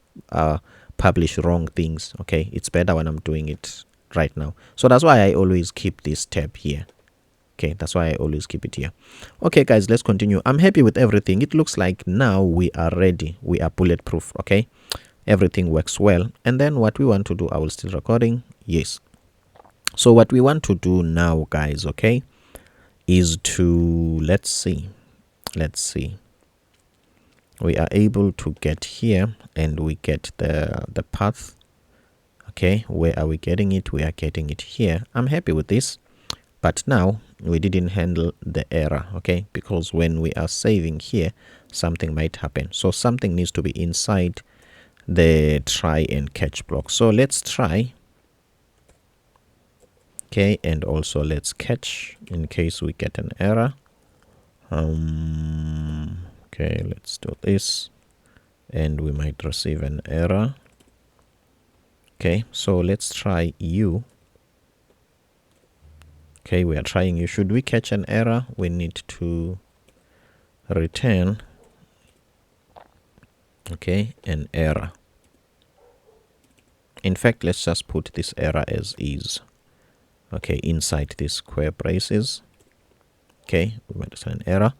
publish wrong things. Okay, it's better when I'm doing it right now. So that's why I always keep this tab here. Okay, that's why I always keep it here. Okay, guys, let's continue. I'm happy with everything. It looks like now we are ready. We are bulletproof. Okay, everything works well. And then what we want to do, I will still recording. Yes. So what we want to do now, guys, okay, is to, let's see. We are able to get here and we get the path. Okay, where are we getting it? We are getting it here. I'm happy with this. But now we didn't handle the error, okay, because when we are saving here, something might happen. So something needs to be inside the try and catch block. So let's try. Okay, and also let's catch in case we get an error. Okay, let's do this, and we might receive an error. Okay, so let's try you. Okay, we are trying you. Should we catch an error, we need to return, okay, an error. In fact, let's just put this error as is. Okay, inside these square braces. Okay, we might have an error.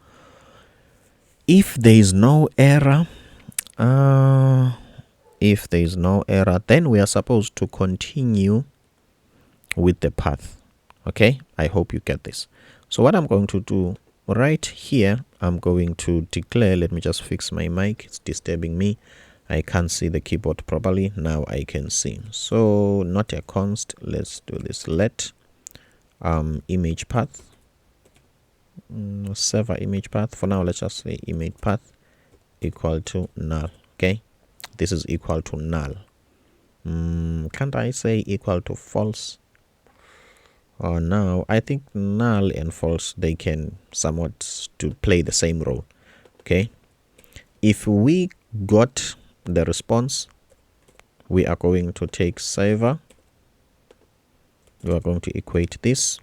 If there is no error, then we are supposed to continue with the path. Okay, I hope you get this. So what I'm going to do right here, I'm going to declare, let me just fix my mic, it's disturbing me. I can't see the keyboard properly. Now I can see. So not a const, let's do this. Let image path, server image path. For now, let's just say image path equal to null. Okay, this is equal to null. Can't I say equal to false? Oh, now I think null and false, they can somewhat to play the same role. Okay, if we got the response, we are going to take server. We are going to equate this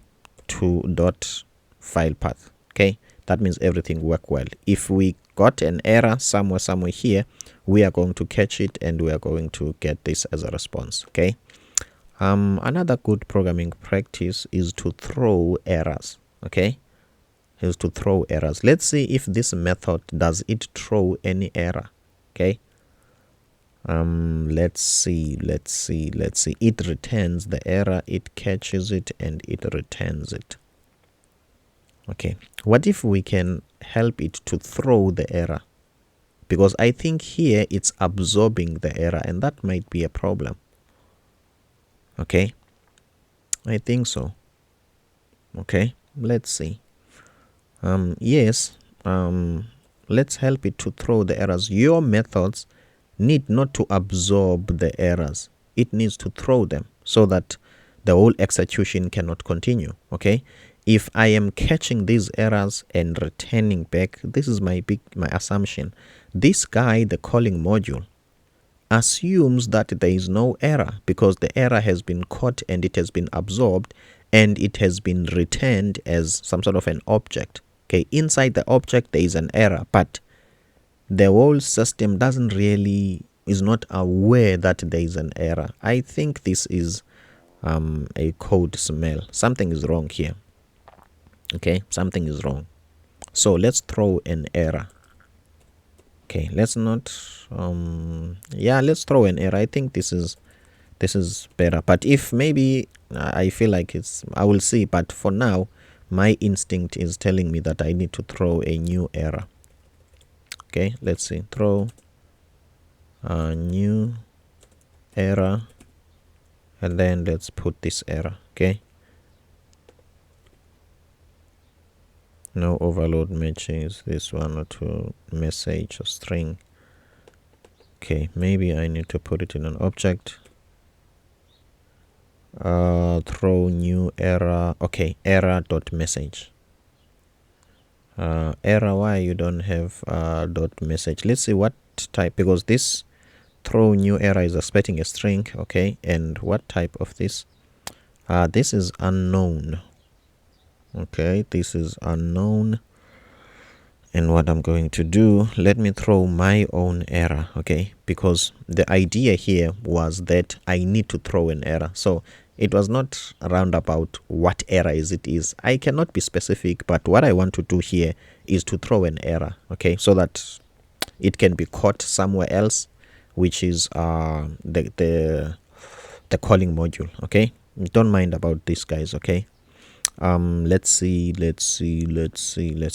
to dot file path. Okay, that means everything worked well. If we got an error somewhere here, we are going to catch it and we are going to get this as a response. Okay, another good programming practice is to throw errors. Okay, is to throw errors. Let's see if this method does it throw any error. Okay, let's see. It returns the error, it catches it, and it returns it. Okay, what if we can help it to throw the error? Because I think here it's absorbing the error, and that might be a problem. Okay, I think so. Okay, let's see. Yes, let's help it to throw the errors. Your methods need not to absorb the errors, it needs to throw them so that the whole execution cannot continue. Okay, if I am catching these errors and returning back, this is my assumption. This guy, the calling module, assumes that there is no error because the error has been caught and it has been absorbed and it has been returned as some sort of an object. Okay, inside the object there is an error, but the whole system is not aware that there is an error. I think this is a code smell. Something is wrong here. Okay, something is wrong. So let's throw an error. Okay, let's not let's throw an error. I think this is better, but if maybe I feel like I will see, but for now my instinct is telling me that I need to throw a new error. Okay, let's see, throw a new error, and then let's put this error. Okay, No overload matches this one or to message or string. Okay, maybe I need to put it in an object. Throw new error. Okay, error.message. Error, why you don't have dot message? Let's see what type, because this throw new error is expecting a string. Okay, and what type of this? This is unknown. Okay, this is unknown. And what I'm going to do, let me throw my own error. Okay, because the idea here was that I need to throw an error. So it was not roundabout what error is. I cannot be specific, but what I want to do here is to throw an error. Okay, so that it can be caught somewhere else, which is the calling module. Okay, don't mind about this, guys. Okay, let's see,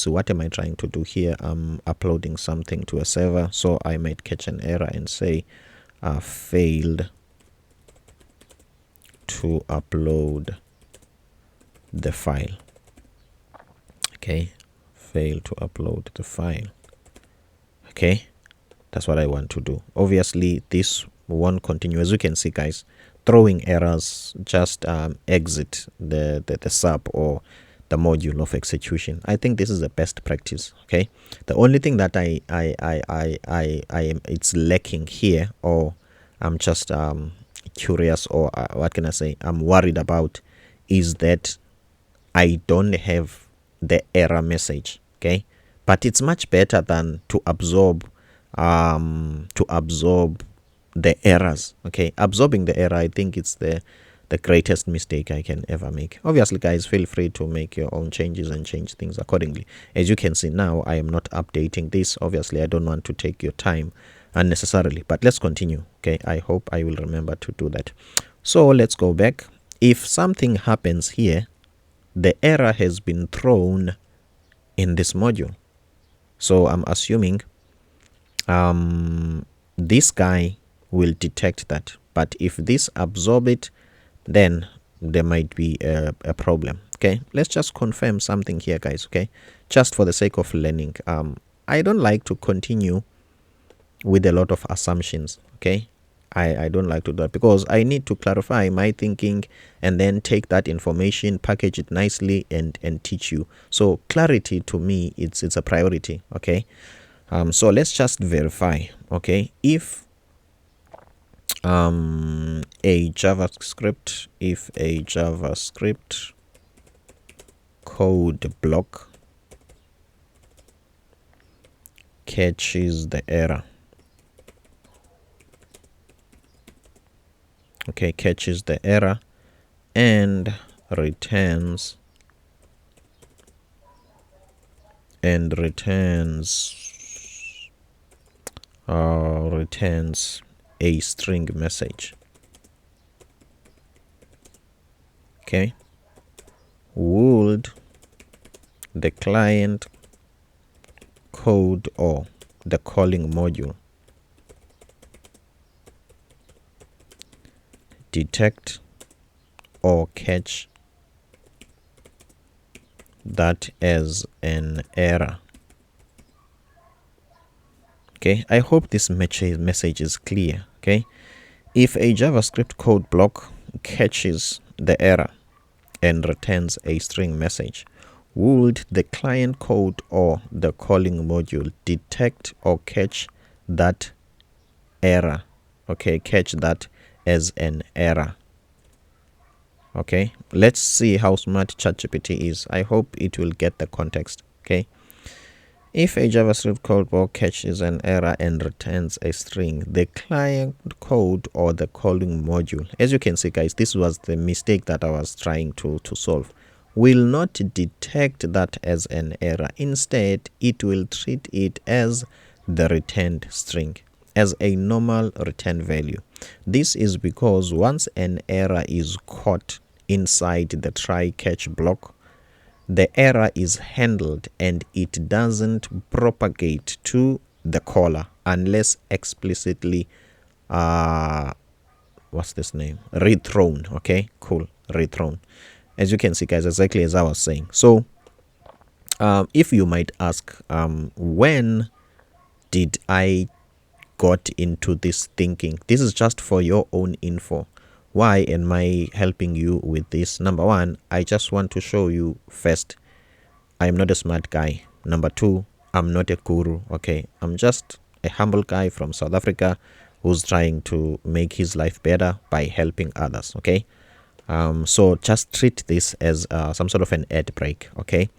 what am I trying to do here? I'm uploading something to a server, so I might catch an error and say failed to upload the file. Okay, failed to upload the file. Okay, that's what I want to do. Obviously this won't continue. As you can see, guys, throwing errors just exit the sub or the module of execution. I think this is the best practice. Okay, the only thing that I am it's lacking here, or I'm just curious, or what can I say, I'm worried about, is that I don't have the error message. Okay, but it's much better than to absorb the errors. Okay, absorbing the error, I think it's the greatest mistake I can ever make. Obviously, guys, feel free to make your own changes and change things accordingly. As you can see now, I am not updating this. Obviously, I don't want to take your time unnecessarily, but let's continue. Okay, I hope I will remember to do that. So let's go back. If something happens here, the error has been thrown in this module. So I'm assuming this guy will detect that. But if this absorb it, then there might be a problem. Okay, let's just confirm something here, guys. Okay, just for the sake of learning. I don't like to continue with a lot of assumptions. Okay, I don't like to do that, because I need to clarify my thinking and then take that information, package it nicely, and teach you. So clarity to me, it's a priority. Okay, so let's just verify. Okay, if a JavaScript code block catches the error. Okay, catches the error and returns a string message. Okay, would the client code or the calling module detect or catch that as an error? Okay, I hope this message is clear. Okay, if a JavaScript code block catches the error and returns a string message, would the client code or the calling module detect or catch that error? Okay, catch that as an error. Okay, let's see how smart ChatGPT is. I hope it will get the context. Okay, if a JavaScript code block catches an error and returns a string, the client code or the calling module, as you can see, guys, this was the mistake that I was trying to solve, will not detect that as an error. Instead, it will treat it as the returned string, as a normal return value. This is because once an error is caught inside the try catch block, the error is handled and it doesn't propagate to the caller unless explicitly what's this name, rethrown. Okay, cool, rethrown. As you can see, guys, exactly as I was saying. So If you might ask, when did I got into this thinking? This is just for your own info. Why am I helping you with this? Number one, I just want to show you first, I am not a smart guy. Number two, I'm not a guru. Okay, I'm just a humble guy from South Africa who's trying to make his life better by helping others. Okay, so just treat this as some sort of an ad break. Okay,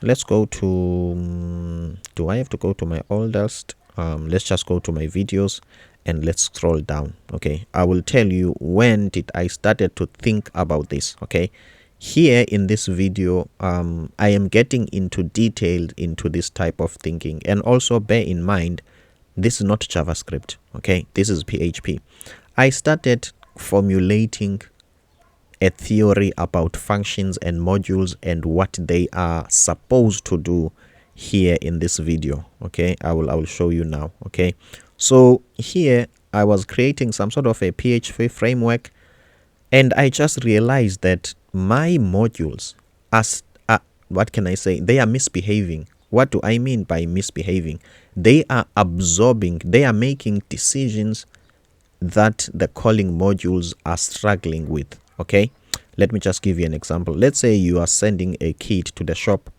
let's go to do I have to go to my oldest? Let's just go to my videos and let's scroll down. Okay, I will tell you when did I started to think about this. Okay, here in this video, I am getting into detail into this type of thinking, and also bear in mind this is not JavaScript. Okay, this is PHP. I started formulating a theory about functions and modules and what they are supposed to do here in this video. Okay, I will show you now. Okay, so here I was creating some sort of a PHP framework, and I just realized that my modules are, what can I say, they are misbehaving. What do I mean by misbehaving? They are absorbing, they are making decisions that the calling modules are struggling with. Okay, let me just give you an example. Let's say you are sending a kid to the shop.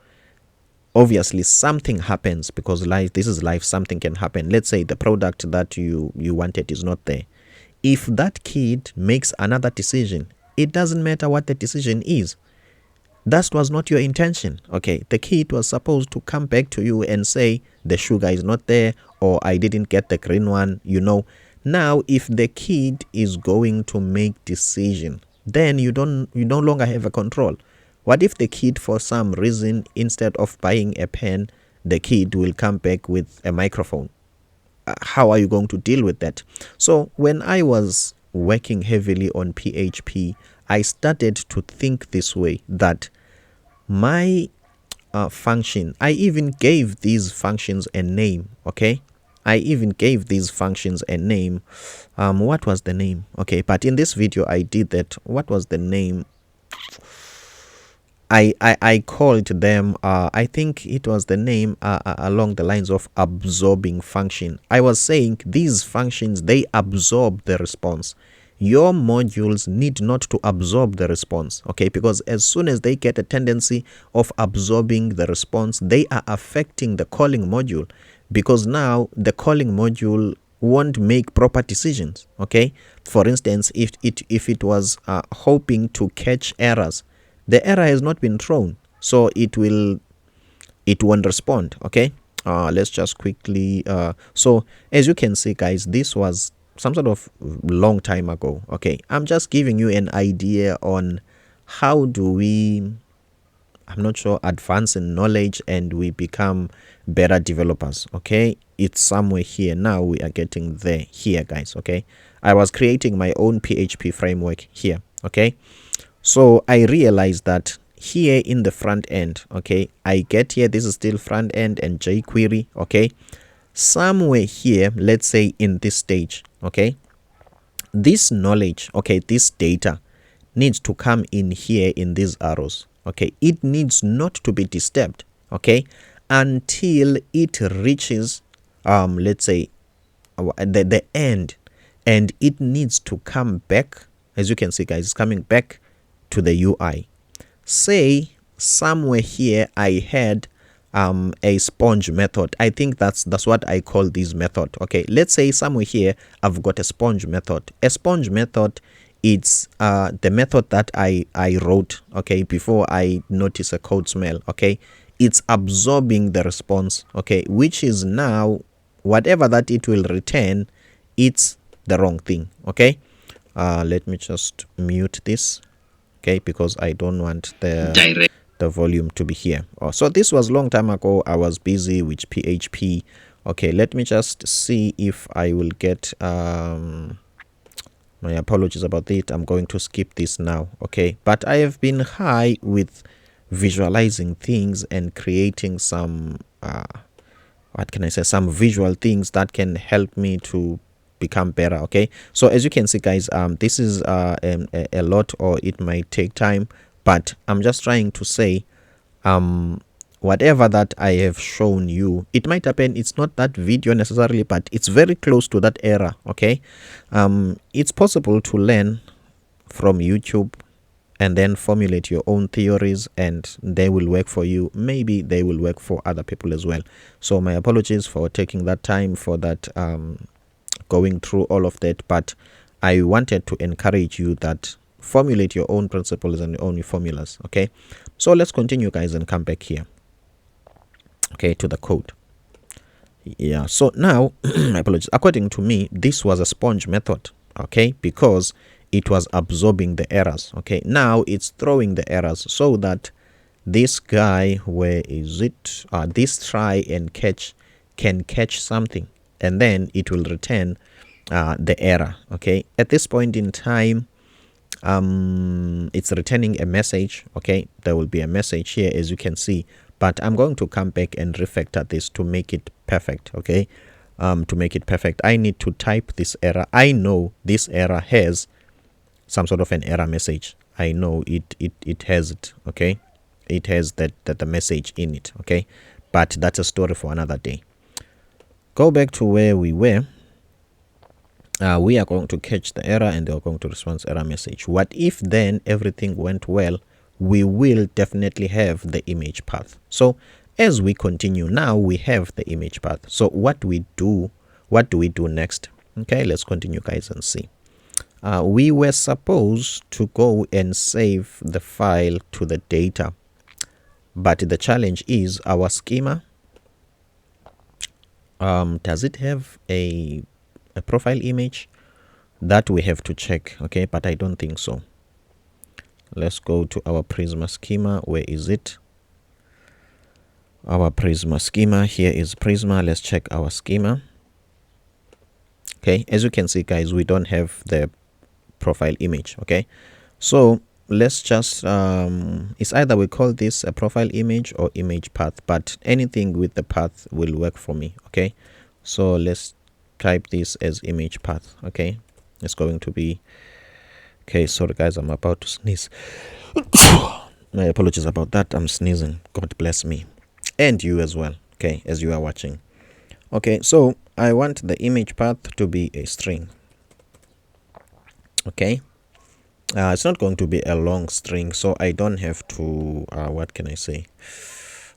Obviously something happens, because life, this is life, something can happen. Let's say the product that you wanted is not there. If that kid makes another decision, it doesn't matter what the decision is, that was not your intention. Okay, the kid was supposed to come back to you and say the sugar is not there, or I didn't get the green one. Now if the kid is going to make decision, then you no longer have a control. What if the kid, for some reason, instead of buying a pen, the kid will come back with a microphone? How are you going to deal with that? So when I was working heavily on PHP, I started to think this way, that my function, I even gave these functions a name. Okay, I even gave these functions a name. What was the name? Okay, but in this video I did that. What was the name? I called them, I think it was the name along the lines of absorbing function. I was saying these functions, they absorb the response. Your modules need not to absorb the response. Okay, because as soon as they get a tendency of absorbing the response, they are affecting the calling module, because now the calling module won't make proper decisions. Okay, for instance, if it was hoping to catch errors, the error has not been thrown, so it won't respond. Okay, let's just quickly so as you can see, guys, this was some sort of long time ago. Okay, I'm just giving you an idea on how do we, I'm not sure, advance in knowledge and we become better developers. Okay, it's somewhere here. Now we are getting there here, guys. Okay, I was creating my own PHP framework here. Okay, so I realized that here in the front end, okay, I get here, this is still front end and jQuery. Okay, somewhere here, let's say in this stage, okay, this knowledge, okay, this data needs to come in here in these arrows. Okay, it needs not to be disturbed, okay, until it reaches let's say the end, and it needs to come back. As you can see, guys, it's coming back to the UI. Say somewhere here I had a sponge method. I think that's what I call this method. Okay, let's say somewhere here I've got a sponge method. A sponge method, it's the method that I wrote, okay, before I notice a code smell. Okay, it's absorbing the response, okay, which is now whatever that it will return, it's the wrong thing. Okay, let me just mute this, okay, because I don't want the volume to be here. So this was long time ago. I was busy with PHP. Okay, let me just see if I will get my apologies about it. I'm going to skip this now. Okay, but I have been high with visualizing things and creating some what can I say, some visual things that can help me to become better. Okay, so as you can see, guys, this is a lot, or it might take time, but I'm just trying to say whatever that I have shown you, it might happen it's not that video necessarily, but it's very close to that error. Okay, it's possible to learn from YouTube and then formulate your own theories, and they will work for you. Maybe they will work for other people as well. So my apologies for taking that time for that, going through all of that, but I wanted to encourage you that formulate your own principles and your own formulas. Okay, so let's continue, guys, and come back here, okay, to the code. Yeah, so now my apologies, according to me this was a sponge method, okay, because it was absorbing the errors. Okay, now it's throwing the errors so that this guy, where is it, this try and catch can catch something, and then it will return the error. Okay, at this point in time, it's returning a message. Okay, there will be a message here, as you can see, but I'm going to come back and refactor this to make it perfect. Okay, to make it perfect, I need to type this error. I know this error has some sort of an error message. I know it has it. Okay, it has that the message in it. Okay, but that's a story for another day. Go back to where we were. We are going to catch the error and they are going to respond error message. What if then everything went well? We will definitely have the image path. So as we continue, now we have the image path. So what do we do next? Okay, let's continue, guys, and see. We were supposed to go and save the file to the data, but the challenge is our schema. Does it have a profile image? That we have to check. Okay, but I don't think so. Let's go to our Prisma schema. Where is it? Our Prisma schema. Here is Prisma. Let's check our schema. Okay, as you can see, guys, we don't have the profile image. Okay, so let's just it's either we call this a profile image or image path, but anything with the path will work for me. Okay, so let's type this as image path. Okay, it's going to be, okay, sorry guys, I'm about to sneeze. My apologies about that. I'm sneezing. God bless me and you as well, okay, as you are watching. Okay, so I want the image path to be a string. Okay, it's not going to be a long string, so I don't have to what can I say,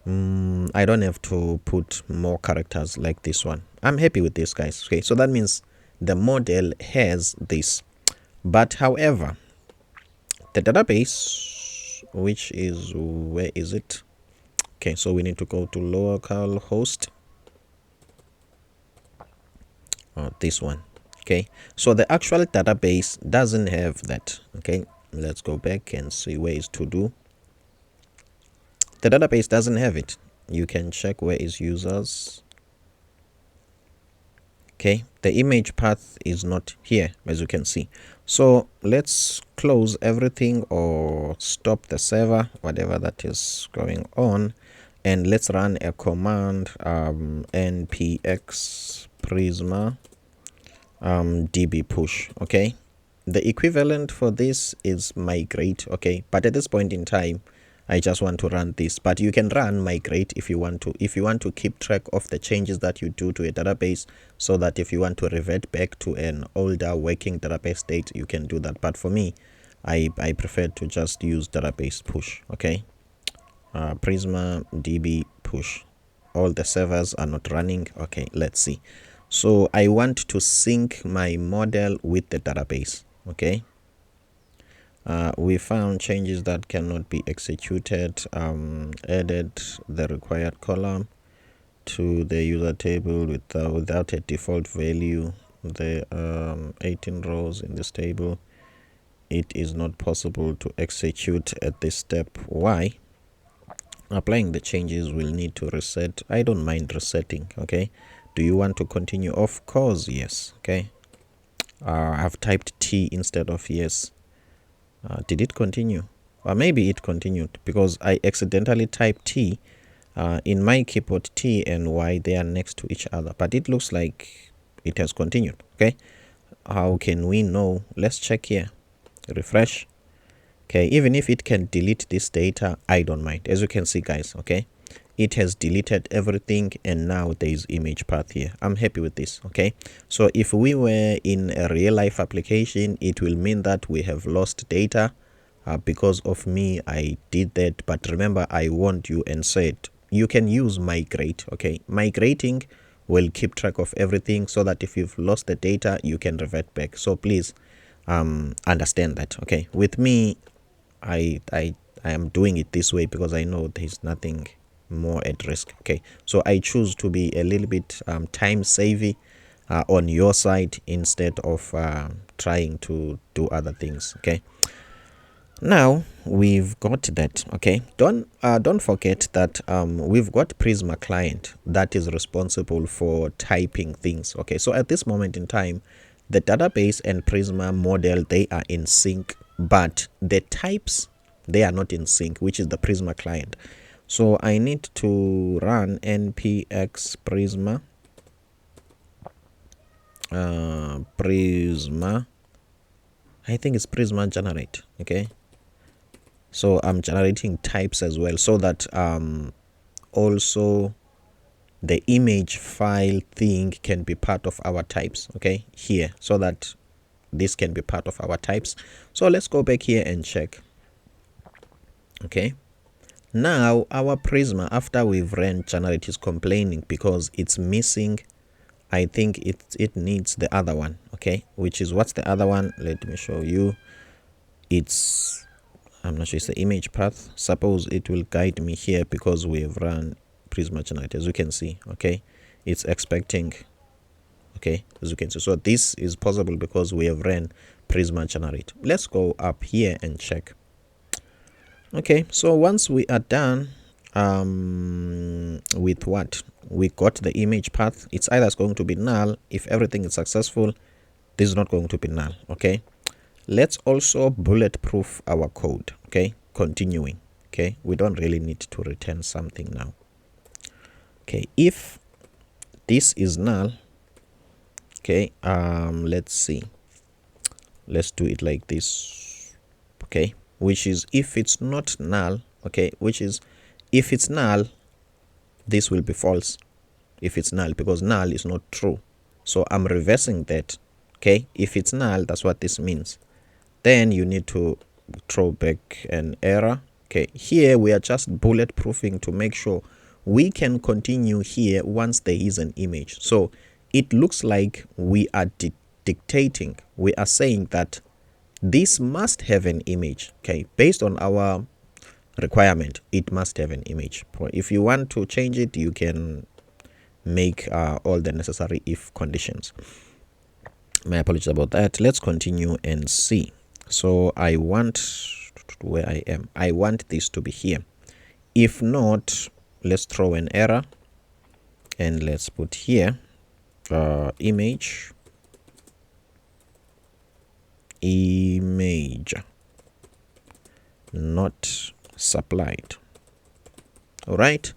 I don't have to put more characters like this one. I'm happy with this, guys. Okay, so that means the model has this, but however the database, which is, where is it? Okay, so we need to go to localhost, this one. Okay, so the actual database doesn't have that. Okay, let's go back and see where is to do. The database doesn't have it. You can check where is users. Okay, the image path is not here, as you can see. So let's close everything or stop the server, whatever that is going on, and let's run a command, npx prisma db push. Okay, the equivalent for this is migrate. Okay, but at this point in time I just want to run this, but you can run migrate if you want to keep track of the changes that you do to a database, so that if you want to revert back to an older working database state, you can do that. But for me, I prefer to just use database push. Okay, prisma db push. All the servers are not running. Okay, let's see. So I want to sync my model with the database. Okay, we found changes that cannot be executed. Added the required column to the user table without a default value. The 18 rows in this table, it is not possible to execute at this step. Why? Applying the changes will need to reset. I don't mind resetting. Okay, do you want to continue? Of course, yes. Okay, I've typed T instead of yes. Did it continue? Or maybe it continued because I accidentally typed T. In my keyboard, T and Y, they are next to each other, but it looks like it has continued. Okay, how can we know? Let's check here. Refresh. Okay, even if it can delete this data, I don't mind. As you can see, guys, okay, it has deleted everything, and now there is image path here. I'm happy with this. Okay, so if we were in a real life application, it will mean that we have lost data because of me. I did that, but remember, I warned you and said you can use migrate. Okay, migrating will keep track of everything so that if you've lost the data, you can revert back. So please understand that. Okay, with me, I am doing it this way because I know there's nothing more at risk. Okay, so I choose to be a little bit time savvy on your side instead of trying to do other things. Okay, now we've got that. Okay, don't forget that we've got Prisma client that is responsible for typing things. Okay, so at this moment in time, the database and Prisma model, they are in sync, but the types, they are not in sync, which is the Prisma client. So I need to run npx Prisma Prisma, I think it's Prisma generate. Okay, so I'm generating types as well, so that also the image file thing can be part of our types. Okay, here, so that this can be part of our types. So let's go back here and check. Okay, now our Prisma, after we've ran generate, is complaining because it's missing, I think it needs the other one. Okay, which is, what's the other one? Let me show you. It's, I'm not sure, it's the image path. Suppose it will guide me here because we have run Prisma generate, as you can see. Okay, it's expecting. Okay, as you can see, so this is possible because we have ran Prisma generate. Let's go up here and check. Okay, so once we are done with what we got, the image path, it's either going to be null. If everything is successful, this is not going to be null. Okay, let's also bulletproof our code. Okay, continuing. Okay, we don't really need to return something now. Okay, if this is null, okay, let's see, let's do it like this. Okay, which is, if it's not null, okay, which is, if it's null, this will be false. If it's null, because null is not true, so I'm reversing that. Okay, if it's null, that's what this means. Then you need to throw back an error. Okay, here we are just bulletproofing to make sure we can continue here once there is an image. So it looks like we are dictating, we are saying that this must have an image. Okay, based on our requirement, it must have an image. If you want to change it, you can make all the necessary if conditions. My apologies about that. Let's continue and see. So I want, where I am, I want this to be here. If not, let's throw an error and let's put here image not supplied. All right,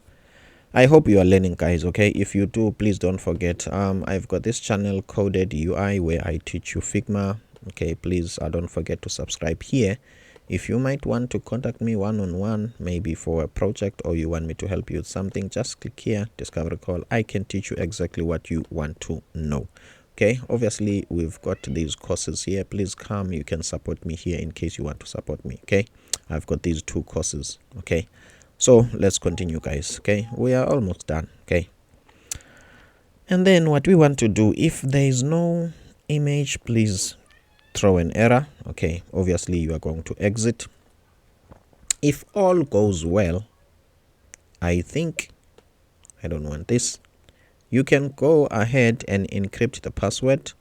I hope you are learning, guys. Okay, if you do, please don't forget, I've got this channel, Coded UI, where I teach you Figma. Okay, please don't forget to subscribe here. If you might want to contact me one-on-one, maybe for a project, or you want me to help you with something, just click here, discovery call. I can teach you exactly what you want to know. Okay, obviously we've got these courses here. Please come, you can support me here in case you want to support me. Okay, I've got these 2 courses. Okay, so let's continue, guys. Okay, we are almost done. Okay, and then what we want to do, if there is no image, please throw an error. Okay, obviously you are going to exit. If all goes well, I think I don't want this, you can go ahead and encrypt the password.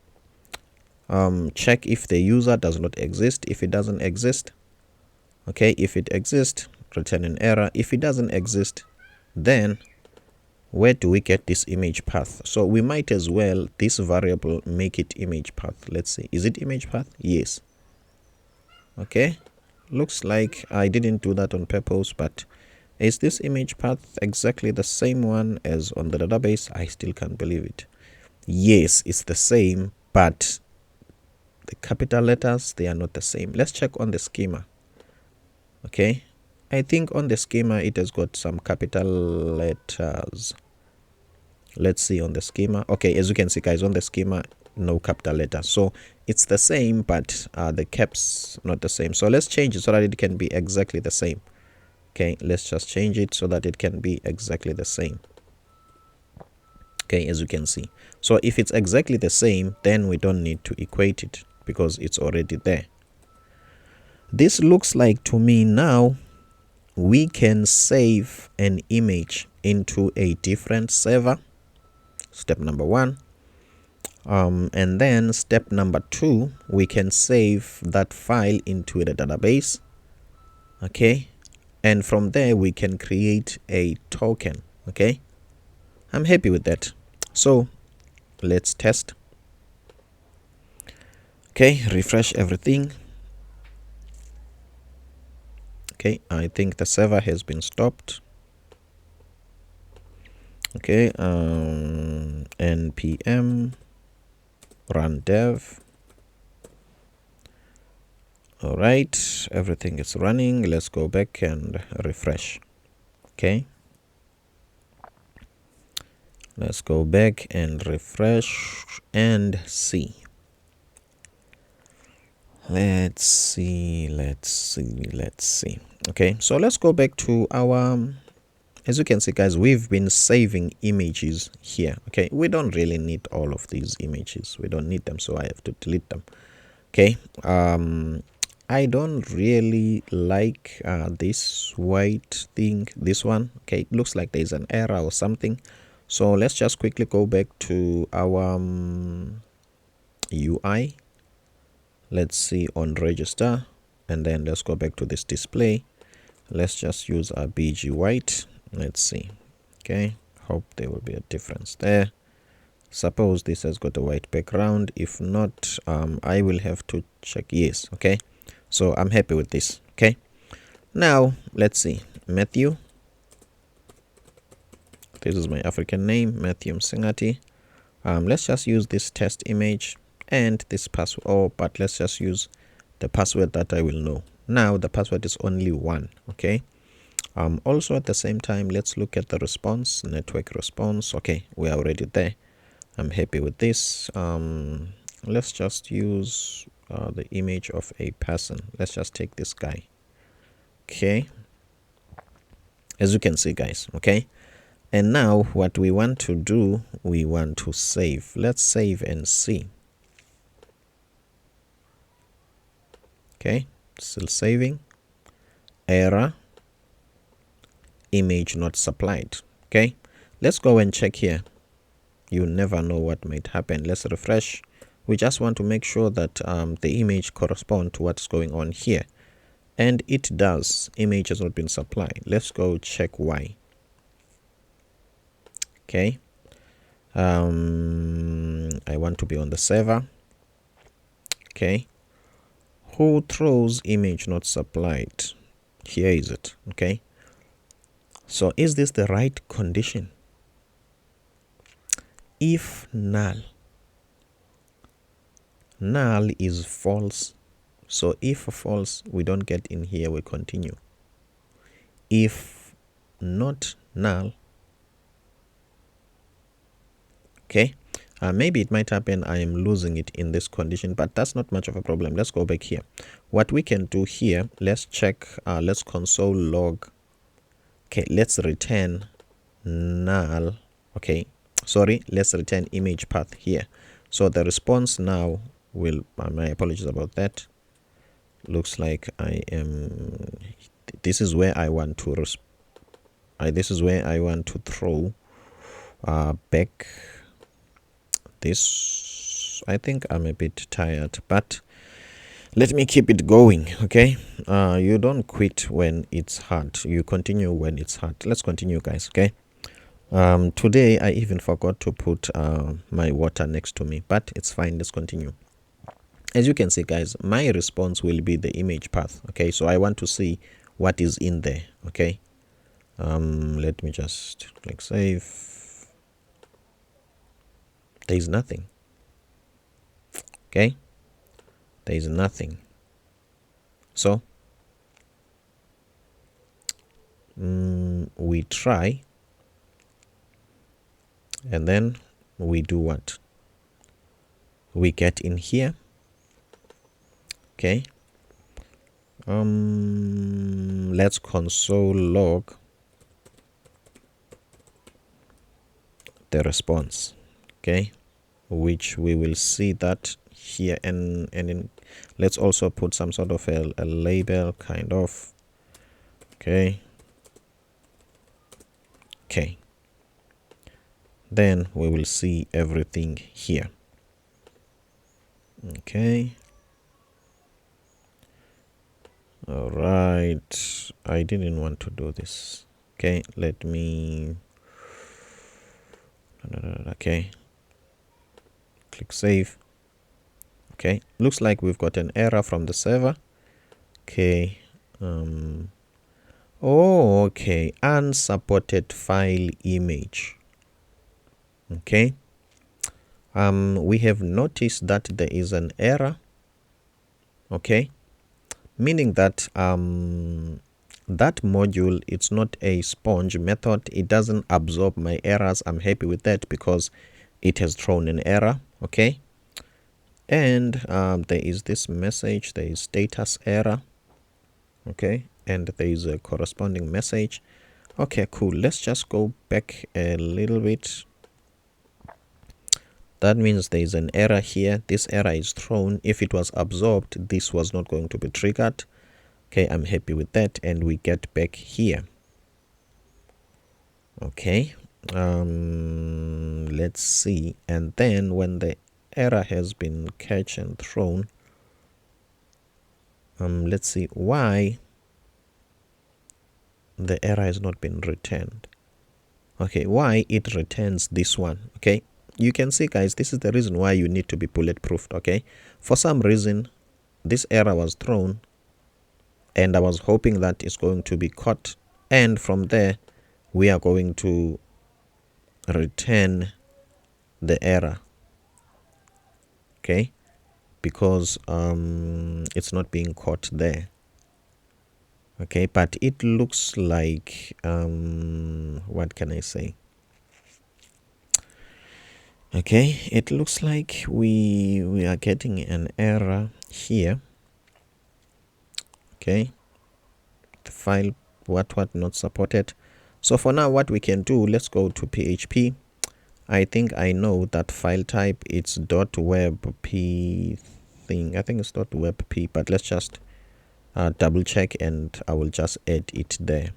Check if the user does not exist. If it doesn't exist, okay, if it exists, return an error. If it doesn't exist, then where do we get this image path? So we might as well, this variable, make it image path. Let's see, is it image path? Yes. Okay, looks like I didn't do that on purpose, but is this image path exactly the same one as on the database? I still can't believe it. Yes, it's the same, but the capital letters, they are not the same. Let's check on the schema. Okay, I think on the schema it has got some capital letters. Let's see on the schema. Okay, as you can see guys, on the schema no capital letters, so it's the same, but the caps not the same. So let's change it so that it can be exactly the same. Okay, let's just change it so that it can be exactly the same. Okay, as you can see, so if it's exactly the same, then we don't need to equate it because it's already there. This looks like to me now we can save an image into a different server, step number 1. And then step number 2, we can save that file into the database. Okay, and from there we can create a token. Okay, I'm happy with that. So let's test. Okay, refresh everything. Okay, I think the server has been stopped. Okay, npm run dev. All right, everything is running. Let's go back and refresh. Okay, let's go back and refresh and see. Let's see. Okay, so let's go back to our, as you can see guys, we've been saving images here. Okay, we don't really need all of these images, we don't need them, so I have to delete them. Okay, I don't really like this white thing, this one. Okay, it looks like there's an error or something, so let's just quickly go back to our UI. Let's see on register, and then let's go back to this display. Let's just use our BG white. Let's see. Okay, hope there will be a difference there. Suppose this has got a white background. If not, I will have to check. Yes. Okay, so I'm happy with this. Okay, now let's see. Matthew, this is my African name, Matthew Msingati. Let's just use this test image and this password. Oh, but let's just use the password that I will know. Now the password is only 1. Okay, also at the same time, let's look at the response, network response. Okay, we are already there. I'm happy with this. Let's just use the image of a person. Let's just take this guy. Okay, as you can see guys. Okay, and now what we want to do, we want to save. Let's save and see. Okay, still saving. Error, image not supplied. Okay, let's go and check here. You never know what might happen. Let's refresh. We just want to make sure that the image corresponds to what's going on here, and it does. Image has not been supplied. Let's go check why. Okay, I want to be on the server. Okay, who throws image not supplied? Here is it. Okay, so is this the right condition? If null is false, so if false, we don't get in here, we continue. If not null, okay, maybe it might happen I am losing it in this condition, but that's not much of a problem. Let's go back here. What we can do here, let's check, let's console log. Okay, let's return null. Okay, sorry, let's return image path here. So the response now will, my apologies about that. Looks like I am, this is where I want to this is where I want to throw back this. I think I'm a bit tired, but let me keep it going. Okay, you don't quit when it's hard, you continue when it's hard. Let's continue guys. Okay, today I even forgot to put my water next to me, but it's fine. Let's continue. As you can see guys, my response will be the image path. Okay, so I want to see what is in there. Okay, let me just click save. There is nothing. Okay, there is nothing. So we try, and then we do what? We get in here. Okay, let's console log the response. Okay, which we will see that here, and in, let's also put some sort of a label, kind of. Okay, then we will see everything here. Okay, all right, I didn't want to do this. Okay, let me, okay, click save. Okay, looks like we've got an error from the server. Okay, okay, unsupported file image. Okay, we have noticed that there is an error. Okay, meaning that that module, it's not a sponge method. It doesn't absorb my errors. I'm happy with that because it has thrown an error. Okay, and there is this message, there is status error. Okay, and there is a corresponding message. Okay, cool. Let's just go back a little bit. That means there is an error here. This error is thrown. If it was absorbed, this was not going to be triggered. Okay, I'm happy with that, and we get back here. Okay, let's see. And then when the error has been catched and thrown, let's see why the error has not been returned. Okay, why it returns this one. Okay, you can see, guys, this is the reason why you need to be bulletproofed. Okay, for some reason this error was thrown, and I was hoping that it's going to be caught, and from there we are going to return the error. Okay, because it's not being caught there. Okay, but it looks like what can I say? Okay, it looks like we are getting an error here. Okay, the file what not supported. So for now, what we can do, let's go to PHP. I think I know that file type, it's .webp thing. I think it's .webp, but let's just double check, and I will just add it there.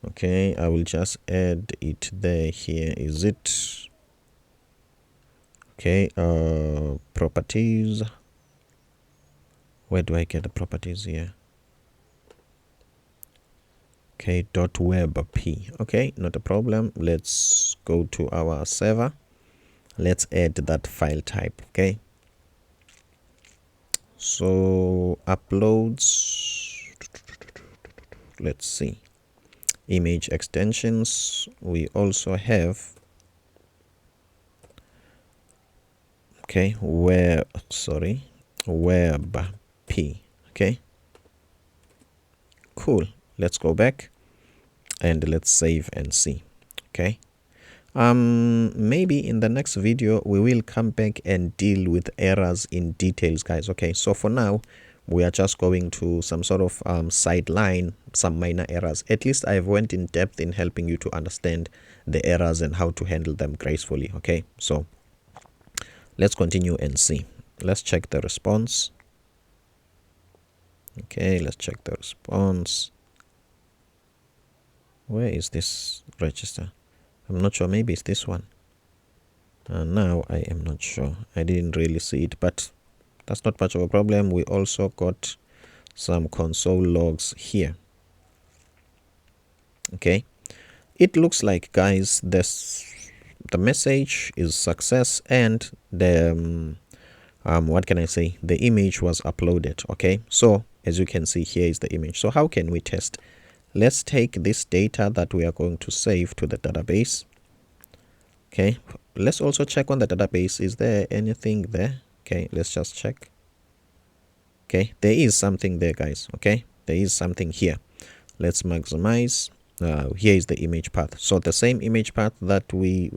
Okay, I will just add it there. Here is it. Okay, properties. Where do I get the properties here? Okay, .webp. Okay, not a problem. Let's go to our server. Let's add that file type. Okay, so uploads, let's see, image extensions. We also have, okay, webp. Okay, cool. Let's go back and let's save and see. Okay, maybe in the next video we will come back and deal with errors in details, guys. Okay, so for now we are just going to some sort of sideline some minor errors. At least I've went in depth in helping you to understand the errors and how to handle them gracefully. Okay, so let's continue and see. Let's check the response. Okay, let's check the response. Where is this register? I'm not sure. Maybe it's this one. Now I am not sure. I didn't really see it, but that's not much of a problem. We also got some console logs here. Okay, it looks like, guys, the message is success, and the what can I say, the image was uploaded. Okay, so as you can see, here is the image. So how can we test? Let's take this data that we are going to save to the database. Okay, let's also check on the database. Is there anything there? Okay, let's just check. Okay, there is something there, guys. Okay, there is something here. Let's maximize. Here is the image path. So the same image path that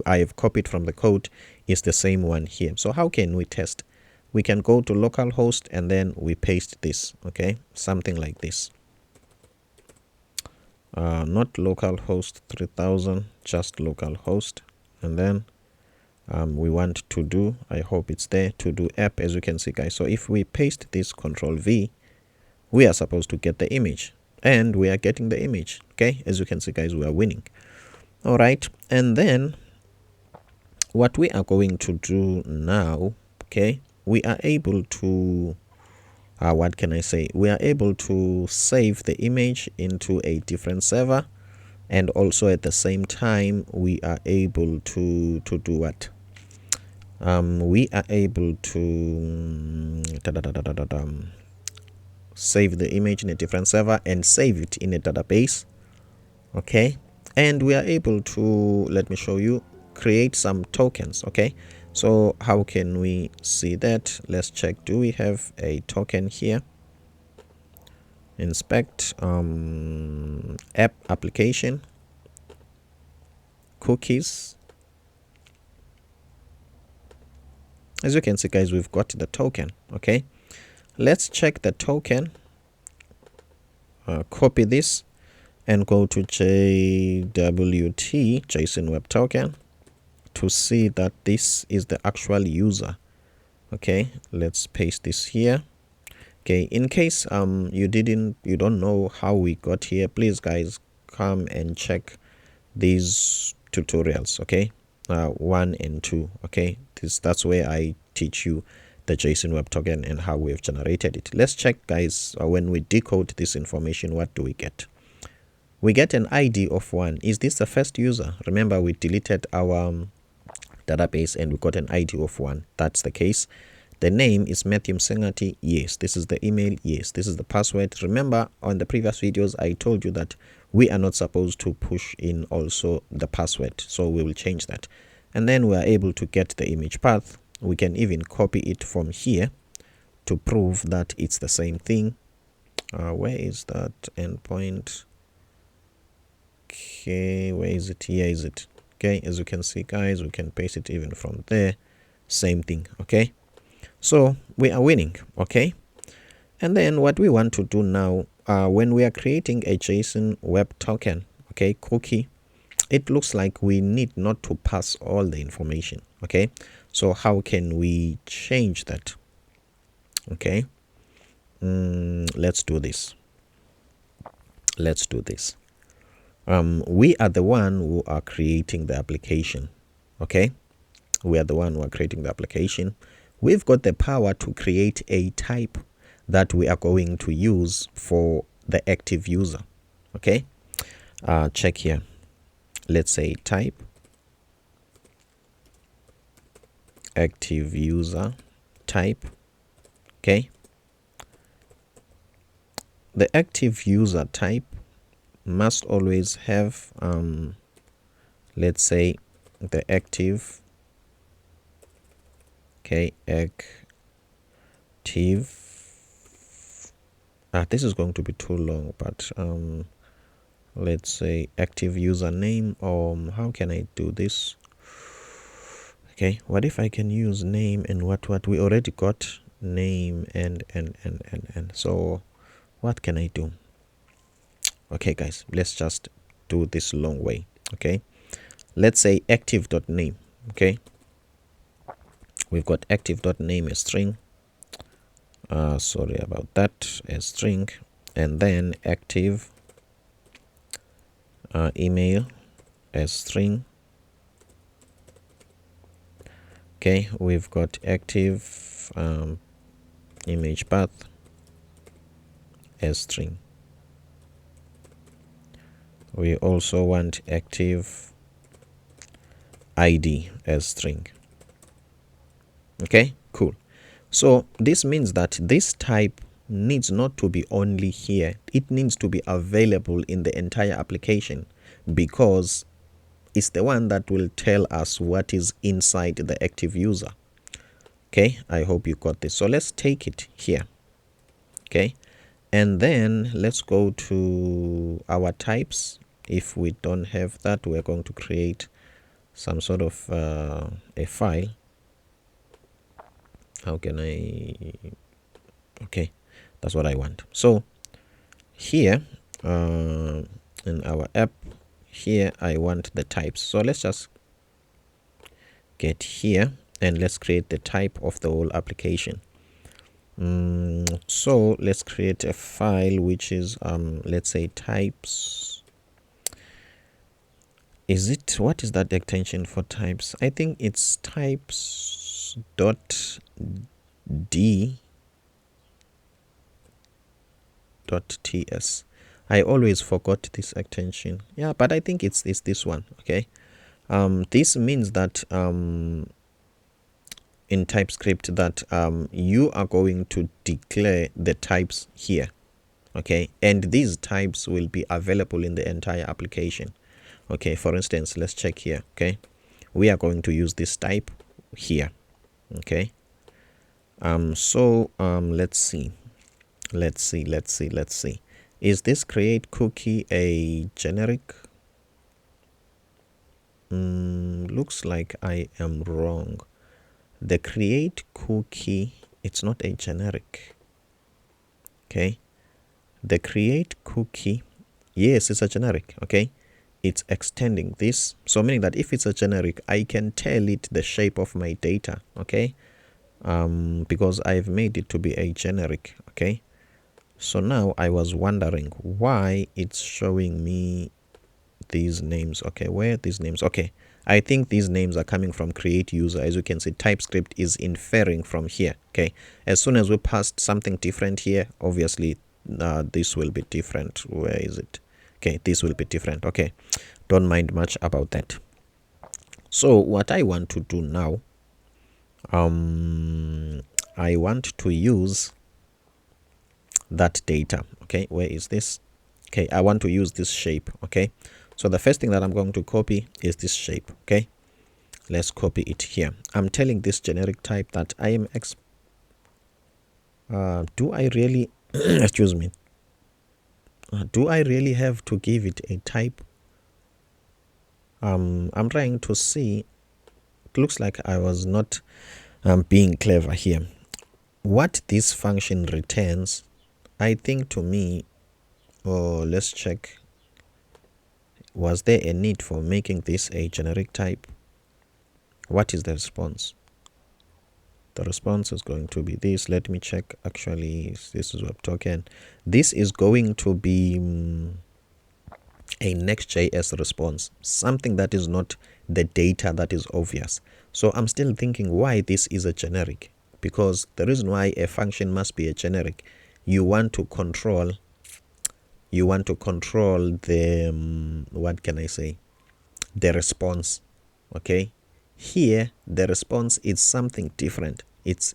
I have copied from the code is the same one here. So how can we test? We can go to localhost and then we paste this. Okay, something like this. Not localhost 3000, just localhost, and then we want to do, I hope it's there, to do app, as you can see, guys. So if we paste this, Control V, we are supposed to get the image, and we are getting the image. Okay, as you can see, guys, we are winning. All right, and then what we are going to do now, okay, we are able to what can I say, we are able to save the image into a different server, and also at the same time we are able to do what, we are able to save the image in a different server and save it in a database. Okay, and we are able to, let me show you, create some tokens. Okay, so how can we see that? Let's check. Do we have a token here? Inspect, app application, cookies. As you can see, guys, we've got the token. Okay, let's check the token. Copy this and go to JWT, JSON Web Token, to see that this is the actual user. Okay, let's paste this here. Okay, in case you don't know how we got here, please, guys, come and check these tutorials. Okay, 1 and 2. Okay, that's where I teach you the JSON Web Token and how we've generated it. Let's check, guys. When we decode this information, what do we get? We get an ID of 1. Is this the first user? Remember, we deleted our database and we got an ID of 1. That's the case. The name is Matthew Msengati. Yes. This is the email. Yes. This is the password. Remember, on the previous videos, I told you that we are not supposed to push in also the password. So we will change that. And then we are able to get the image path. We can even copy it from here to prove that it's the same thing. Where is that endpoint? Okay, where is it? Here is it. Okay, as you can see, guys, we can paste it even from there. Same thing. Okay, so we are winning. Okay, and then what we want to do now, when we are creating a JSON Web Token, okay, cookie, it looks like we need not to pass all the information. Okay, so how can we change that? Okay, let's do this. We are the one who are creating the application. Okay, we are the one who are creating the application. We've got the power to create a type that we are going to use for the active user. Okay, check here. Let's say type active user type. Okay, the active user type must always have let's say the active, okay, active, this is going to be too long, but let's say active username, or how can I do this? Okay, what if I can use name and what we already got name and so what can I do? Okay, guys, let's just do this long way. Okay, let's say active.name. Okay, we've got active.name as string, sorry about that, as string, and then active email as string. Okay, we've got active image path as string. We also want active ID as string. Okay, cool. So this means that this type needs not to be only here. It needs to be available in the entire application, because it's the one that will tell us what is inside the active user. Okay, I hope you got this. So let's take it here. Okay, And then let's go to our types. If we don't have that, we're going to create some sort of a file. How can I? Okay, that's what I want. So here in our app, here I want the types. So let's just get here and let's create the type of the whole application. So let's create a file which is let's say types. Is it, what is that extension for types? I think it's types dot d dot ts. I always forgot this extension. Yeah, but I think it's this one. Okay. This means that in Typescript that you are going to declare the types here. Okay, and these types will be available in the entire application. Okay, for instance, let's check here. Okay, we are going to use this type here. Okay, let's see. Is this create cookie a generic? Looks like I am wrong. The create cookie, it's not a generic. Okay, the create cookie, yes, it's a generic. Okay, it's extending this, so meaning that if it's a generic, I can tell it the shape of my data. Okay, because I've made it to be a generic. Okay, so now I was wondering why it's showing me these names. Okay, where are these names? Okay, I think these names are coming from create user. As you can see, Typescript is inferring from here. Okay, as soon as we passed something different here, obviously this will be different. Where is it? Okay, this will be different. Okay, don't mind much about that. So what I want to do now, I want to use that data. Okay, where is this? Okay, I want to use this shape. Okay, so the first thing that I'm going to copy is this shape. Okay, let's copy it here. I'm telling this generic type that I am do I really excuse me, do I really have to give it a type? I'm trying to see. It looks like I was not being clever here. What this function returns, I think to me, oh, let's check. Was there a need for making this a generic type? What is the response? The response is going to be this. Let me check. Actually, this is web token. This is going to be a Next.js response, something that is not the data that is obvious. So I'm still thinking why this is a generic, because the reason why a function must be a generic, you want to control the what can I say, the response. Okay, here the response is something different. It's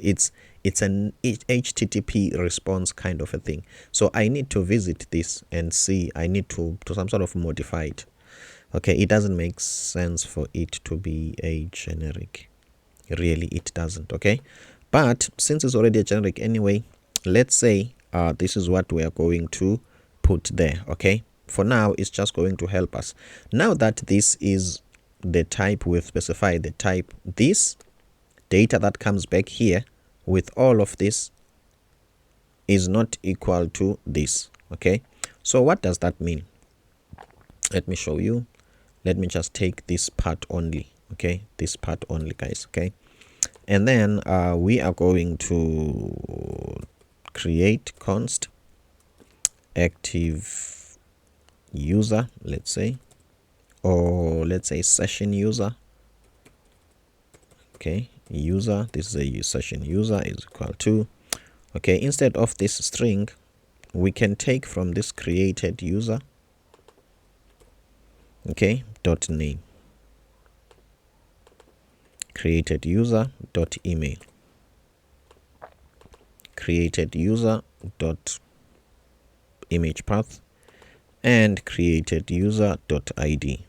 an HTTP response kind of a thing. So I need to visit this and see. I need to some sort of modify it. Okay, it doesn't make sense for it to be a generic. Really, it doesn't. Okay, but since it's already a generic anyway, let's say this is what we are going to put there. Okay, for now it's just going to help us. Now that this is the type, we've specified the type, this data that comes back here with all of this is not equal to this. Okay, so what does that mean? Let me show you. Let me just take this part only. Okay, this part only, guys. Okay, and then we are going to create const active user, let's say, or let's say session user. Okay, user, this is a session user is equal to, okay, instead of this string, we can take from this created user, okay, dot name, created user dot email, created user dot image path, and created user dot id.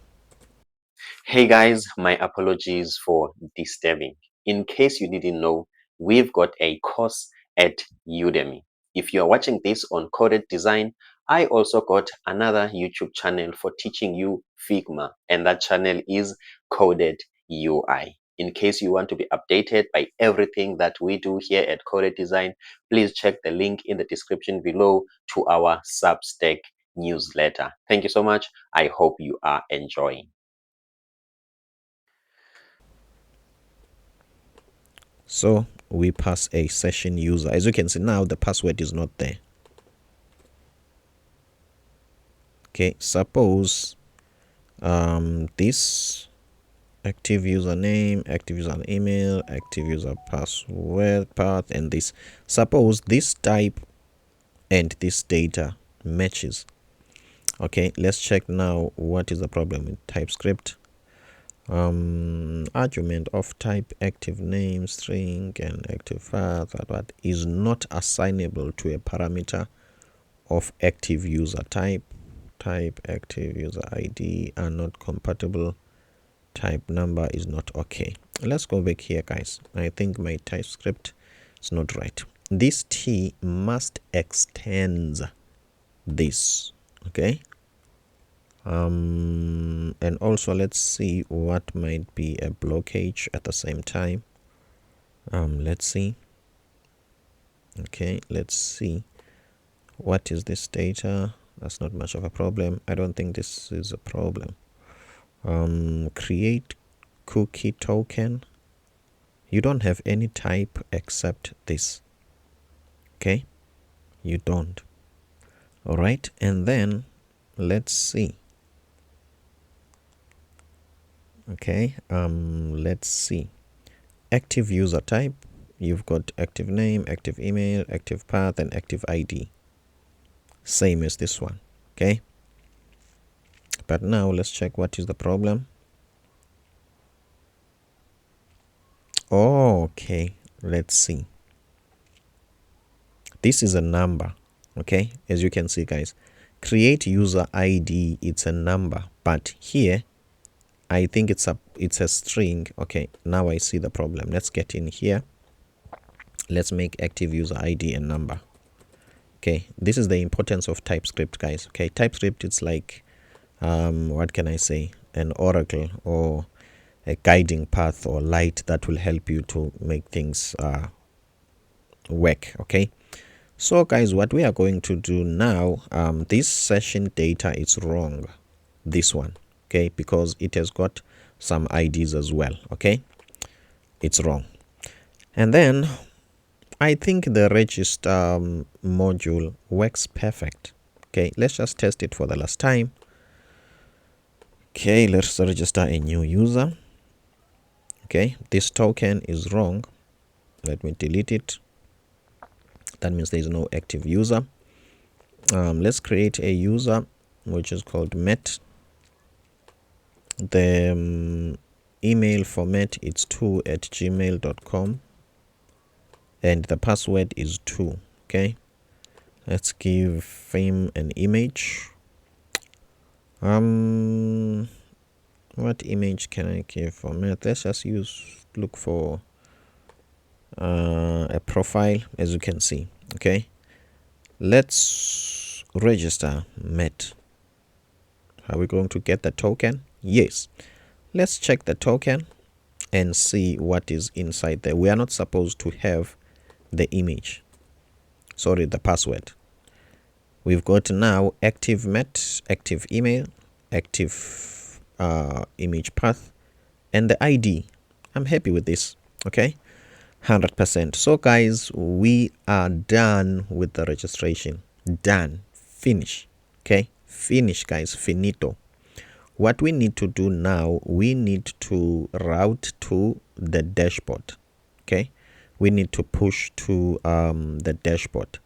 Hey guys, my apologies for disturbing. In case you didn't know, we've got a course at Udemy. If you are watching this on Coded Design, I also got another YouTube channel for teaching you Figma, and that channel is Coded UI. In case you want to be updated by everything that we do here at Coded Design, please check the link in the description below to our Substack newsletter. Thank you so much. I hope you are enjoying. So we pass a session user. As you can see now, the password is not there. Okay, suppose this active username, active user email, active user password path, and this. Suppose this type and this data matches. Okay, let's check now what is the problem with Typescript. Argument of type active name string and active path that is not assignable to a parameter of active user type. Type active user ID are not compatible. Type number is not okay. Let's go back here, guys. I think my Typescript is not right. This T must extend this. Okay. And also let's see what might be a blockage at the same time. Let's see. Okay, let's see. What is this data? That's not much of a problem. I don't think this is a problem. Create cookie token. You don't have any type except this. Okay, you don't. All right, and then let's see. Okay, let's see. Active user type. You've got active name, active email, active path, and active ID. Same as this one. Okay, but now let's check what is the problem. Okay, let's see. This is a number. Okay, as you can see, guys, create user ID, it's a number, but here I think it's a string. Okay, now I see the problem. Let's get in here. Let's make active user ID a number. Okay, this is the importance of TypeScript, guys. Okay, TypeScript, it's like what can I say, an oracle or a guiding path or light that will help you to make things work. Okay, so guys, what we are going to do now, this session data is wrong, this one. Okay, because it has got some IDs as well. Okay, it's wrong. And then I think the register module works perfect. Okay, let's just test it for the last time. Okay, let's register a new user. Okay, this token is wrong. Let me delete it. That means there is no active user. Let's create a user which is called Met. The email format is 2@gmail.com and the password is 2. Okay, let's give him an image. What image can I give format? Let's just look for a profile, as you can see. Okay, let's register Met. Are we going to get the token? Yes. Let's check the token and see what is inside there. We are not supposed to have the image, sorry, the password. We've got now active Met, active email, active image path, and the ID. I'm happy with this. Okay, 100%. So guys, we are done with the registration. Done. Finish. Okay, finish, guys. Finito. What we need to do now, we need to route to the dashboard. Okay, we need to push to the dashboard.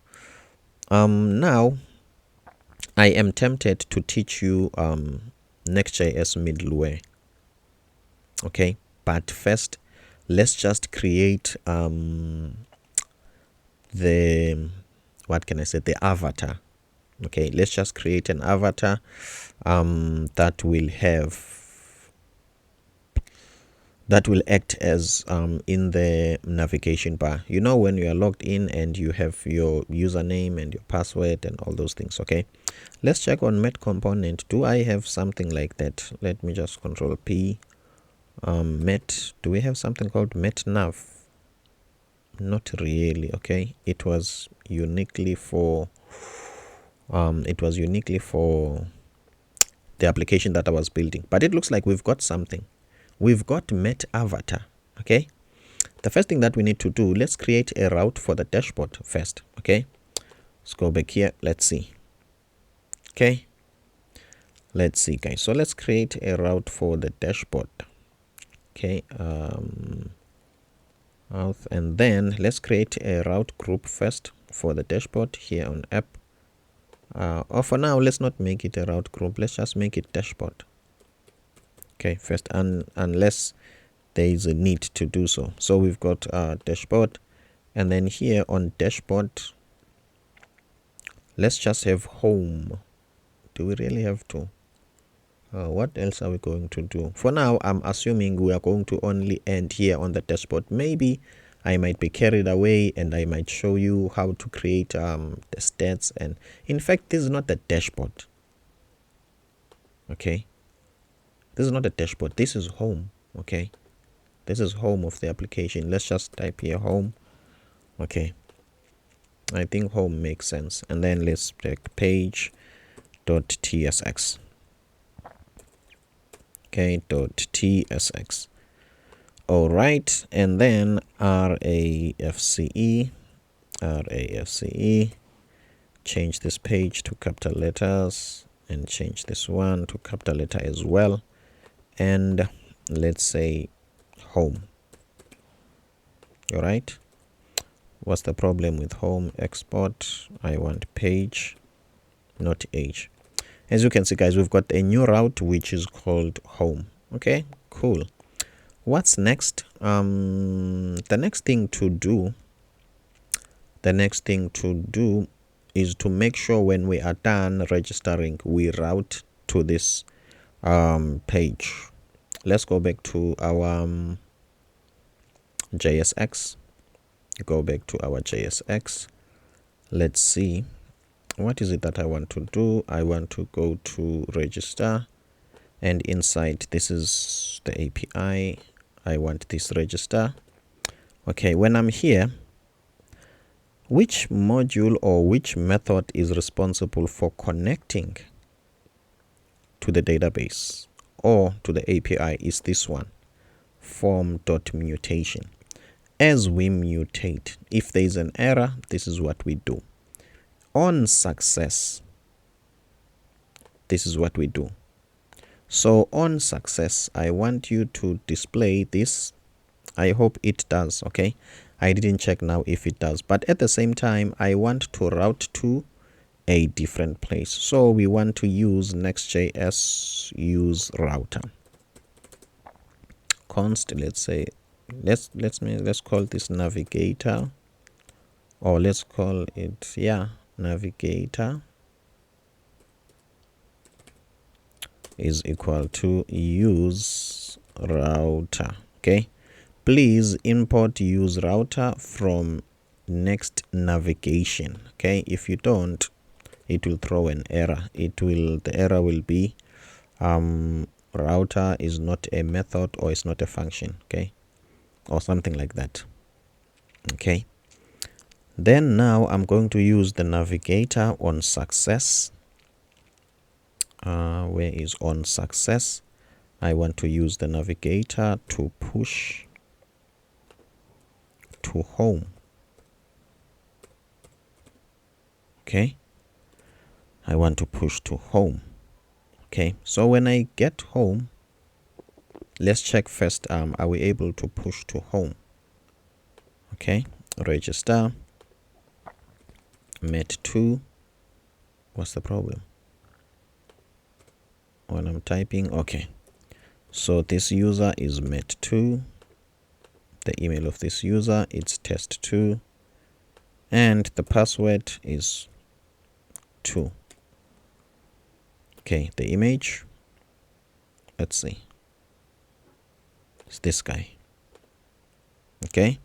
Now I am tempted to teach you Next.js middleware. Okay, but first let's just create the, what can I say, the avatar. Okay, let's just create an avatar that will have that will act as in the navigation bar. You know, when you are logged in and you have your username and your password and all those things. Okay, let's check on met component. Do I have something like that? Let me just control P. Met, do we have something called met nav? Not really. Okay, it was uniquely for the application that I was building, but it looks like we've got something. We've got met avatar. Okay, the first thing that we need to do, let's create a route for the dashboard first. Okay, let's go back here. Let's see. Okay, let's see, guys. So let's create a route for the dashboard. Okay, and then let's create a route group first for the dashboard here on app. Or for now, let's not make it a route group. Let's just make it dashboard. Okay, first, unless there is a need to do so. So we've got dashboard, and then here on dashboard, let's just have home. Do we really have to? What else are we going to do? For now, I'm assuming we are going to only end here on the dashboard. Maybe I might be carried away and I might show you how to create the stats. And in fact, this is not the dashboard. Okay, this is not a dashboard. This is home. Okay, this is home of the application. Let's just type here home. Okay, I think home makes sense. And then let's take page.tsx. Okay, .tsx. All right, and then RAFCE, change this page to capital letters and change this one to capital letter as well. And let's say home. All right. What's the problem with home? Export. I want page, not age. As you can see, guys, we've got a new route which is called home. Okay, cool. What's next? The next thing to do is to make sure when we are done registering, we route to this page. Let's go back to our JSX. Go back to our JSX. Let's see. What is it that I want to do? I want to go to register, and inside this is the API. I want this register. Okay, when I'm here, which module or which method is responsible for connecting to the database or to the API is this one, form.mutation. As we mutate, if there is an error, this is what we do. On success, this is what we do. So on success, I want you to display this. I hope it does. Okay, I didn't check now if it does, but at the same time, I want to route to a different place. So we want to use Next.js use router const. Let's say let's call this navigator, or let's call it navigator is equal to use router. Okay, please import use router from next navigation. Okay, if you don't, it will throw an error. The error will be router is not a method, or it's not a function. Okay, or something like that. Okay, then now I'm going to use the navigator on success. Where is on success? I want to use the navigator to push to home. Okay, I want to push to home. Okay, so when I get home, let's check first, are we able to push to home? Okay, register met2. What's the problem when I'm typing? Okay, so this user is met2. The email of this user, it's test2, and the password is 2. Okay, the image, let's see. It's this guy. Okay.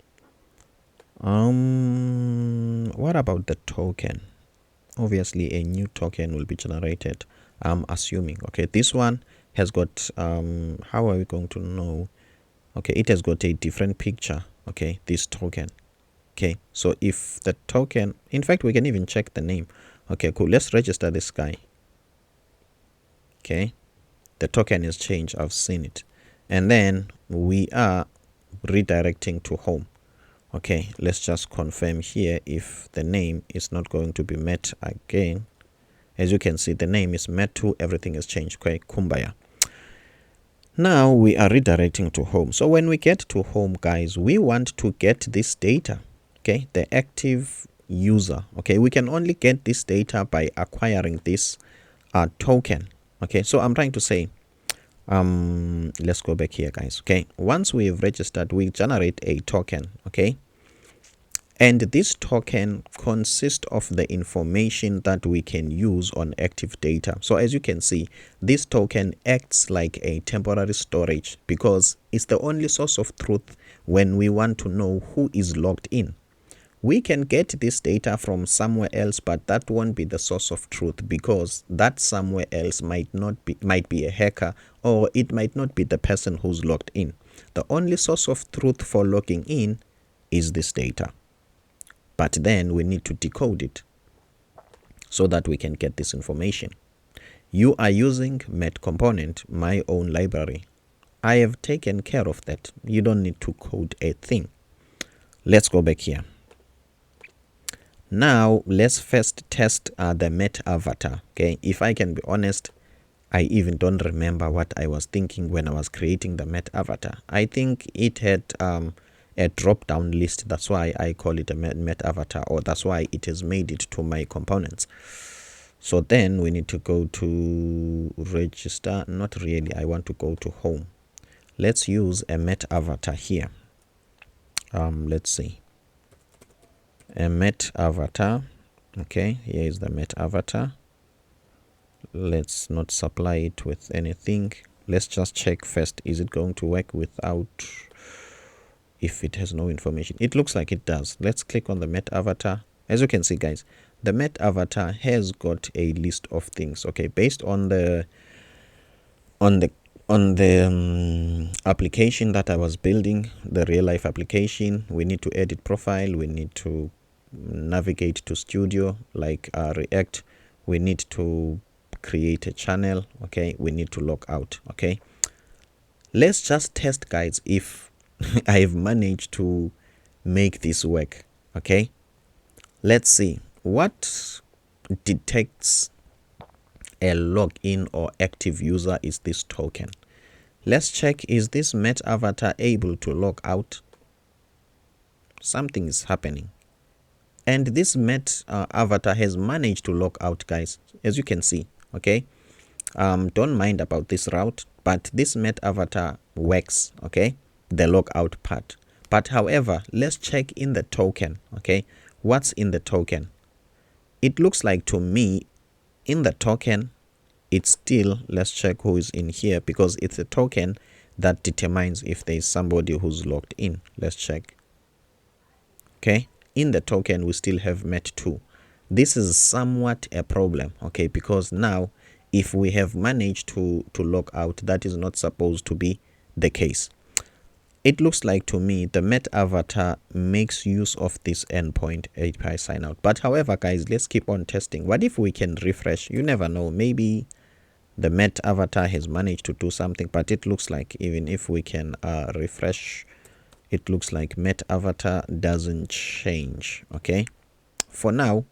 What about the token? Obviously a new token will be generated, I'm assuming. Okay, this one has got how are we going to know? Okay, it has got a different picture. Okay, this token. Okay, so if the token, in fact we can even check the name. Okay, cool, let's register this guy. Okay, the token is changed, I've seen it, and then we are redirecting to home. Okay, let's just confirm here if the name is not going to be met again. As you can see, the name is met to, everything is changed. Okay, Kumbaya. Now we are redirecting to home. So when we get to home, guys, we want to get this data. Okay, the active user. Okay, we can only get this data by acquiring this token. Okay, so I'm trying to say, let's go back here, guys. Okay, once we have registered, we generate a token. Okay, and this token consists of the information that we can use on active data. So as you can see, this token acts like a temporary storage because it's the only source of truth when we want to know who is logged in. We can get this data from somewhere else, but that won't be the source of truth because that somewhere else might be a hacker, or it might not be the person who's logged in. The only source of truth for logging in is this data. But then we need to decode it so that we can get this information. You are using met component, my own library. I have taken care of that. You don't need to code a thing. Let's go back here. Now let's first test the met avatar. Okay, if I can be honest, I even don't remember what I was thinking when I was creating the met avatar. I think it had a drop down list. That's why I call it a met avatar, or that's why it has made it to my components. So then we need to go to register. Not really, I want to go to home. Let's use a met avatar here. Let's see, a met avatar. Okay, here is the met avatar. Let's not supply it with anything. Let's just check first, is it going to work without, if it has no information? It looks like it does. Let's click on the met avatar. As you can see, guys, the met avatar has got a list of things. Okay, based on the application that I was building, the real life application, we need to edit profile, we need to navigate to studio like React, we need to create a channel. Okay, we need to log out. Okay, let's just test, guys, if I have managed to make this work. Okay, let's see what detects a login or active user is this token. Let's check, is this met avatar able to log out? Something is happening. And this met avatar has managed to log out, guys, as you can see. Okay, don't mind about this route, but this met avatar works. Okay, the logout part. But however, let's check in the token. Okay, what's in the token? It looks like to me in the token it's still, let's check who is in here, because it's a token that determines if there is somebody who's logged in. Let's check. Okay, in the token we still have met2. This is somewhat a problem, okay, because now if we have managed to log out, that is not supposed to be the case. It looks like to me the met avatar makes use of this endpoint API sign out. But however, guys, let's keep on testing. What if we can refresh? You never know, maybe the met avatar has managed to do something. But it looks like even if we can refresh, it looks like met avatar doesn't change. Okay, for now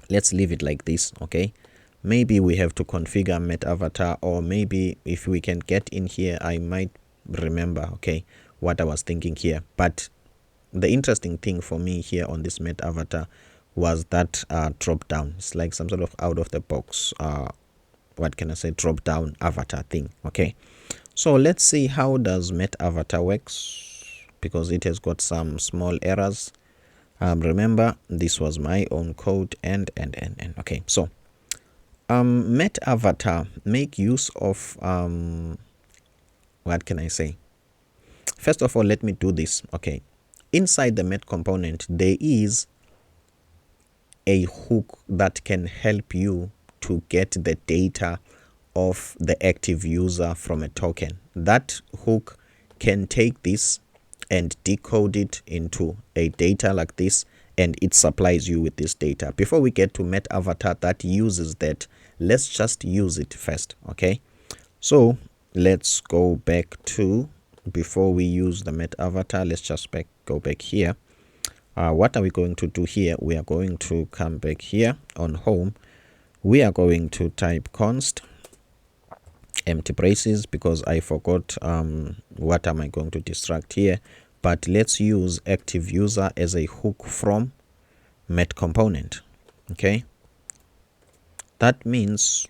let's leave it like this. Okay, maybe we have to configure met avatar, or maybe if we can get in here I might remember, okay, what I was thinking here. But the interesting thing for me here on this met avatar was that drop down. It's like some sort of out of the box what can I say, drop down avatar thing. Okay, so let's see how does met avatar works, because it has got some small errors. Remember, this was my own code and okay, so met avatar make use of what can I say, First of all, let me do this. Okay, inside the met component there is a hook that can help you to get the data of the active user from a token. That hook can take this and decode it into a data like this, and it supplies you with this data. Before we get to met avatar that uses that, let's just use it first. Okay, so let's go back to, before we use the met avatar, let's just go back here. What are we going to do here? We are going to come back here on home. We are going to type const empty braces because I forgot what am I going to destruct here, but let's use active user as a hook from met component. Okay, that means,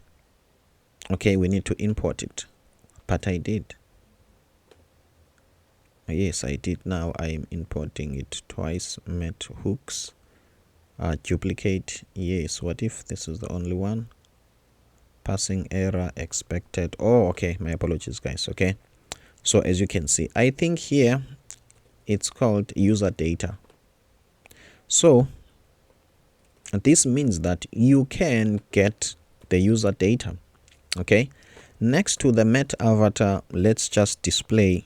okay, we need to import it, but I did. Yes, I did. Now I'm importing it twice. Met hooks, duplicate. Yes, what if this is the only one? Passing error expected. Oh, okay, my apologies guys. Okay, so as you can see, I think here it's called user data. So this means that you can get the user data. Okay, next to the met avatar, let's just display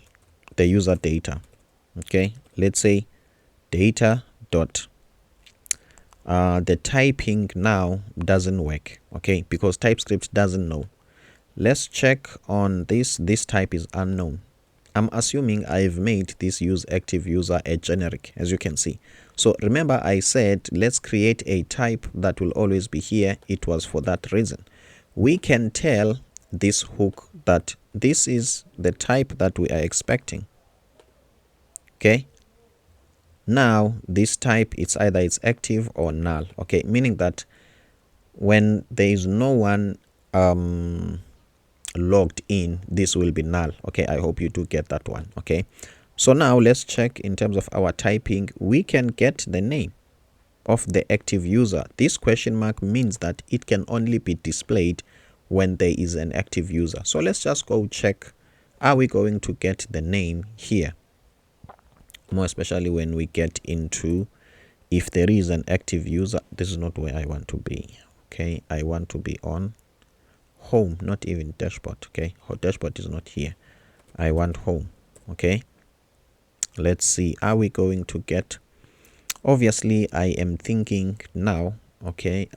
the user data. Okay, let's say data dot the typing now doesn't work, okay, because TypeScript doesn't know. Let's check on this. This type is unknown. I'm assuming I've made this use active user a generic, as you can see. So remember I said let's create a type that will always be here. It was for that reason. We can tell this hook that this is the type that we are expecting. Okay, now this type, it's either it's active or null. Okay, meaning that when there is no one logged in, this will be null. Okay, I hope you do get that one. Okay, so now let's check in terms of our typing. We can get the name of the active user. This question mark means that it can only be displayed when there is an active user. So let's just go check, are we going to get the name here, more especially when we get into if there is an active user. This is not where I want to be. Okay, I want to be on home, not even dashboard. Okay, dashboard is not here. I want home. Okay, let's see, are we going to get, obviously I am thinking now, okay,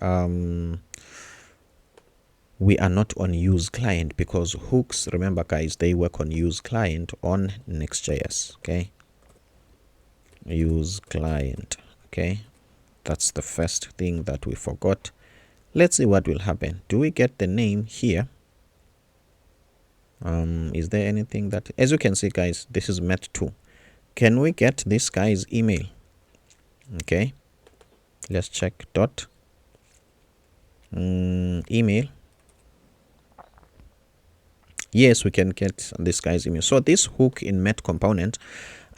we are not on use client because hooks, remember guys, they work on use client on Next.js. Okay, use client. Okay, that's the first thing that we forgot. Let's see what will happen. Do we get the name here? Is there anything that, as you can see guys, this is met2. Can we get this guy's email? Okay, let's check dot email. Yes, we can get this guy's email. So this hook in met component,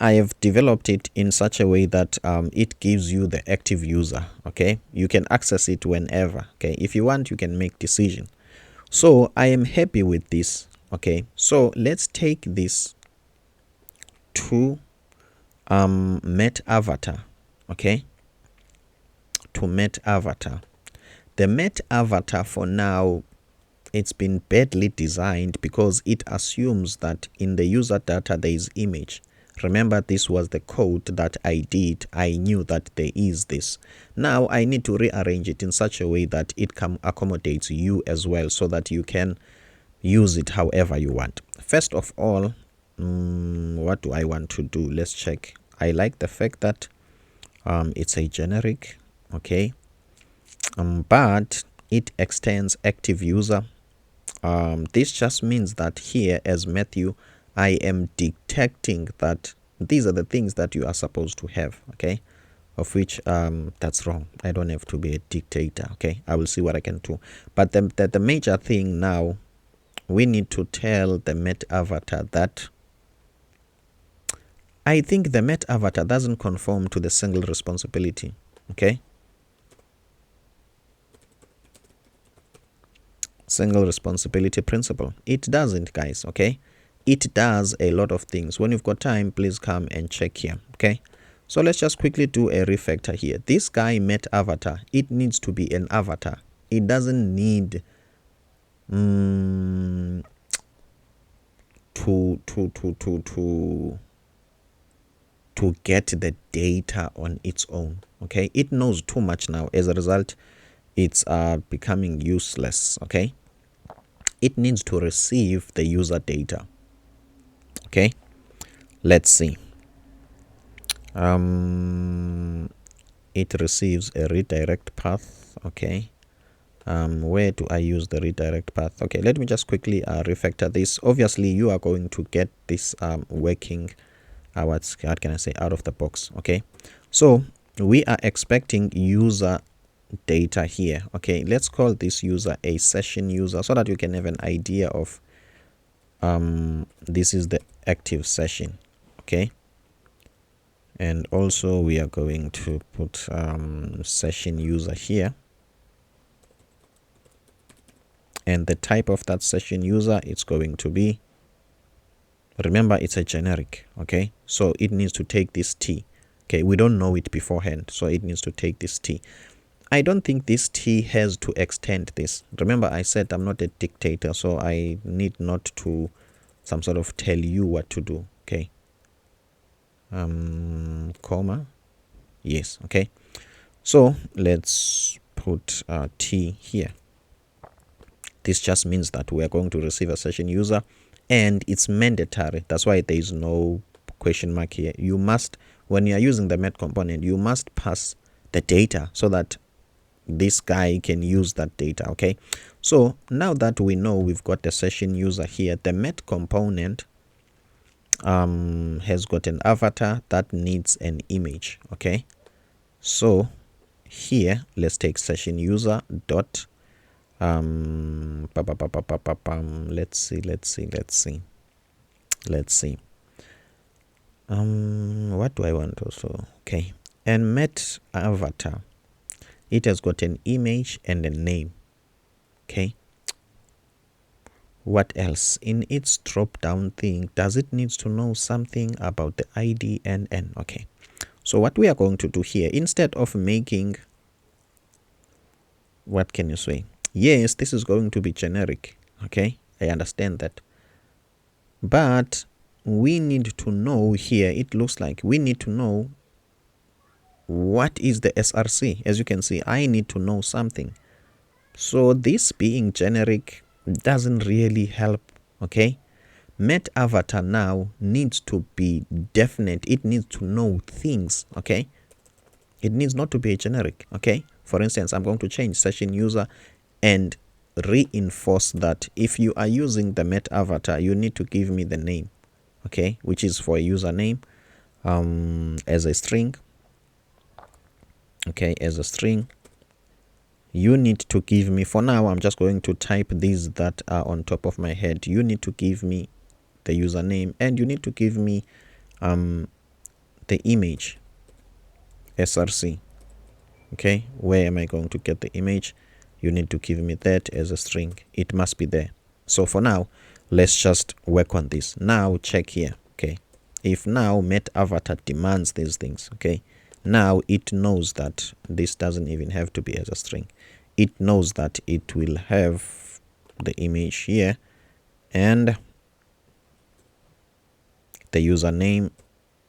I have developed it in such a way that it gives you the active user. Okay, you can access it whenever. Okay, if you want, you can make decision. So I am happy with this. Okay, so let's take this to met avatar. Okay, to met avatar. The met avatar for now, it's been badly designed because it assumes that in the user data there is image. Remember, this was the code that I did. I knew that there is this. Now I need to rearrange it in such a way that it accommodates you as well, so that you can use it however you want. First of all, what do I want to do? Let's check. I like the fact that it's a generic. Okay, but it extends active user. This just means that here as Matthew, I am detecting that these are the things that you are supposed to have. Okay, of which that's wrong. I don't have to be a dictator. Okay, I will see what I can do. But the major thing now, we need to tell the met avatar that I think the met avatar doesn't conform to the single responsibility. Okay, single responsibility principle. It doesn't, guys. Okay, it does a lot of things. When you've got time, please come and check here. Okay, so let's just quickly do a refactor here. This guy met avatar, it needs to be an avatar. It doesn't need to get the data on its own. Okay, it knows too much now. As a result, it's becoming useless. Okay, it needs to receive the user data. Okay, let's see. It receives a redirect path. Okay, where do I use the redirect path? Okay, let me just quickly refactor this. Obviously you are going to get this working what can I say, out of the box. Okay, so we are expecting user data here. Okay, let's call this user a session user so that you can have an idea of this is the active session. Okay, and also we are going to put session user here, and the type of that session user, it's going to be, remember, it's a generic. Okay, so it needs to take this T. Okay, we don't know it beforehand, so it needs to take this T. I don't think this T has to extend this. Remember, I said I'm not a dictator, so I need not to some sort of tell you what to do. Okay, comma, yes. Okay, so let's put T here. This just means that we are going to receive a session user, and it's mandatory. That's why there is no question mark here. You must, when you are using the met component, you must pass the data so that this guy can use that data. Okay, so now that we know we've got the session user here, the met component has got an avatar that needs an image. Okay, so here let's take session user dot let's see what do I want also. Okay, and met avatar, it has got an image and a name. Okay, what else in its drop down thing? Does it need to know something about the ID and N? Okay, so what we are going to do here, instead of making, what can you say, yes, this is going to be generic. Okay, I understand that, but we need to know here, it looks like we need to know what is the SRC. As you can see, I need to know something. So this being generic doesn't really help. Okay, met avatar now needs to be definite. It needs to know things. Okay, it needs not to be a generic. Okay, for instance, I'm going to change session user and reinforce that if you are using the met avatar, you need to give me the name. Okay, which is for a username as a string. Okay, as a string, you need to give me, for now I'm just going to type these that are on top of my head. You need to give me the username, and you need to give me the image, SRC. Okay, where am I going to get the image? You need to give me that as a string. It must be there. So for now, let's just work on this. Now check here. Okay, if now met avatar demands these things, okay, now it knows that this doesn't even have to be as a string. It knows that it will have the image here and the username,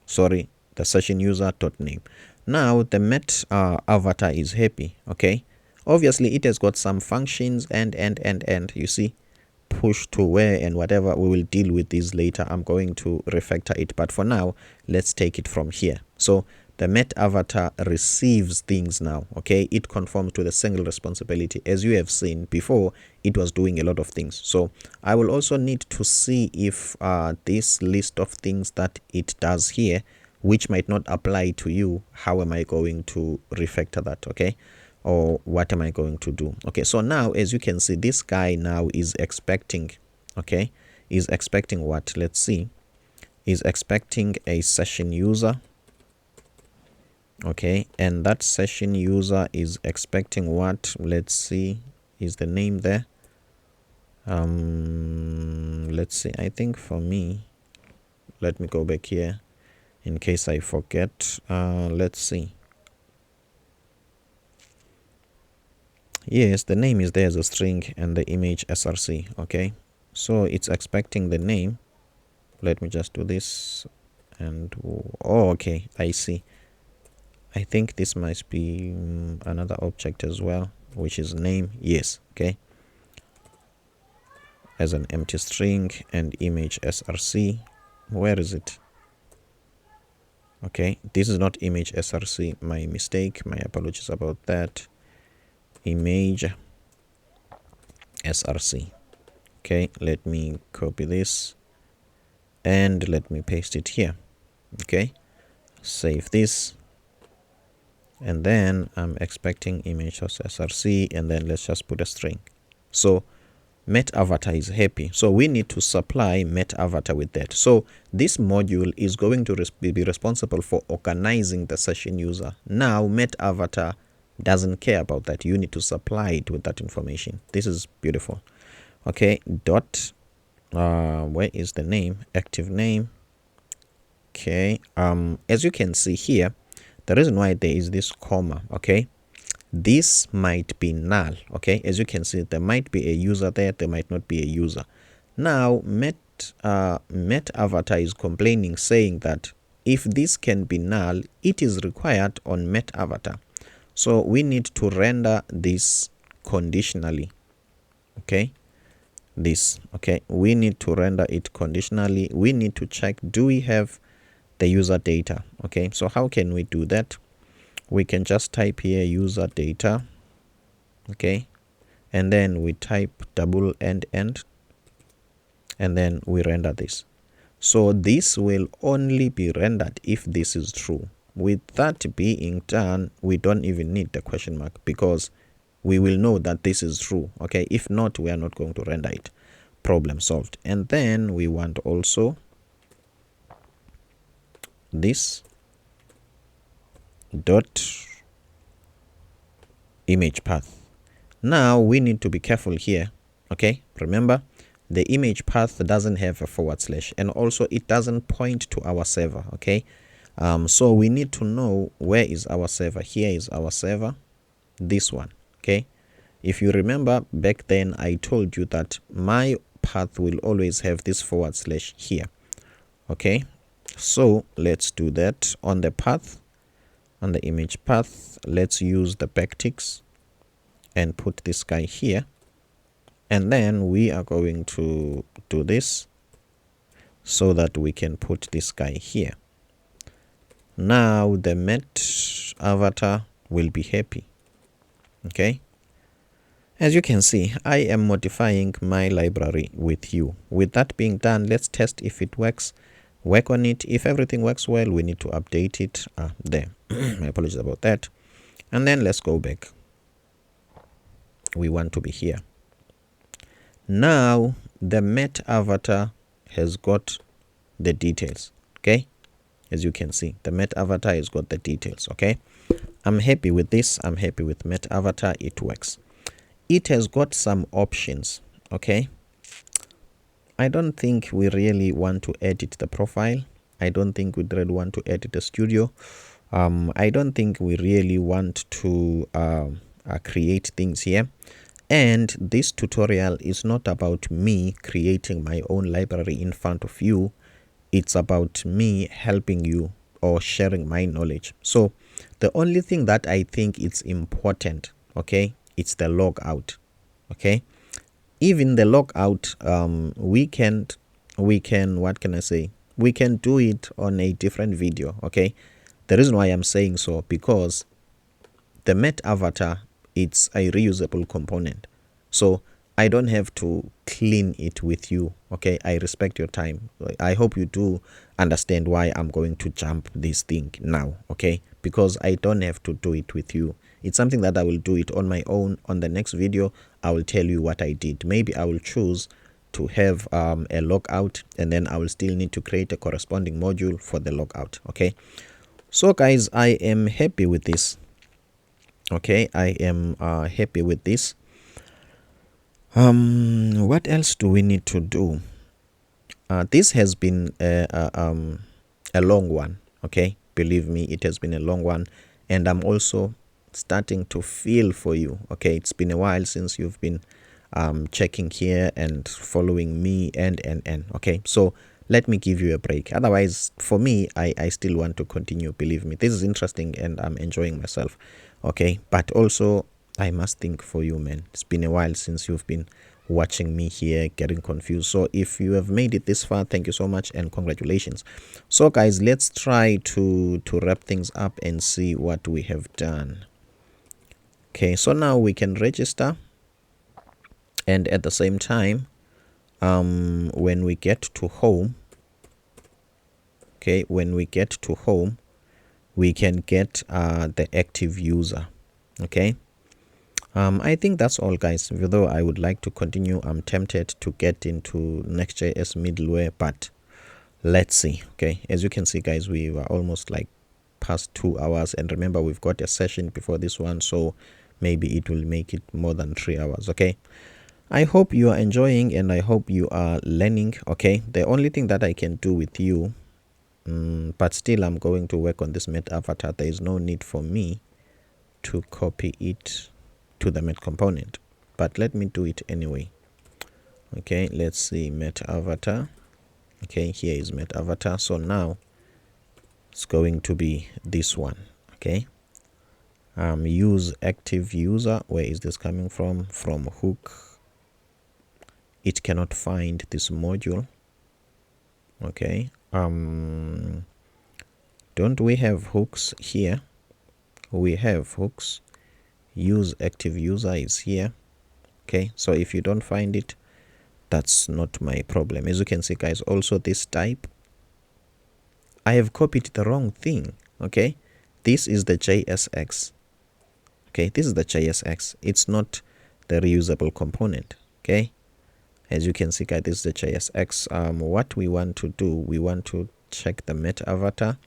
sorry, the session user dot name. Now the met avatar is happy. Okay, obviously it has got some functions and you see, push to where and whatever. We will deal with these later. I'm going to refactor it, but for now let's take it from here. So the met avatar receives things now. Okay, it conforms to the single responsibility. As you have seen before, it was doing a lot of things. So I will also need to see if this list of things that it does here, which might not apply to you, how am I going to refactor that? Okay, or what am I going to do? Okay, so now as you can see, this guy now is expecting, okay, is expecting what? Let's see, is expecting a session user. Okay, and that session user is expecting what? Let's see, is the name there? Let's see, I think for me, let me go back here in case I forget. Let's see. Yes, the name is there as a string and the image src. Okay, so it's expecting the name. Let me just do this. And oh, okay, I see. I think this must be another object as well, which is name. Yes, okay, as an empty string and image src. Where is it? Okay, this is not image src, my mistake, my apologies about that. Image src. Okay, let me copy this and let me paste it here. Okay, save this, and then I'm expecting image src, and then let's just put a string. So Met Avatar is happy, so we need to supply Met Avatar with that. So this module is going to be responsible for organizing the session user. Now Met Avatar doesn't care about that. You need to supply it with that information. This is beautiful. Okay, dot where is the name? Active name. Okay, as you can see here, the reason why there is this comma, okay, this might be null. Okay, as you can see, there might be a user there might not be a user. Now Met Avatar is complaining, saying that if this can be null, it is required on Met Avatar. So we need to render this conditionally. Okay, this, okay, we need to render it conditionally. We need to check, do we have the user data? Okay, so how can we do that? We can just type here user data. Okay, and then we type double end, and then we render this. So this will only be rendered if this is true. With that being done, we don't even need the question mark, because we will know that this is true. Okay, if not, we are not going to render it. Problem solved. And then we want also this dot image path. Now we need to be careful here. Okay, remember the image path doesn't have a /, and also it doesn't point to our server. Okay, so we need to know where is our server. Here is our server, this one. Okay, if you remember back then, I told you that my path will always have this / here. Okay, so let's do that on the path. On the image path, let's use the backticks and put this guy here, and then we are going to do this so that we can put this guy here. Now the Met Avatar will be happy. Okay, as you can see, I am modifying my library with you. With that being done, let's test if it works. Work on it. If everything works well, we need to update it. There. My apologies about that. And then let's go back. We want to be here. Now the Met Avatar has got the details. Okay, as you can see, the Met Avatar has got the details. Okay, I'm happy with this. I'm happy with Met Avatar. It works. It has got some options. Okay, I don't think we really want to edit the profile. I don't think we really want to edit the studio. I don't think we really want to create things here. And this tutorial is not about me creating my own library in front of you. It's about me helping you or sharing my knowledge. So the only thing that I think is important, okay, it's the logout. Okay, even the logout, we can, what can I say, we can do it on a different video. Okay, the reason why I'm saying so, because the Met Avatar, it's a reusable component, so I don't have to clean it with you. Okay, I respect your time. I hope you do understand why I'm going to jump this thing now. Okay, because I don't have to do it with you. It's something that I will do it on my own. On the next video, I will tell you what I did. Maybe I will choose to have a logout, and then I will still need to create a corresponding module for the logout. Okay, so guys, I am happy with this. Okay, I am happy with this. What else do we need to do? This has been a long one, okay? Believe me, it has been a long one, and I'm also starting to feel for you, okay? It's been a while since you've been checking here and following me and okay? So let me give you a break. Otherwise, for me, I still want to continue. Believe me, this is interesting and I'm enjoying myself, okay? But also, I must think for you, man. It's been a while since you've been watching me here getting confused. So if you have made it this far, thank you so much and congratulations. So guys, let's try to wrap things up and see what we have done. Okay, so now we can register, and at the same time, when we get to home, okay, when we get to home, we can get the active user. Okay, I think that's all, guys. Even though I would like to continue, I'm tempted to get into Next.js middleware, but let's see. Okay, as you can see, guys, we were almost like past 2 hours, and remember, we've got a session before this one, so maybe it will make it more than 3 hours. Okay, I hope you are enjoying and I hope you are learning. Okay, the only thing that I can do with you, but still I'm going to work on this met avatar. There is no need for me to copy it to the met component, but let me do it anyway. Okay, let's see, met avatar. Okay, here is met avatar. So now it's going to be this one. Okay, use active user. Where is this coming from hook? It cannot find this module. Okay, don't we have hooks here? We have hooks. Use active user is here. Okay, so if you don't find it, that's not my problem. As you can see, guys, also this type, I have copied the wrong thing. Okay, this is the JSX. Okay, this is the JSX. It's not the reusable component. Okay, as you can see, guys, this is the JSX. What we want to do, we want to check the met avatar.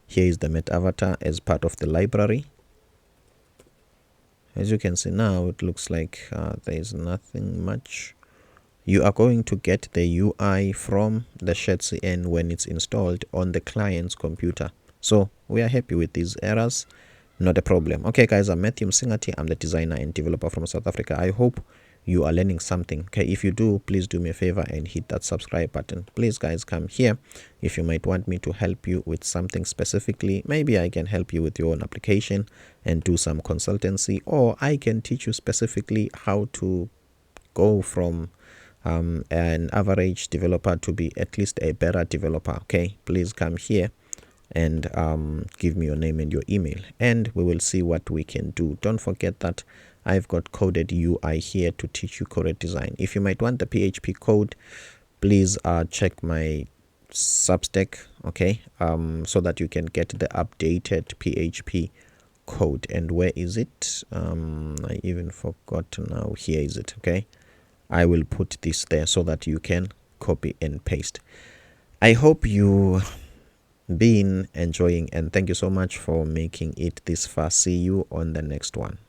Here is the met avatar as part of the library. As you can see now, it looks like there is nothing much. You are going to get the UI from the ShadCn when it's installed on the client's computer. So we are happy with these errors. Not a problem. Okay, guys, I'm Matthew Msingati. I'm the designer and developer from South Africa. I hope you are learning something. Okay, if you do, please do me a favor and hit that subscribe button. Please, guys, come here if you might want me to help you with something specifically. Maybe I can help you with your own application and do some consultancy, or I can teach you specifically how to go from an average developer to be at least a better developer. Okay, please come here and give me your name and your email, and we will see what we can do. Don't forget that I've got coded UI here to teach you coded design. If you might want the PHP code, please check my Substack, okay, so that you can get the updated PHP code. And where is it? I even forgot now. Here is it. Okay, I will put this there so that you can copy and paste. I hope you been enjoying, and thank you so much for making it this far. See you on the next one.